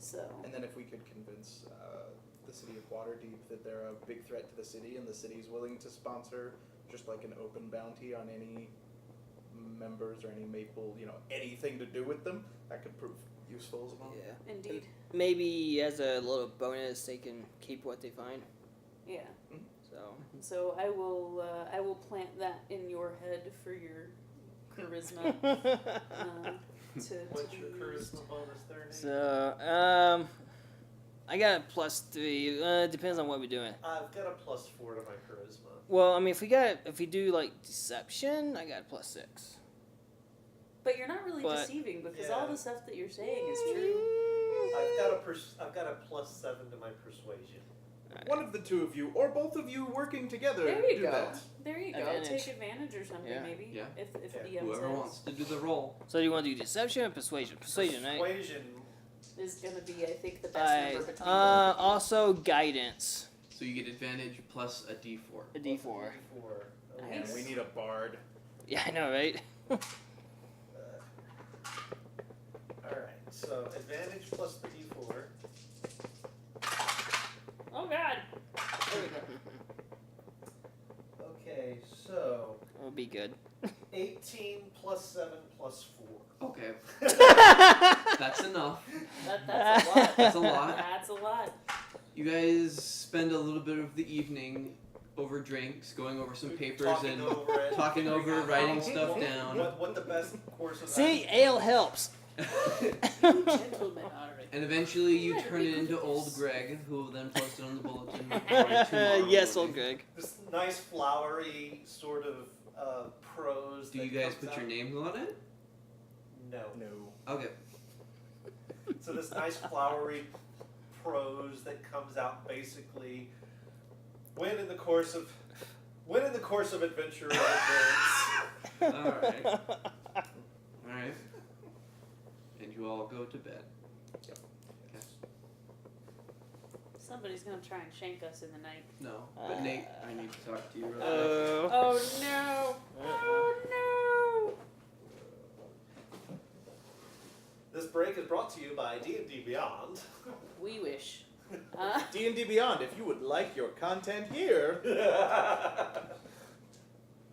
So And then if we could convince the city of Waterdeep that they're a big threat to the city, and the city's willing to sponsor just like an open bounty on any members or any maple, anything to do with them, that could prove useful as well. Yeah. indeed, Maybe as a little bonus, they can keep what they find. yeah. So So I will plant that in your head for your charisma. To What's be your used. charisma bonus there, Nate? So, I got a +3. Depends on what we're doing. I've got a +4 to my charisma. Well, I mean, if we do like deception, I got a +6. But you're not really But- deceiving because Yeah. all the stuff that you're saying is true. I've got a +7 to my persuasion. One of the two of you, or both of you working together, There you do go. that. There you go. Advantage. Take advantage or something, Yeah. maybe. Yeah. If Yeah. DM Whoever says wants to do the roll. So do you want to do deception or persuasion? Persuasion, right? Persuasion. is gonna be, I think, the best number Alright. between Also guidance. So you get advantage plus a d4. A D4. D4. Okay. Nice. We need a bard. Yeah, I know, right? Alright, so advantage plus the D4. Oh God. There we go. Okay, so That'll be good. 18 plus 7 plus 4. Okay. That's enough. That's a lot. That's a lot. That's a lot. You guys spend a little bit of the evening over drinks, going over some papers Talking and over it, talking figuring over, out writing how- stuff what- down. What the best course of See, action ale is. helps. Gentlemen, alright. And eventually you Yeah, turn we it could into do old this. Greg, who will then post it on the bulletin for tomorrow Yes, morning. old Greg. This nice flowery sort of prose. Do that you guys comes put your out- names on it? No. No. Okay. So this nice flowery prose that comes out basically when in the course of adventure or events. Alright. Alright. And you all go to bed. Yep. Okay. Somebody's gonna try and shank us in the night. No. But Nate, I need to talk to you real quick. Oh no! Oh no! This break is brought to you by D&D Beyond. We wish. D&D Beyond, if you would like your content here.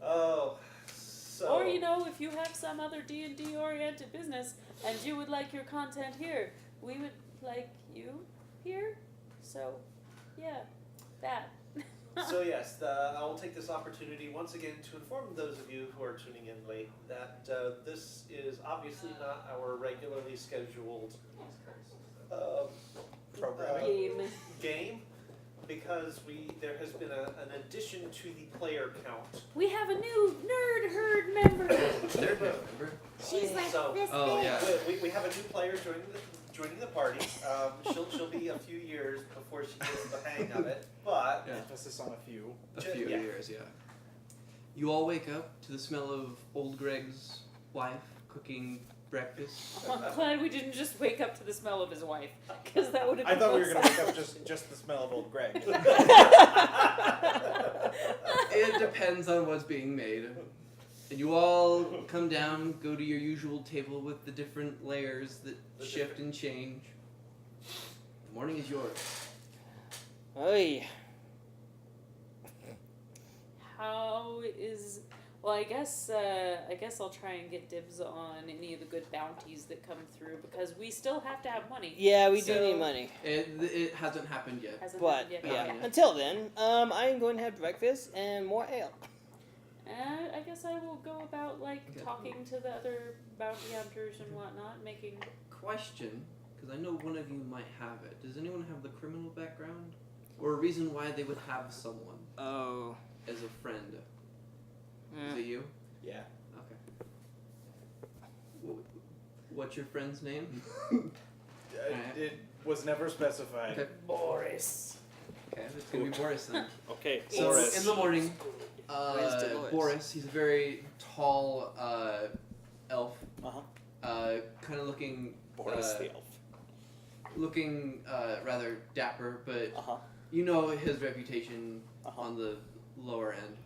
Oh, so. Or if you have some other D&D oriented business and you would like your content here, we would like you here. So, yeah, that. So yes, I will take this opportunity once again to inform those of you who are tuning in late that this is obviously not our regularly scheduled Game. game because there has been an addition to the player count. We have a new nerd herd member. There, remember? She's like So- this Oh, big. yeah. We have a new player joining the party. She'll be a few years before she gets the hang of it, but Yeah. Emphasis on a few. A few Yeah. years, yeah. You all wake up to the smell of old Greg's wife cooking breakfast. I'm glad we didn't just wake up to the smell of his wife, because that would have I been thought we were both going to wake sides. up just the smell of old Greg. It depends on what's being made. And you all come down, go to your usual table with the different layers that shift and change. The morning is yours. Oy. How is... Well, I guess I'll try and get dibs on any of the good bounties that come through because we still have to have money. Yeah, we do So- need money. It hasn't happened yet. Hasn't But happened yet. yeah, Okay. until then, I am going to have breakfast and more ale. I guess I will go about like Okay. talking to the other bounty hunters and whatnot, making. Question, because I know one of you might have it. Does anyone have the criminal background? Or a reason why they would have someone Oh. as a friend? Is Mm. it you? Yeah. Okay. What's your friend's name? It was never specified. Okay. Boris. Okay, it's gonna be Boris then. Okay, So Boris. in the morning, Where's Dolores? Boris, he's a very tall elf, Uh-huh. kind of looking Boris the elf. looking rather dapper, but Uh-huh. you know his reputation Uh-huh. on the lower end.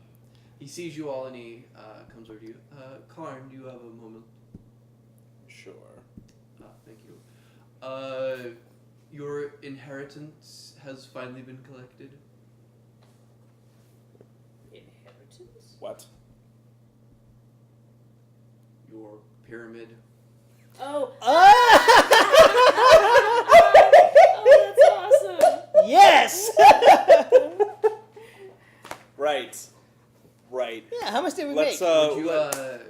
He sees you all and he comes over to you. Karn, do you have a moment? Sure. Thank you. Your inheritance has finally been collected. Inheritance? What? Your pyramid. Oh. Ah! Oh, that's awesome. Yes! Right. Right. Yeah, how much did we Let's make? Would you,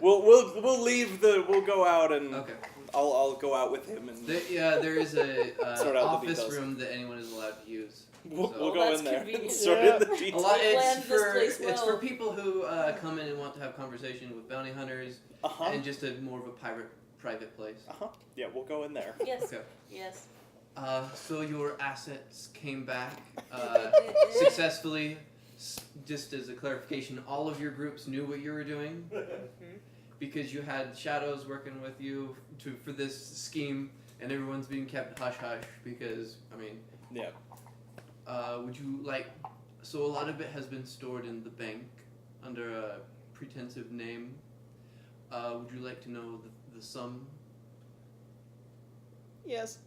we'll leave we'll go out and okay. I'll go out with him and There is a Sort out the office details. room that anyone is allowed to use. we'll So- go that's in there and convenient. sort Yeah. in the A details. lot. We It's planned this for place it's for well. people who come in and want to have conversation with bounty hunters Uh-huh. and just a more of a private place. Uh-huh. Yeah, we'll go in there. Yes. Okay. Yes. So your assets came back successfully. Just as a clarification, all of your groups knew what you were doing because you had shadows working with you for this scheme, and everyone's being kept hush hush because Yeah. would you like? So a lot of it has been stored in the bank under a pretensive name. Would you like to know the sum? Yes.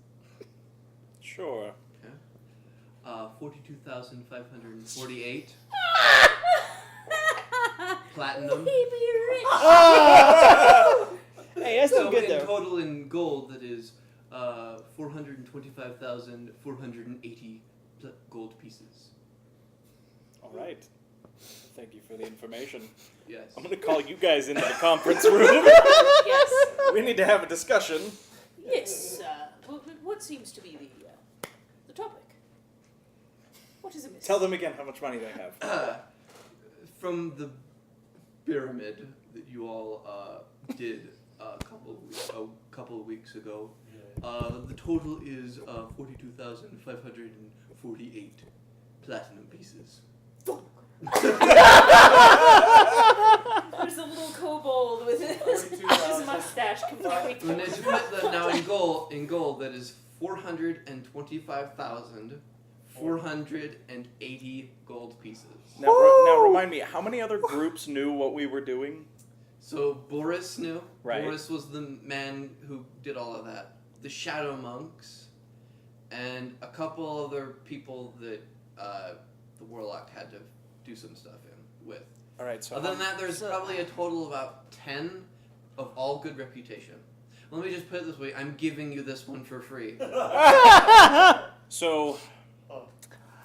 Sure. 42,548 platinum. Hey, that's So still good in though. total in gold, that is 425,480 gold pieces. All right. Thank you for the information. Yes. I'm going to call you guys into the conference room. Yes. We need to have a discussion. Yes. What seems to be the topic? What is amiss? Tell them again how much money they have. From the pyramid that you all did a couple of weeks ago, the total is 42,548 platinum pieces. There's a little kobold with his mustache completely. And to put that now in gold, that is 425,480 gold pieces. Now remind me, how many other groups knew what we were doing? So Boris knew. Right. Boris was the man who did all of that. The Shadow Monks, and a couple other people that the Warlock had to do some stuff with. All right, so Other than that, there's probably a total of about 10 of all good reputation. Let me just put it this way, I'm giving you this one for free. So,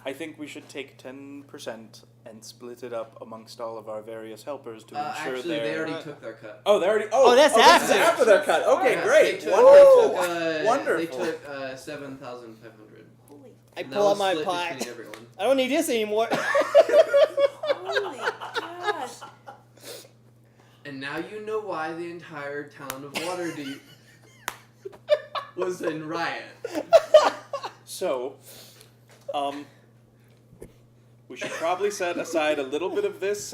I think we should take 10% and split it up amongst all of our various helpers to ensure Actually, they're... they already took their cut. Oh, they already... Oh, that's this is after. after their cut. Okay, Yeah, great. They Wonderful. took 7,500. Holy, I And that pull out was my split pot. between everyone. I don't need this anymore. holy gosh. And now you know why the entire town of Waterdeep was in riot. So, we should probably set aside a little bit of this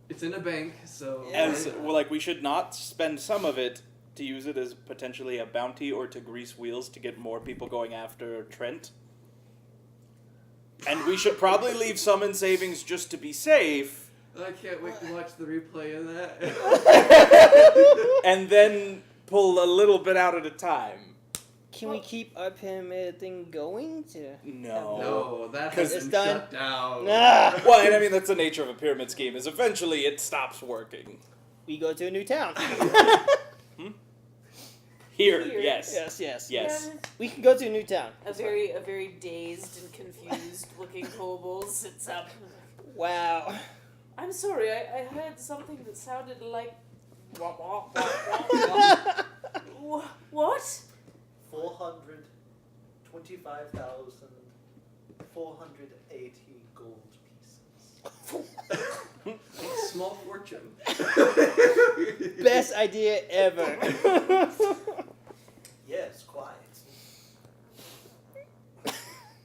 It's in a bank, so as, well, like, we should not spend some of it to use it as potentially a bounty or to grease wheels to get more people going after Trent. And we should probably leave some in savings just to be safe, I can't wait to watch the replay of that. and then pull a little bit out at a time. Can we keep our pyramid thing going? No. No, that 'Cause has it's been done. shut down. Ah! Well, and I mean, that's the nature of a pyramid scheme, is eventually it stops working. We go to a new town. Here, Here. yes. Yes. Yes. We can go to a new town. A very dazed and confused looking kobold sits up. Wow. I'm sorry, I heard something that sounded like. What? 425,480 gold pieces. Small fortune. Best idea ever. Yes, quite.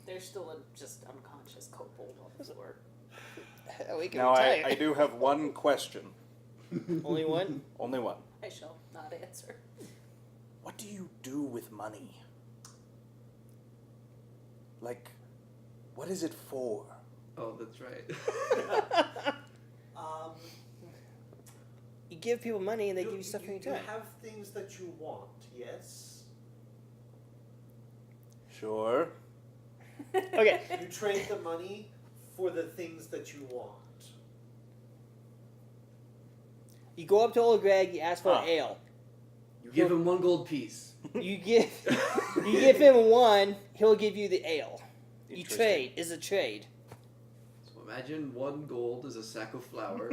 There's still a just unconscious kobold on the floor. Hell, we can Now, retire. I do have one question. Only one? Only one. I shall not answer. What do you do with money? Like, what is it for? Oh, that's right. You give people money and they give you stuff in You return. have things that you want, yes? Sure. Okay. You trade the money for the things that you want. You go up to old Greg, you ask for Huh. an ale. You give him 1 gold piece. You give him one, he'll give you the ale. You Interesting. trade. Is a trade. So imagine 1 gold is a sack of flour.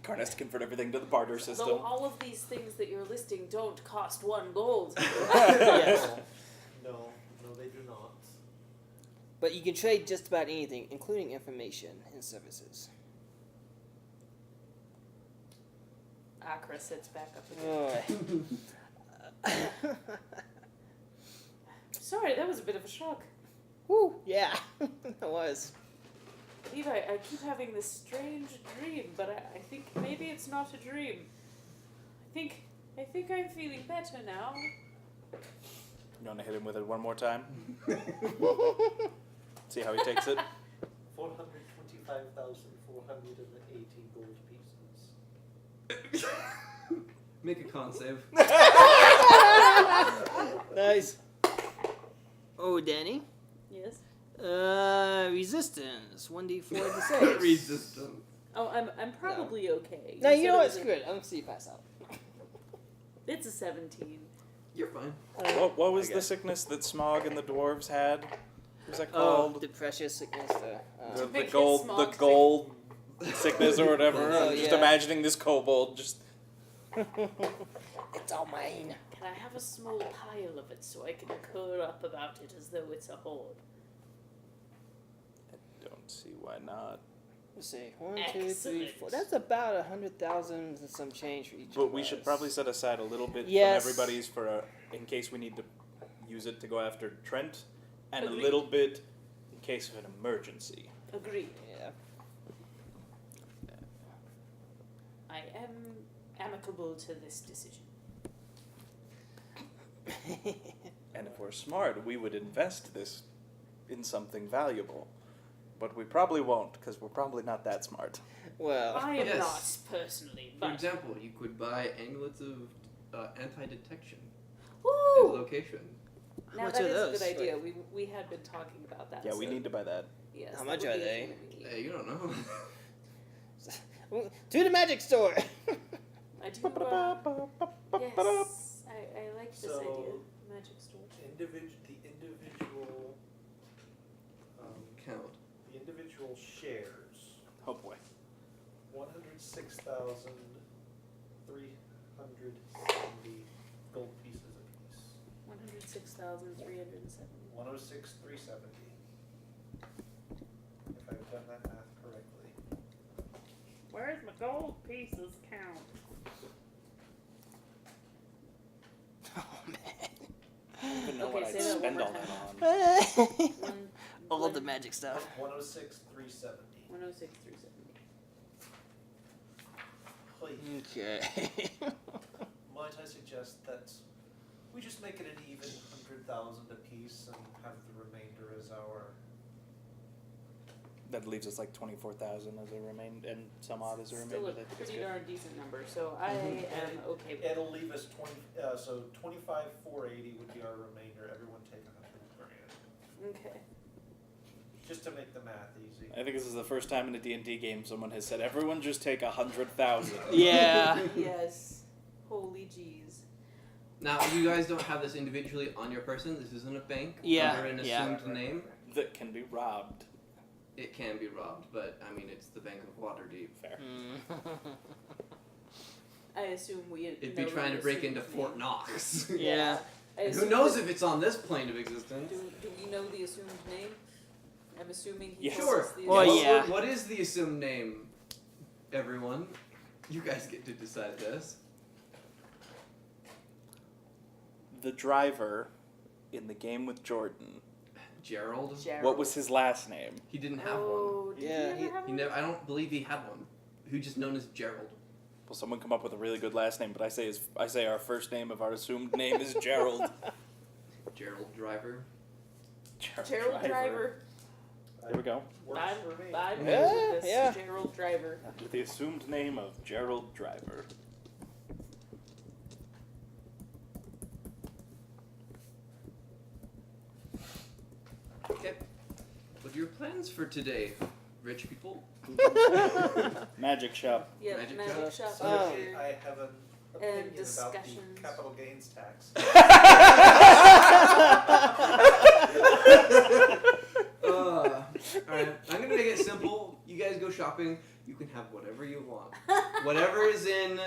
Karn has to convert everything to the barter system. Though all of these things that you're listing don't cost 1 gold. Yes. No, they do not. But you can trade just about anything, including information and services. Akra sits back up again. Oh. Sorry, that was a bit of a shock. Woo, yeah, that was. Levi, I keep having this strange dream, but I think maybe it's not a dream. I think I'm feeling better now. You want to hit him with it one more time? See how he takes it? 425,480 gold pieces. Make a con save. Nice. Oh, Danny. Yes. Resistance. 1d4 to save. Resistance. Oh, I'm probably okay. No, you said know it what? was Screw it. I'm gonna see you pass out. It's a 17. You're fine. What was Okay. the sickness that Smog and the dwarves had? What was that Oh, called? the precious sickness. the Make it gold, Smog the sick. gold sickness or whatever. Oh, I'm just yeah. imagining this kobold just. It's all mine. Can I have a small pile of it so I can curl up about it as though it's a hoard? I don't see why not. Let's see. 1, 2, 3, 4. Excellent. That's about 100,000 and some change for each. But of we should us. probably set aside a little bit Yes. from everybody's in case we need to use it to go after Trent, and Agreed. a little bit in case of an emergency. Agreed. Yeah. I am amicable to this decision. And if we're smart, we would invest this in something valuable. But we probably won't, because we're probably not that smart. Well. I am Yes. not personally, For but example, you could buy amulets of anti-detection at Woo! location. Now much that are is a those? good idea. We had been talking about that. Yeah, we so need to buy that. Yes, How that much would are be a they? thing we need. Hey, you don't know. To the magic store. I do. Yes, I like this So- idea. Magic store. The individual Count. the individual shares, Oh boy. 106,370 gold pieces apiece. 106,370. 106,370. If I've done that math correctly. Where's my gold pieces count? Oh man. I don't even know Okay, what say I'd that one spend more all time. that on. All the magic stuff. 106,370. 106,370. Please. Okay. Might I suggest that we just make it an even 100,000 apiece and have the remainder as our That leaves us like 24,000 as a remain, and some odd as a Still remainder. a I think is pretty good. darn decent number, so I am okay with it. It'll leave us 20. So 25,480 would be our remainder. Everyone take 100 grand, Okay. just to make the math easy. I think this is the first time in a D&D game someone has said, everyone just take 100,000. Yeah. Yes. Holy jeez. Now, you guys don't have this individually on your person. This isn't a bank Yeah, under an yeah. assumed name. That can be robbed. It can be robbed, but I mean, it's the Bank of Waterdeep. Fair. I assume we It'd know be trying the to break into assumed Fort name. Knox. Yeah. I And who assume knows that- if it's on this plane of existence? Do we know the assumed name? I'm assuming he Yes. told Sure. us the Well, assumed- yeah. What is the assumed name, everyone? You guys get to decide this. The driver in the game with Jordan, Gerald? Gerald. what was his last name? He didn't have one. Oh, did Yeah, he ever have He one? never. I don't believe he had one. He was just known as Gerald. Well, someone come up with a really good last name, but I say our first name of our assumed name is Gerald. Gerald Driver. Gerald Driver. There we go. Works I'm for me. with Yeah, this. yeah. Gerald Driver. The assumed name of Gerald Driver. Okay. What are your plans for today, rich people? Magic shop. Yeah, Magic magic shop. shop. Actually, I have an opinion about the discussions. capital gains tax. Alright, I'm gonna make it simple. You guys go shopping. You can have whatever you want. Whatever is in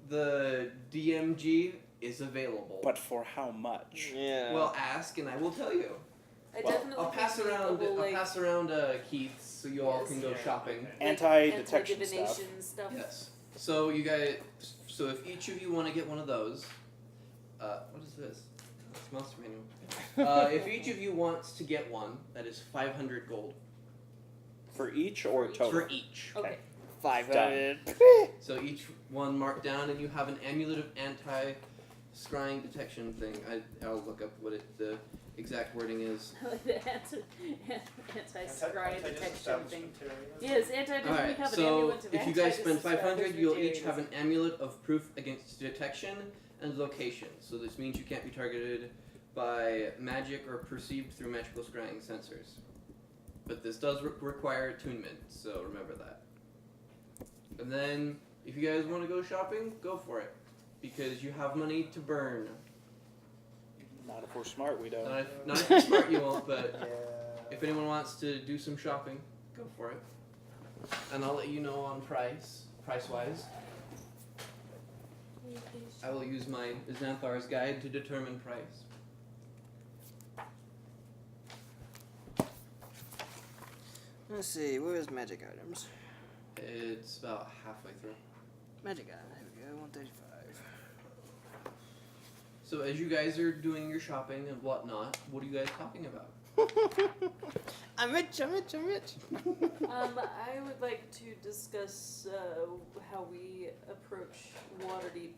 the DMG is available. But for how much? Yeah. Well, ask and I will tell you. I Well, definitely I'll pass think around. the whole, I'll like, pass around Keith's so you all Yes. can go Yeah. shopping. like, Anti-detection stuff. anti-divination stuff. Yes. So you guys. So if each of you want to get one of those, what is this? It's Monster Manual. If each of you wants to get one, that is 500 gold For each or For each. total? for each. Okay. 500. So each one marked down, and you have an amulet of anti-scrying detection thing. I'll look up what the exact wording is. The anti-scry detection thing. Anti-disestablishmentarianism. Yes, anti-divination. All right. We have an So amulet of if you guys spend 500, you'll each anti-disestablishmentarianism. have an amulet of proof against detection and location. So this means you can't be targeted by magic or perceived through magical scrying sensors. But this does require attunement, so remember that. And then, if you guys want to go shopping, go for it. Because you have money to burn. Not if we're smart, we don't. Not if you're smart, you won't, but Yeah. if anyone wants to do some shopping, go for it. And I'll let you know on price-wise. I will use my Xanthar's guide to determine price. Let's see, where is magic items? It's about halfway through. Magic item, there we go, 135. So as you guys are doing your shopping and whatnot, what are you guys talking about? I'm rich. I would like to discuss how we approach Waterdeep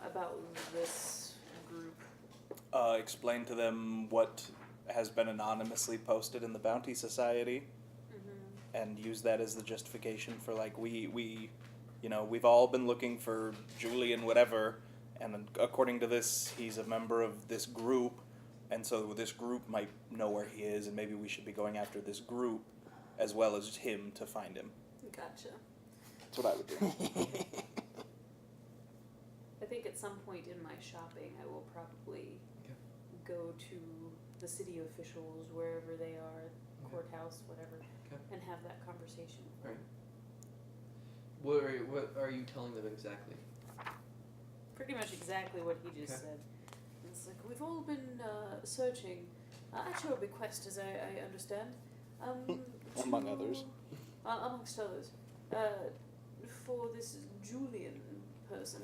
about this group. Explain to them what has been anonymously posted in the Bounty Society, and use that as the justification for, like, we we've all been looking for Julian whatever, and according to this, he's a member of this group, and so this group might know where he is, and maybe we should be going after this group as well as him to find him. Gotcha. That's what I would do. I think at some point in my shopping, I will probably go to the city officials, wherever they are, courthouse, whatever, and have that conversation. Right. What are you telling them exactly? Pretty much exactly what he just said. It's like, we've all been searching, at your bequest, as I understand. Among others. Amongst others. For this Julian person.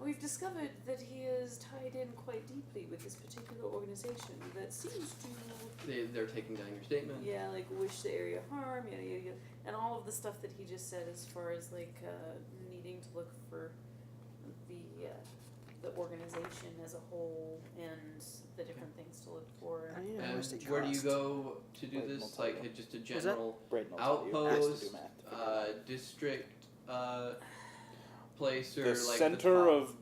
We've discovered that he is tied in quite deeply with this particular organization that seems to... They're taking down your statement. Yeah, like, wish the area harm, yada, yada, yada. And all of the stuff that he just said as far as, like, needing to look for the the organization as a whole and the different things to look for. I need to know And what's the where do you cost. go to do Brayden will this? tell Like you. just a What's that? general Brayden will tell you. He has to outpost, do math to figure it out. district place, or The like center the top? of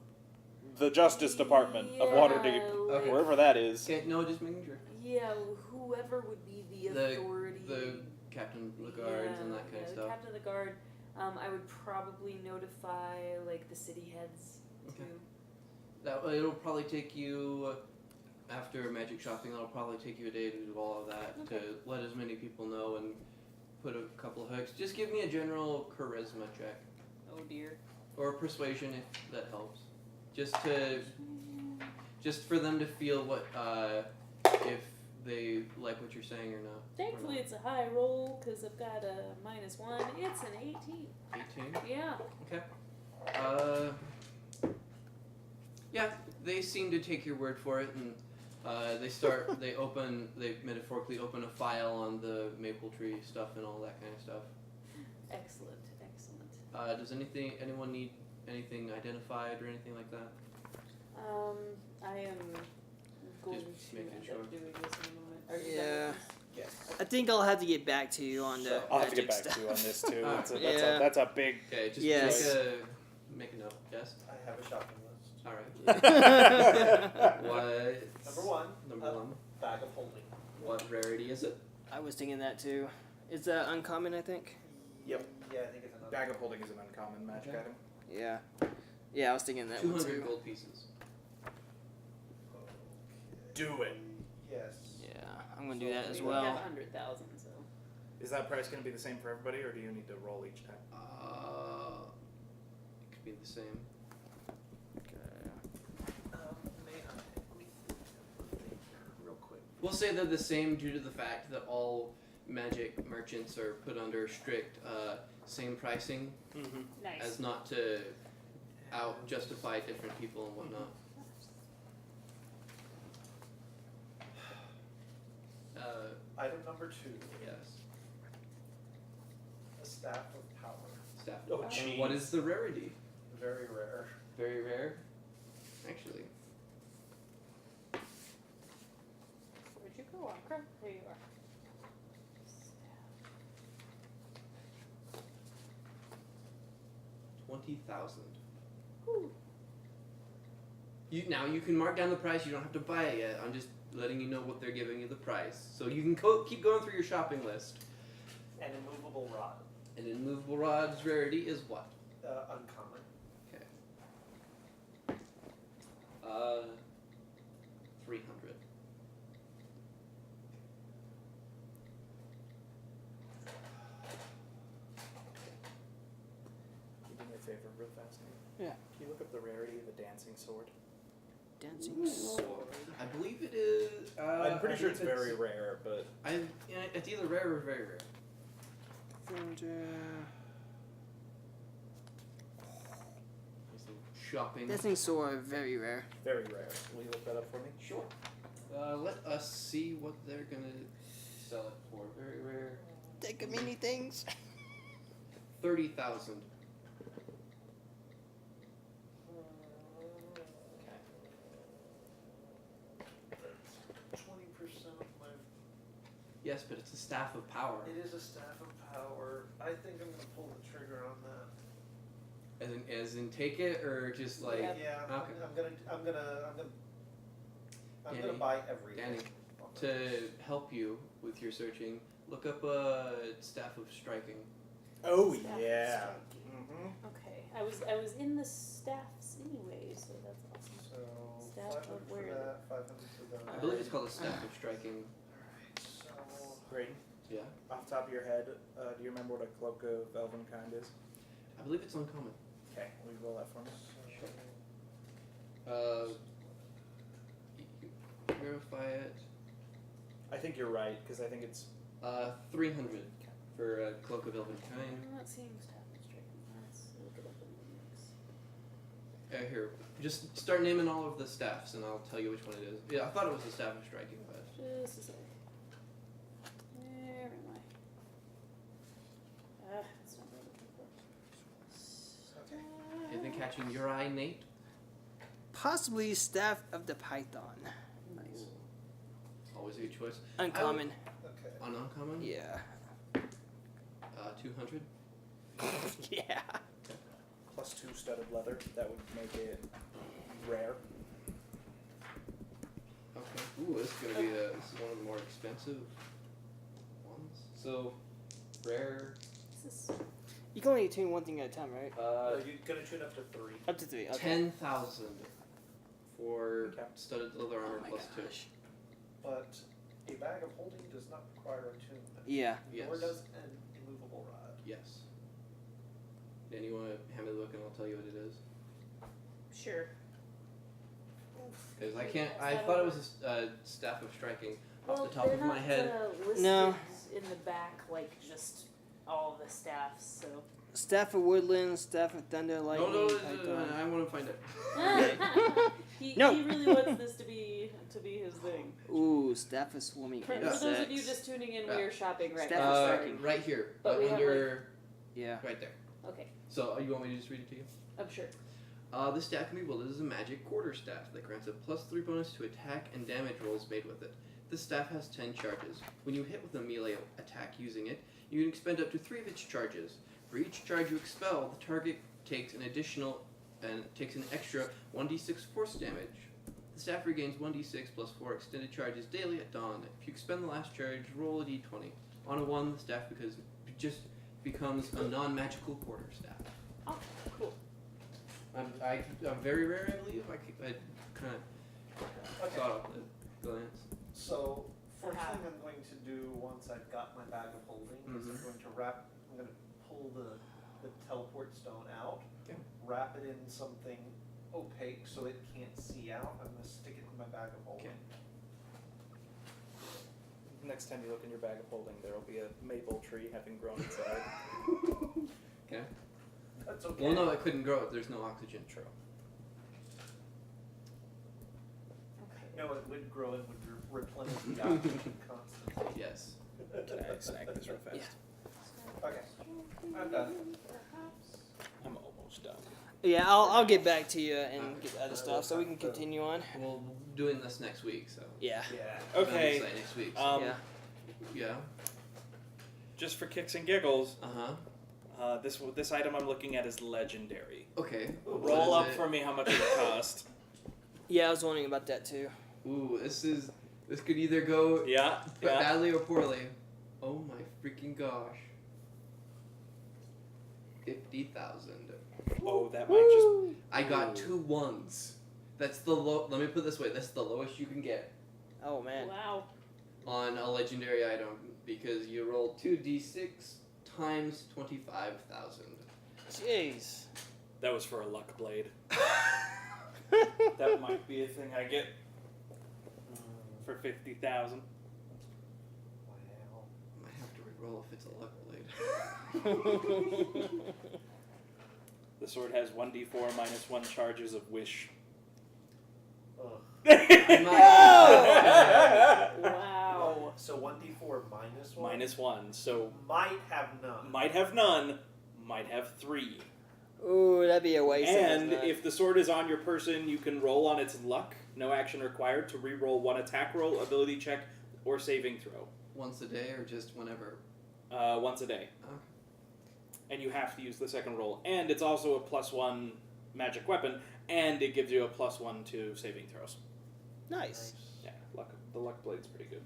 the Justice Department of Waterdeep, Okay. wherever that is. Okay, no, just making sure. Yeah, whoever would be the The- authority. The captain, the guards, and that kind of the stuff. captain of the guard. I would probably notify like the city heads Okay. too. That it'll probably take you after magic shopping. That'll probably take you a day to do all of that Okay. to let as many people know and put a couple of hooks. Just give me a general charisma check Oh dear. or persuasion if that helps. Just for them to feel what if they like what you're saying or not. Thankfully, it's a high roll because I've got a -1. It's an 18. 18. Yeah. Okay. Yeah, they seem to take your word for it, and they metaphorically open a file on the maple tree stuff and all that kind of stuff. Excellent. Excellent. Does anyone need anything identified or anything like that? I am going Just to making end sure. up doing this in a moment. Are you Yeah. done with Yes. I think I'll have to get back to you on the I'll have to get magic back stuff. to you on this too. Ah. Yeah. That's a big. Okay, just Yes. make a note. Yes. I have a shopping list. All right. I What? Number one. Number one. Bag of holding. What rarity is it? was thinking that too. It's uncommon, I think. Yep. Yeah, I think it's another. Bag of holding is an uncommon magic Okay. item. Yeah. Yeah, I was thinking that one 200 too. gold pieces. Do it. Yes. Yeah, I'm gonna do that as We well. have 100,000, so. Is that price going to be the same for everybody, or do you need to roll each time? It could be the same. Let me think real quick. We'll say they're the same due to the fact that all magic merchants are put under strict same pricing, Mm-hmm. Nice. as not to out justify different people and whatnot. Item number 2. Yes. A staff of power. Staff. Oh, Power. jeez. What is the rarity? Very rare. Very rare. Actually. Where'd you go, Akra? There you are. 20,000. Whew. You can mark down the price. You don't have to buy it yet. I'm just letting you know what they're giving you the price, so you can keep going through your shopping list. An immovable rod. An immovable rod's rarity is what? Uncommon. 300. Can you do me a favor real fast? Yeah. Can you look up the rarity of the dancing sword? Dancing sword. I believe it is. I'm pretty I sure it's believe very rare, but It's either rare or very rare. Shopping. Dancing sword, very rare. very rare. Will you look that up for me? Sure. Let us see what they're gonna sell it for. Very rare. They could mean things. 30,000. 20% of my. Yes, but it's a staff of power. It is a staff of power. I think I'm gonna pull the trigger on that. As in take it or just like Yeah. okay. I'm gonna Danny, buy everything. Danny, on to this. help you with your searching, look up staff of striking. Oh Staff yeah. striking. Mm-hmm. Okay. I was in the staffs anyway, so that's awesome. So Staff 500 of for where? that, 500 for that. I believe it's called a staff of striking. Alright, so Brayden, Yeah, off the top of your head, do you remember what a cloak of elven kind is? I believe it's uncommon. Okay, will you roll that for me? You verify it. I think you're right, because I think it's 300 for a cloak of elven kind. I'm not seeing staff and striking. Let's look it up in the mix. Here, just start naming all of the staffs, and I'll tell you which one it is. Yeah, I thought it was the staff of striking, but Just a sec. Where am I? That's not what I'm looking for. anything catching your eye, Nate? possibly Staff of the Python. Nice. Always a good choice. Uncommon. Okay. On uncommon? Yeah. 200. Yeah. +2 studded leather. That would make it rare. Okay. Ooh, this is gonna be this is one of the more expensive ones. So, rare. You can only tune one thing at a time, right? You're gonna tune up to 3. Up to 3. Okay. 10,000 for Okay. studded leather armor Oh my +2. gosh. But a bag of holding does not require attunement. Yeah. Yes. Nor does an immovable rod. Yes. Then you want to hand me the book and I'll tell you what it is. Sure. Because I can't. I thought it was a staff of striking off the top they're of my not, head. listed No. in the back, like just all the staffs. So. Staff of Woodland, Staff of Thunder, Lightning, No, Python. I want to find it. he No. he really wants this to be his thing. Ooh, Staff of Swarming For Insects. those of you just tuning in, we are shopping right Staff now. of striking. Right here, But we have, under, Yeah. right there. Okay, So you want me to just read it to you? I'm sure. This staff can be wielded as a magic quarter staff that grants a +3 bonus to attack and damage rolls made with it. This staff has 10 charges. When you hit with a melee attack using it, you can expend up to 3 of its charges. For each charge you expel, the target takes an extra 1d6 force damage. The staff regains 1d6 plus 4 extended charges daily at dawn. If you expend the last charge, roll a d20. On a 1, the staff becomes a non-magical quarter staff. Oh, cool. I'm very rare, I believe. I kind of saw it off the glance. So, first Uh-huh. thing I'm going to do once I've got my bag of holding is I'm going to pull the teleport stone out, Okay. wrap it in something opaque so it can't see out. I'm going to stick it in my bag of holding. Okay. Next time you look in your bag of holding, there will be a maple tree having grown inside. Okay. That's okay. Well, no, it couldn't grow. There's no oxygen. True. No, it would grow and would replenish the oxygen constantly. Yes. Can I snack this real fast? Okay, I'm done. I'm almost done. Yeah, I'll get back to you and get other stuff so we can continue on. We'll be doing this next week, so. Yeah. Yeah. Okay. We'll decide next week. So. Um, Yeah. Yeah. Just for kicks and giggles, Uh-huh. this item I'm looking at is legendary. Okay. Roll What up is it? for me how much it would cost. Yeah, I was wondering about that too. Ooh, this could either go Yeah, yeah. badly or poorly. Oh my freaking gosh. 50,000. Oh, that might just. I got 2 1s. That's the low. Let me put it this way. That's the lowest you can get Oh man. Wow. on a legendary item because you roll 2d6 times 25,000. Jeez. That was for a luck blade. That might be a thing I get for 50,000. Wow. Might have to re-roll if it's a luck blade. The sword has 1d4 minus 1 charges of wish. Ugh. Wow. So 1d4 minus 1? Minus 1, so Might have none. might have none, might have 3. Ooh, that'd be a waste. And if the sword is on your person, you can roll on its luck, no action required, to re-roll 1 attack roll, ability check, or saving throw. Once a day or just whenever? Once a day. Okay. And you have to use the second roll. And it's also a +1 magic weapon, and it gives you a +1 to saving throws. Nice. Yeah, the luck blade's pretty good.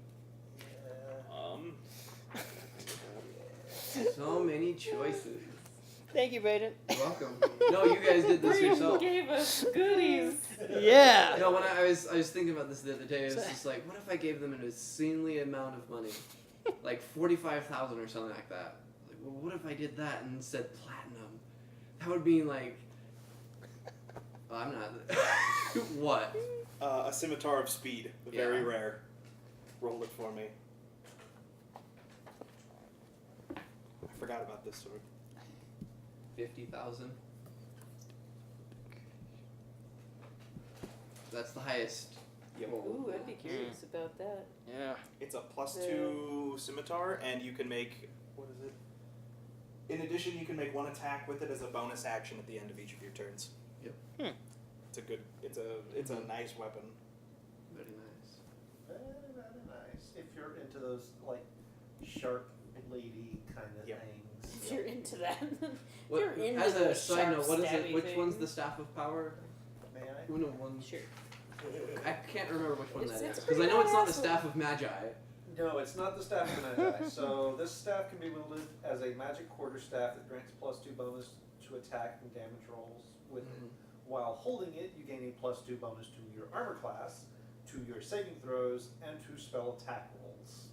So many choices. Thank you, Brayden. You're welcome. No, you guys did this yourself. Gave us goodies. Yeah. No, when I was thinking about this the other day, I was just like, what if I gave them an obscenely amount of money, like 45,000 or something like that? Like, well, what if I did that and said platinum? That would be like, oh, I'm not. What? A scimitar of speed, very rare. Roll it for me. I forgot about this sword. 50,000. That's the highest. Yep. Ooh, I'd be curious about that. Yeah. It's a +2 scimitar, and you can make, what is it? In addition, you can make 1 attack with it as a bonus action at the end of each of your turns. Yep. Hmm. It's a nice weapon. Very nice. Very, very nice. If you're into those like sharp lady kind of Yep. things. If you're into that. What, You're into as a those side sharp, note, what is it? stabby Which one's the things. staff of power? May I? Uno one. Sure. I can't remember which one It's- that it's is because I pretty know it's not the badass staff of magi. No, it's not the staff of Magi. So this staff can be wielded as a magic quarterstaff that grants +2 bonus to attack and damage rolls with it. While holding it, you gain a +2 bonus to your armor class, to your saving throws, and to spell attack rolls.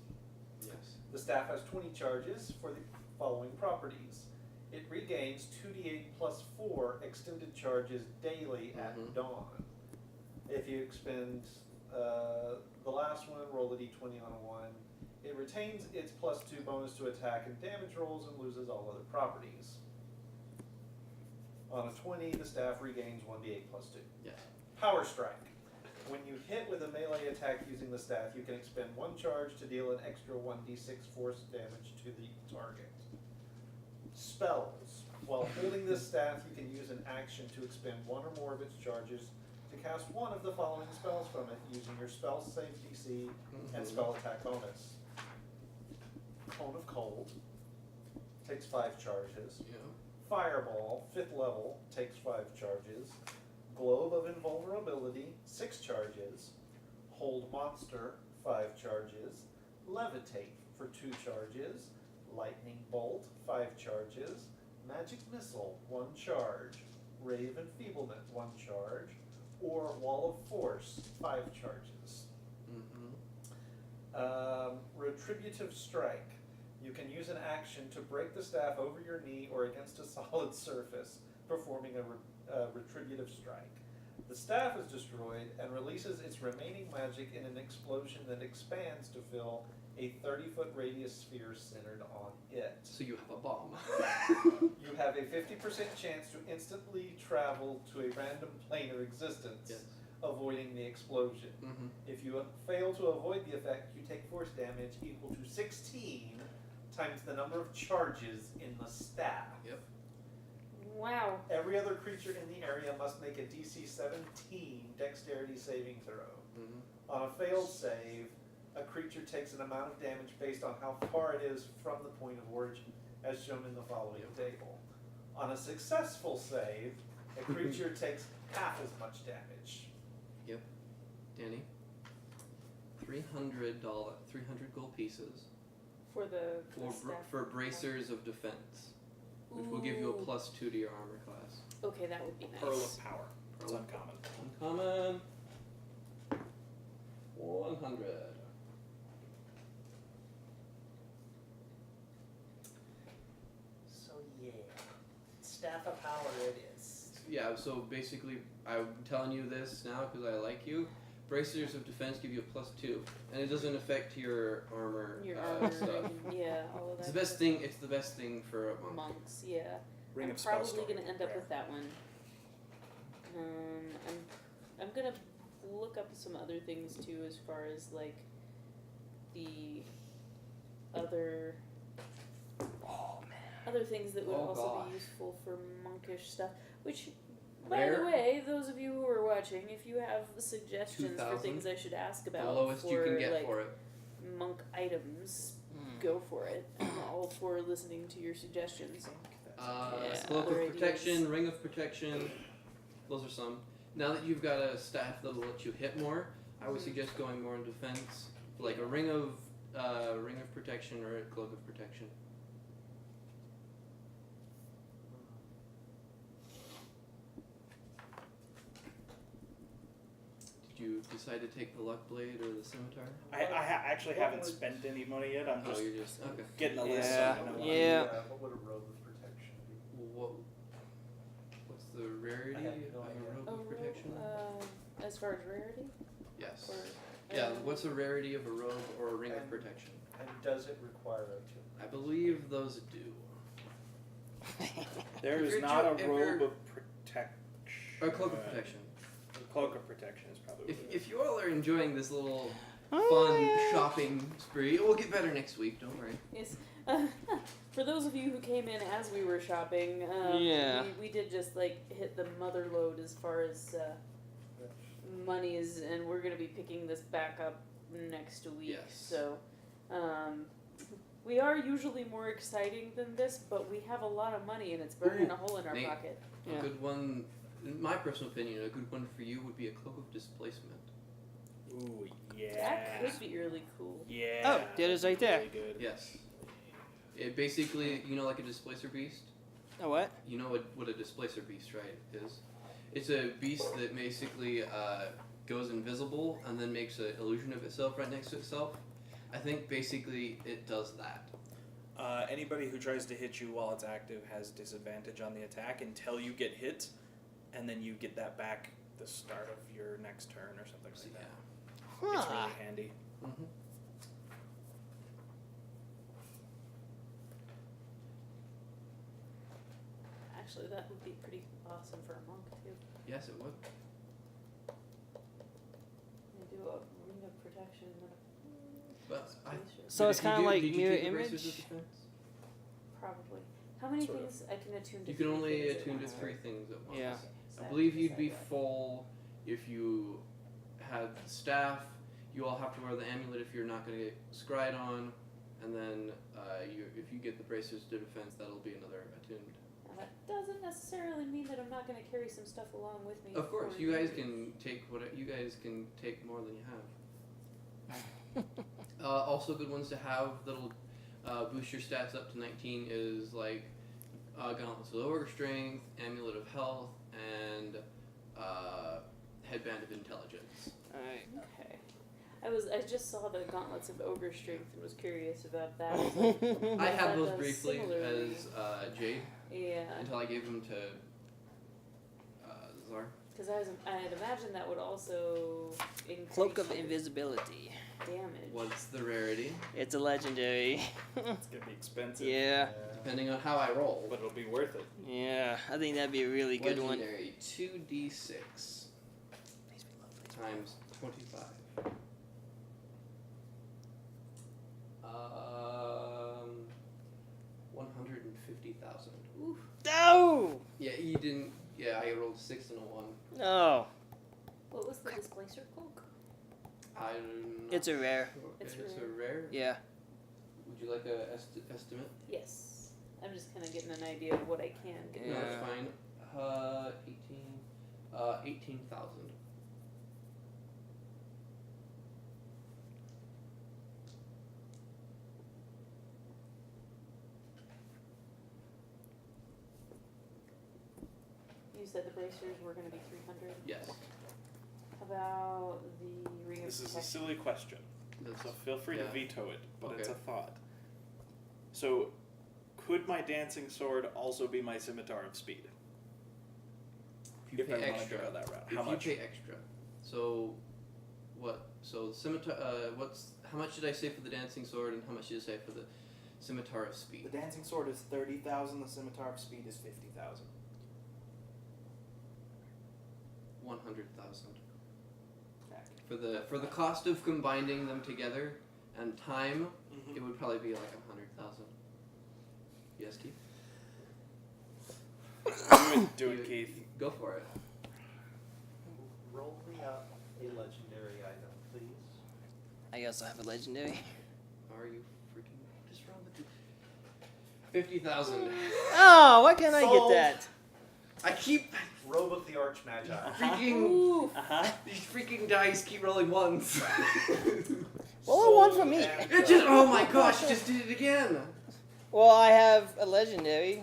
Yes. The staff has 20 charges for the following properties. It regains 2d8 plus 4 extended charges daily at Mhm. dawn. If you expend the last one, roll a d20 on a 1. It retains its +2 bonus to attack and damage rolls and loses all other properties. On a 20, the staff regains 1d8 plus 2. Yes. Power Strike. When you hit with a melee attack using the staff, you can expend 1 charge to deal an extra 1d6 force damage to the target. Spells. While holding this staff, you can use an action to expend 1 or more of its charges to cast one of the following spells from it using your spell save DC and spell attack bonus. Cone of Cold takes 5 charges. Yeah. Fireball, 5th level, takes 5 charges. Globe of Invulnerability, 6 charges. Hold Monster, 5 charges. Levitate for 2 charges. Lightning Bolt, 5 charges. Magic Missile, 1 charge. Rave Enfeeblement, 1 charge. Or Wall of Force, 5 charges. Retributive Strike. You can use an action to break the staff over your knee or against a solid surface, performing a retributive strike. The staff is destroyed and releases its remaining magic in an explosion that expands to fill a 30-foot radius sphere centered on it. So you have a bomb. You have a 50% chance to instantly travel to a random plane of existence, Yes. avoiding the explosion. If you fail to avoid the effect, you take force damage equal to 16 times the number of charges in the staff. Yep. Wow. Every other creature in the area must make a DC 17 dexterity saving throw. On a failed save, a creature takes an amount of damage based on how far it is from the point of origin, as shown in the following table. On a successful save, a creature takes half as much damage. Yep. Danny. $300, 300 gold pieces For the staff. for bracers of defense, which will give you a Ooh. +2 to your armor class. Okay, that would be nice. Pearl of Power. It's Pearl of- uncommon. Uncommon. 100. So yeah, staff of power it is. Yeah, so basically, I'm telling you this now because I like you. Bracers of defense give you a +2, and it doesn't affect your armor, Your armor, stuff. and, yeah, all of that. It's the best thing. It's the best thing for a monk. Monks, yeah. Ring I'm of probably Spellstorm. gonna end up Rare. with that one. I'm gonna look up some other things too, as far as like the other other things that would Oh, also gosh. be useful for monkish stuff. Which, by the Rare? way, those of you who are watching, if you have suggestions for 2,000? things I should ask The about lowest for you can get like for it. monk items, go for it. I'm all for listening to your suggestions. Yeah, Cloak of other Protection, ideas. Ring of Protection. Those are some. Now that you've got a staff that'll let you hit more, I would suggest going more in defense, like a Ring of Protection or a Cloak of Protection. Did you decide to take the Luck Blade or the Scimitar? I actually haven't spent any money yet. I'm Oh, just you're just okay. getting a list. Yeah, So I know what yeah. What would a robe of protection be? What's the rarity I have of no a idea. robe of protection? As far as rarity? Yes. Or, Yeah. What's the rarity of a robe or a ring of And- protection? And does it require a tune? I believe those do. There If is you're not if a you're- robe of protection. Or cloak of protection. Cloak of protection is probably. what it is. If you all are enjoying this little Oh, fun yeah. shopping spree, it will get better next week. Don't worry. Yes. For those of you who came in as we were shopping, Yeah. we did just like hit the mother load as far as monies, and we're gonna be picking this back up next week. Yes. So, we are usually more exciting than this, but we have a lot of money, and it's burning a hole in our Nate. pocket. Yeah. A good one, in my personal opinion, a good one for you would be a cloak of displacement. Ooh, yeah. That could be really cool. Yeah. Oh, there it is right there. Really good. Yes. It basically, like a displacer beast? Oh, what? You know what a displacer beast, right, is? It's a beast that basically goes invisible and then makes an illusion of itself right next to itself. I think basically it does that. Anybody who tries to hit you while it's active has disadvantage on the attack until you get hit, and then you get that back the start of your next turn or something So, like that. yeah. It's Huh. really handy. Mm-hmm. Actually, that would be pretty awesome for a monk too. Yes, it would. They do a ring of protection and then But I, So it's did you kind of do- like did you mirror take the bracers image. of defense? probably. How many Sort of. things I can attune to? You can three only things at attune to once, 3 right? things at once. Yeah. So I have believe to you'd be decide that. full if you had the staff. You all have to wear the amulet if you're not going to get scryed on, and then if you get the bracers to defense, that'll be another attuned. Now, that doesn't necessarily mean that I'm not going to carry some stuff along with me. Of course, for you guys use. can take more than you have. Also, good ones to have that'll boost your stats up to 19 is like Gauntlets of Ogre Strength, Amulet of Health, and Headband of Intelligence. Alright. Okay. I just saw the gauntlets of ogre strength and was curious about that. I had That those does briefly similarly. as Jade Yeah, until I gave them to Czar. because I had imagined that would also increase Cloak of the Invisibility. damage. What's the rarity? It's a legendary. It's gonna be expensive. Yeah. Depending on how I roll. But it'll be worth it. Yeah. I think that'd be a really good one. Legendary 2d6 times 25. 150,000. Oof. No! Yeah, you didn't. Yeah, I rolled 6 and a 1. No. What was the displacer cloak? I'm not It's a rare. sure. It's It's rare. a rare? Yeah. Would you like a estimate? Yes. I'm just kind of getting an idea of what I can get. No, Yeah. it's fine. 18,000. You said the bracers were going to be 300. Yes. How about the ring of This is a protection? silly question, That's, so feel free to yeah. veto it, but it's a Okay. thought. So, could my dancing sword also be my scimitar of speed? If you If pay I want to extra. go that route, If how you much? pay extra. So, what? So scimitar. How much did I say for the dancing sword, and how much did I say for the scimitar of speed? The dancing sword is 30,000. The scimitar of speed is 50,000. 100,000. Okay. For the cost of combining them together and time, Mhm. it would probably be like 100,000. Yes, Keith. Do it, Keith. Go for it. Roll me out a legendary item, please. I guess I have a legendary. Are you freaking? Just roll the 50,000. Oh, why can't I Sold. get that? I keep Robe of the Archmagi. freaking. Ooh. These freaking dice keep rolling ones. Well, one for me. And, It just. Oh my gosh! It just did it again. Well, I have a legendary.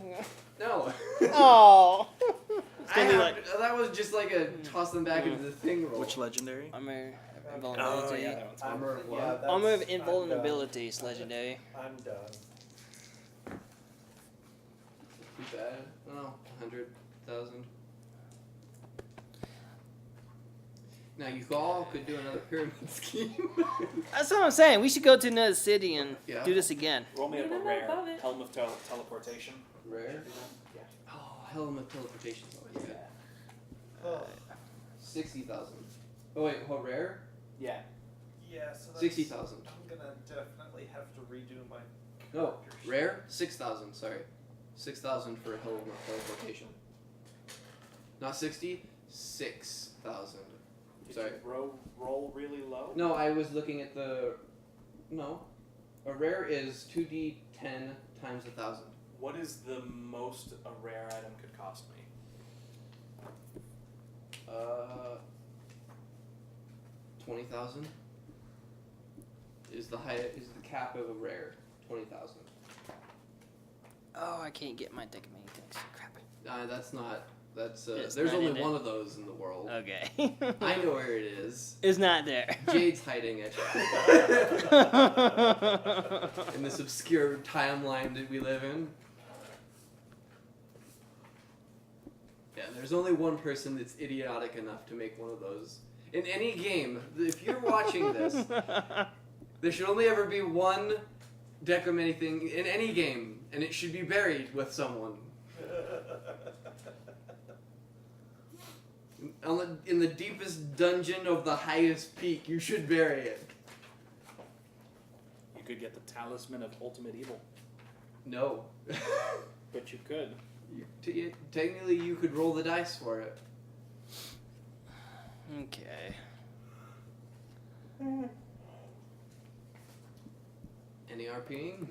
No. Oh. It's I gonna be have, like that was just like a toss them back into the thing roll. Which legendary? armor Oh, invulnerability. yeah, that one's fine. Armor of what? Yeah, Armor of that's- I'm invulnerability is legendary. done. I'm done. Too bad. Oh, 100,000. Now you all could do another pyramid scheme. That's what I'm saying. We should go to another city and Yeah. do this again. Roll me No, up no, a no, rare. above it. Helm of teleportation. Rare. Yeah. Oh, Helm of Teleportation is always good. Oh, 60,000. Oh wait, what rare? Yeah. yeah, so that's, 60,000. I'm gonna definitely have to redo my No, character sheet. rare 6,000. Sorry, 6,000 for Helm of Teleportation. Not 60. 6,000. Did Sorry. you roll really low? No, I was looking at the. No. A rare is 2d10 times 1,000. What is the most a rare item could cost me? 20,000 is the cap of a rare. 20,000. Oh, I can't get my deck of many things. Crap. That's not. That's It's there's not only in it. one of those in the world. Okay. I know where it is. It's not there. Jade's hiding it in this obscure timeline that we live in. Yeah, there's only one person that's idiotic enough to make one of those. In any game, if you're watching this, there should only ever be one deck of anything in any game, and it should be buried with someone. In the deepest dungeon of the highest peak, you should bury it. You could get the Talisman of Ultimate Evil. No. But you could. Technically, you could roll the dice for it. Okay. Any RPing?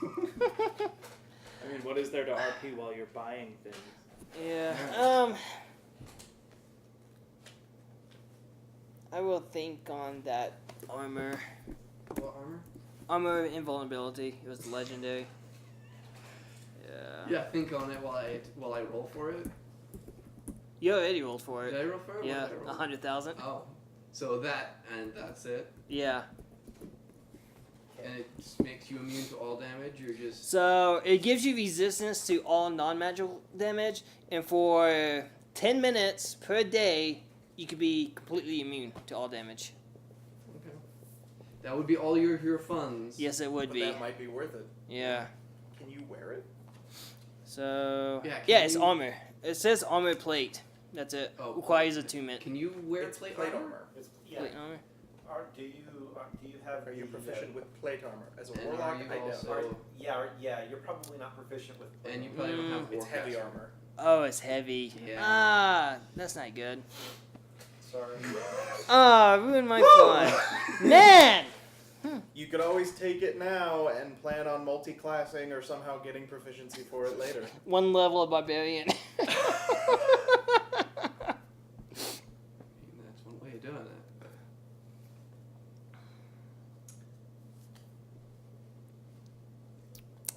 I mean, what is there to RP while you're buying things? Yeah. I will think on that armor. What armor? Armor of invulnerability. It was legendary. Yeah. Yeah, think on it while I roll for it. You already rolled for Did it. I roll for it? Yeah, What did I roll? 100,000. Oh, so that and that's it, Yeah. and it just makes you immune to all damage, or just So it gives you resistance to all non-magical damage, and for 10 minutes per day, you could be completely immune to all damage. okay. That would be all your funds. Yes, it would But be. that might be worth it. Yeah. Can you wear it? So Yeah, yeah, can it's you- armor. It says armor plate. That's it. Oh, Requires attunement. Can you wear It's plate plate armor? armor. It's, Yeah. Plate armor. Do you have? are you the, proficient with plate armor? As a And warlock, are you I don't. also- Yeah. You're probably not proficient with. And you probably don't have It's heavy Warcaster. armor. Oh, it's heavy. Yeah. Ah, that's not good. Sorry. Ah, ruined my fun. Man! You could always take it now and plan on multi-classing or somehow getting proficiency for it later. One level of barbarian. That's one way of doing it.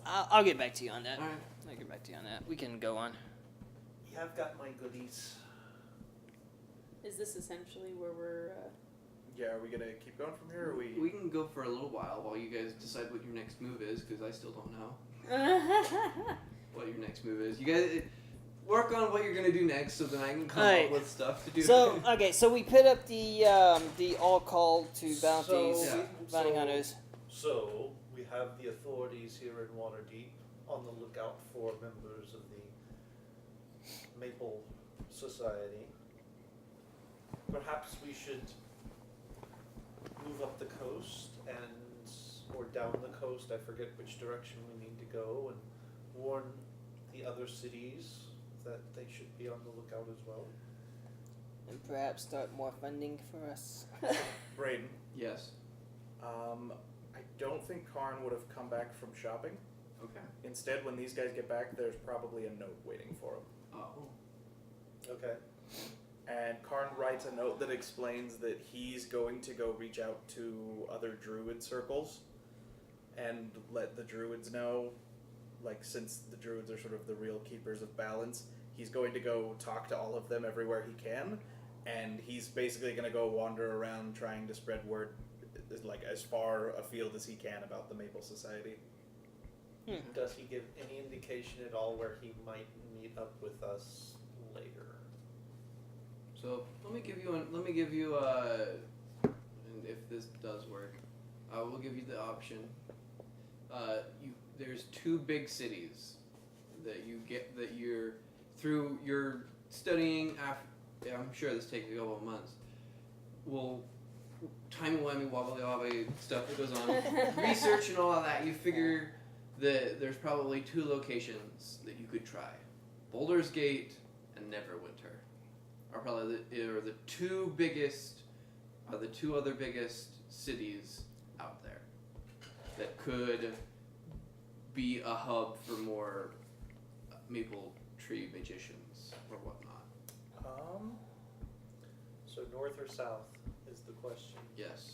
I'll get back to you on that. All right. I'll get back to you on that. We can go on. Yeah, I've got my goodies. Is this essentially where we're? Yeah, are we gonna keep going from here, or We can go for a little while you guys decide what your next move is, because I still don't know what your next move is. You guys work on what you're gonna do next, so then I can come Alright. up with stuff to do. So okay, so we put up the all call to bounties, Yeah. bounty hunters. So we have the authorities here in Waterdeep on the lookout for members of the Maple Society. Perhaps we should move up the coast or down the coast, I forget which direction we need to go, and warn the other cities that they should be on the lookout as well. And perhaps start more funding for us. Brayden, Yes. I don't think Karn would have come back from shopping. Okay. Instead, when these guys get back, there's probably a note waiting for him. Oh. Okay. And Karn writes a note that explains that he's going to go reach out to other druid circles and let the druids know, like, since the druids are sort of the real keepers of balance, he's going to go talk to all of them everywhere he can, and he's basically going to go wander around trying to spread word, like, as far afield as he can about the Maple Society. Does he give any indication at all where he might meet up with us later? So let me give you and if this does work, I will give you the option. There's two big cities that you're through your studying. I'm sure this takes a couple of months. Well, timey-wimey, wobbly stuff that goes on, research and all of that. You figure that there's probably two locations that you could try: Boulder's Gate and Neverwinter. are probably the two biggest, the two other biggest cities out there that could be a hub for more maple tree magicians or whatnot. So north or south is the question. Yes.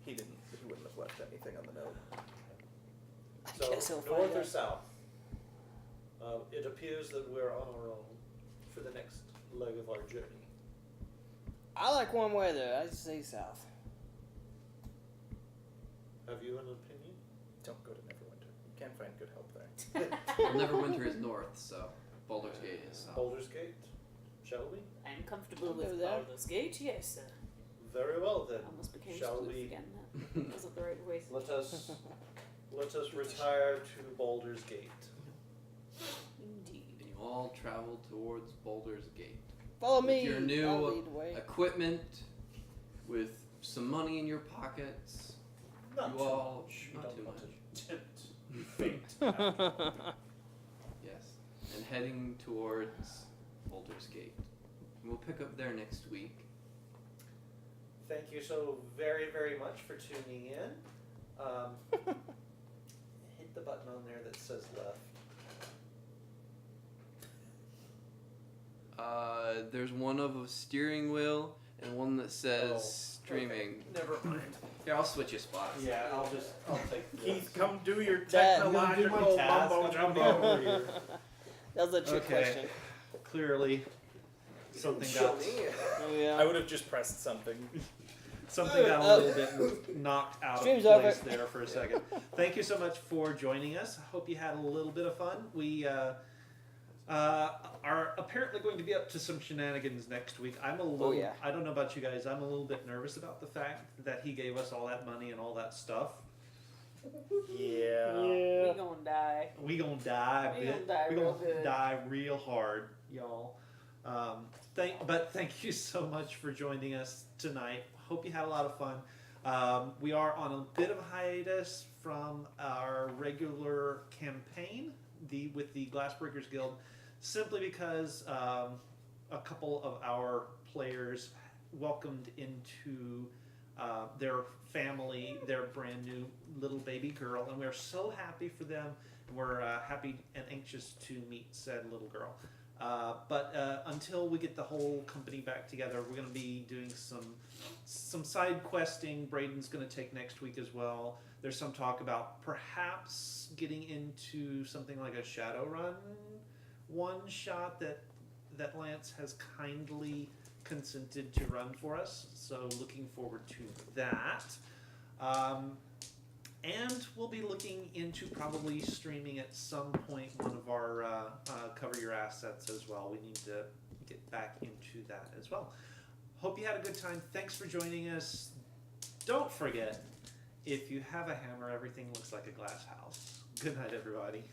He wouldn't have left anything on the note. So guess he'll north find or out. south? It appears that we're on our own for the next leg of our journey. I like warm weather. I say south. Have you an opinion? Don't go to Neverwinter. You can't find good help there. Well, Neverwinter is north, so Baldur's Gate is south. Baldur's Gate, shall we? I'm comfortable I'll go with there. Baldur's Gate, yes, sir. Very well then. Almost became Shall Sploof we- again. That wasn't the right voice. Let us retire to Baldur's Gate. Indeed. And you all travel towards Baldur's Gate. Follow With me. your I'll new lead the way. equipment, with some money in your pockets. Not You too all- much. not You don't too want much. to tempt fate. Yes. And heading towards Baldur's Gate. And we'll pick up there next week. Thank you so very, very much for tuning in. Hit the button on there that says left. There's one of a steering wheel and one that says Oh, streaming. Never mind. Here, I'll switch you spots. Yeah, I'll take this. Keith, come do your Dad, I'm gonna do my technological task. mumbo I'm jumbo. gonna be over here. That was a trick Okay. question. Clearly, something Show got me. Oh yeah. I would have just pressed something. something got a little bit knocked out of Stream's place over. there for a second. Thank you so much for joining us. Hope you had a little bit of fun. We are apparently going to be up to some shenanigans next week. I'm a little. yeah. I don't know about you guys. I'm a little bit nervous about the fact that he gave us all that money and all that stuff. Yeah. We gonna die. We gonna die. We bitch. gonna die We real gonna good. die real hard, y'all. But thank you so much for joining us tonight. Hope you had a lot of fun. We are on a bit of a hiatus from our regular campaign, with the Glassbreakers Guild, simply because a couple of our players welcomed into their family their brand new little baby girl, and we're so happy for them. We're happy and anxious to meet said little girl. But until we get the whole company back together, we're going to be doing some side questing. Brayden's going to take next week as well. There's some talk about perhaps getting into something like a Shadowrun one shot that Lance has kindly consented to run for us. So looking forward to that. And we'll be looking into probably streaming at some point one of our Cover Your Assets as well. We need to get back into that as well. Hope you had a good time. Thanks for joining us. Don't forget, if you have a hammer, everything looks like a glass house. Good night, everybody.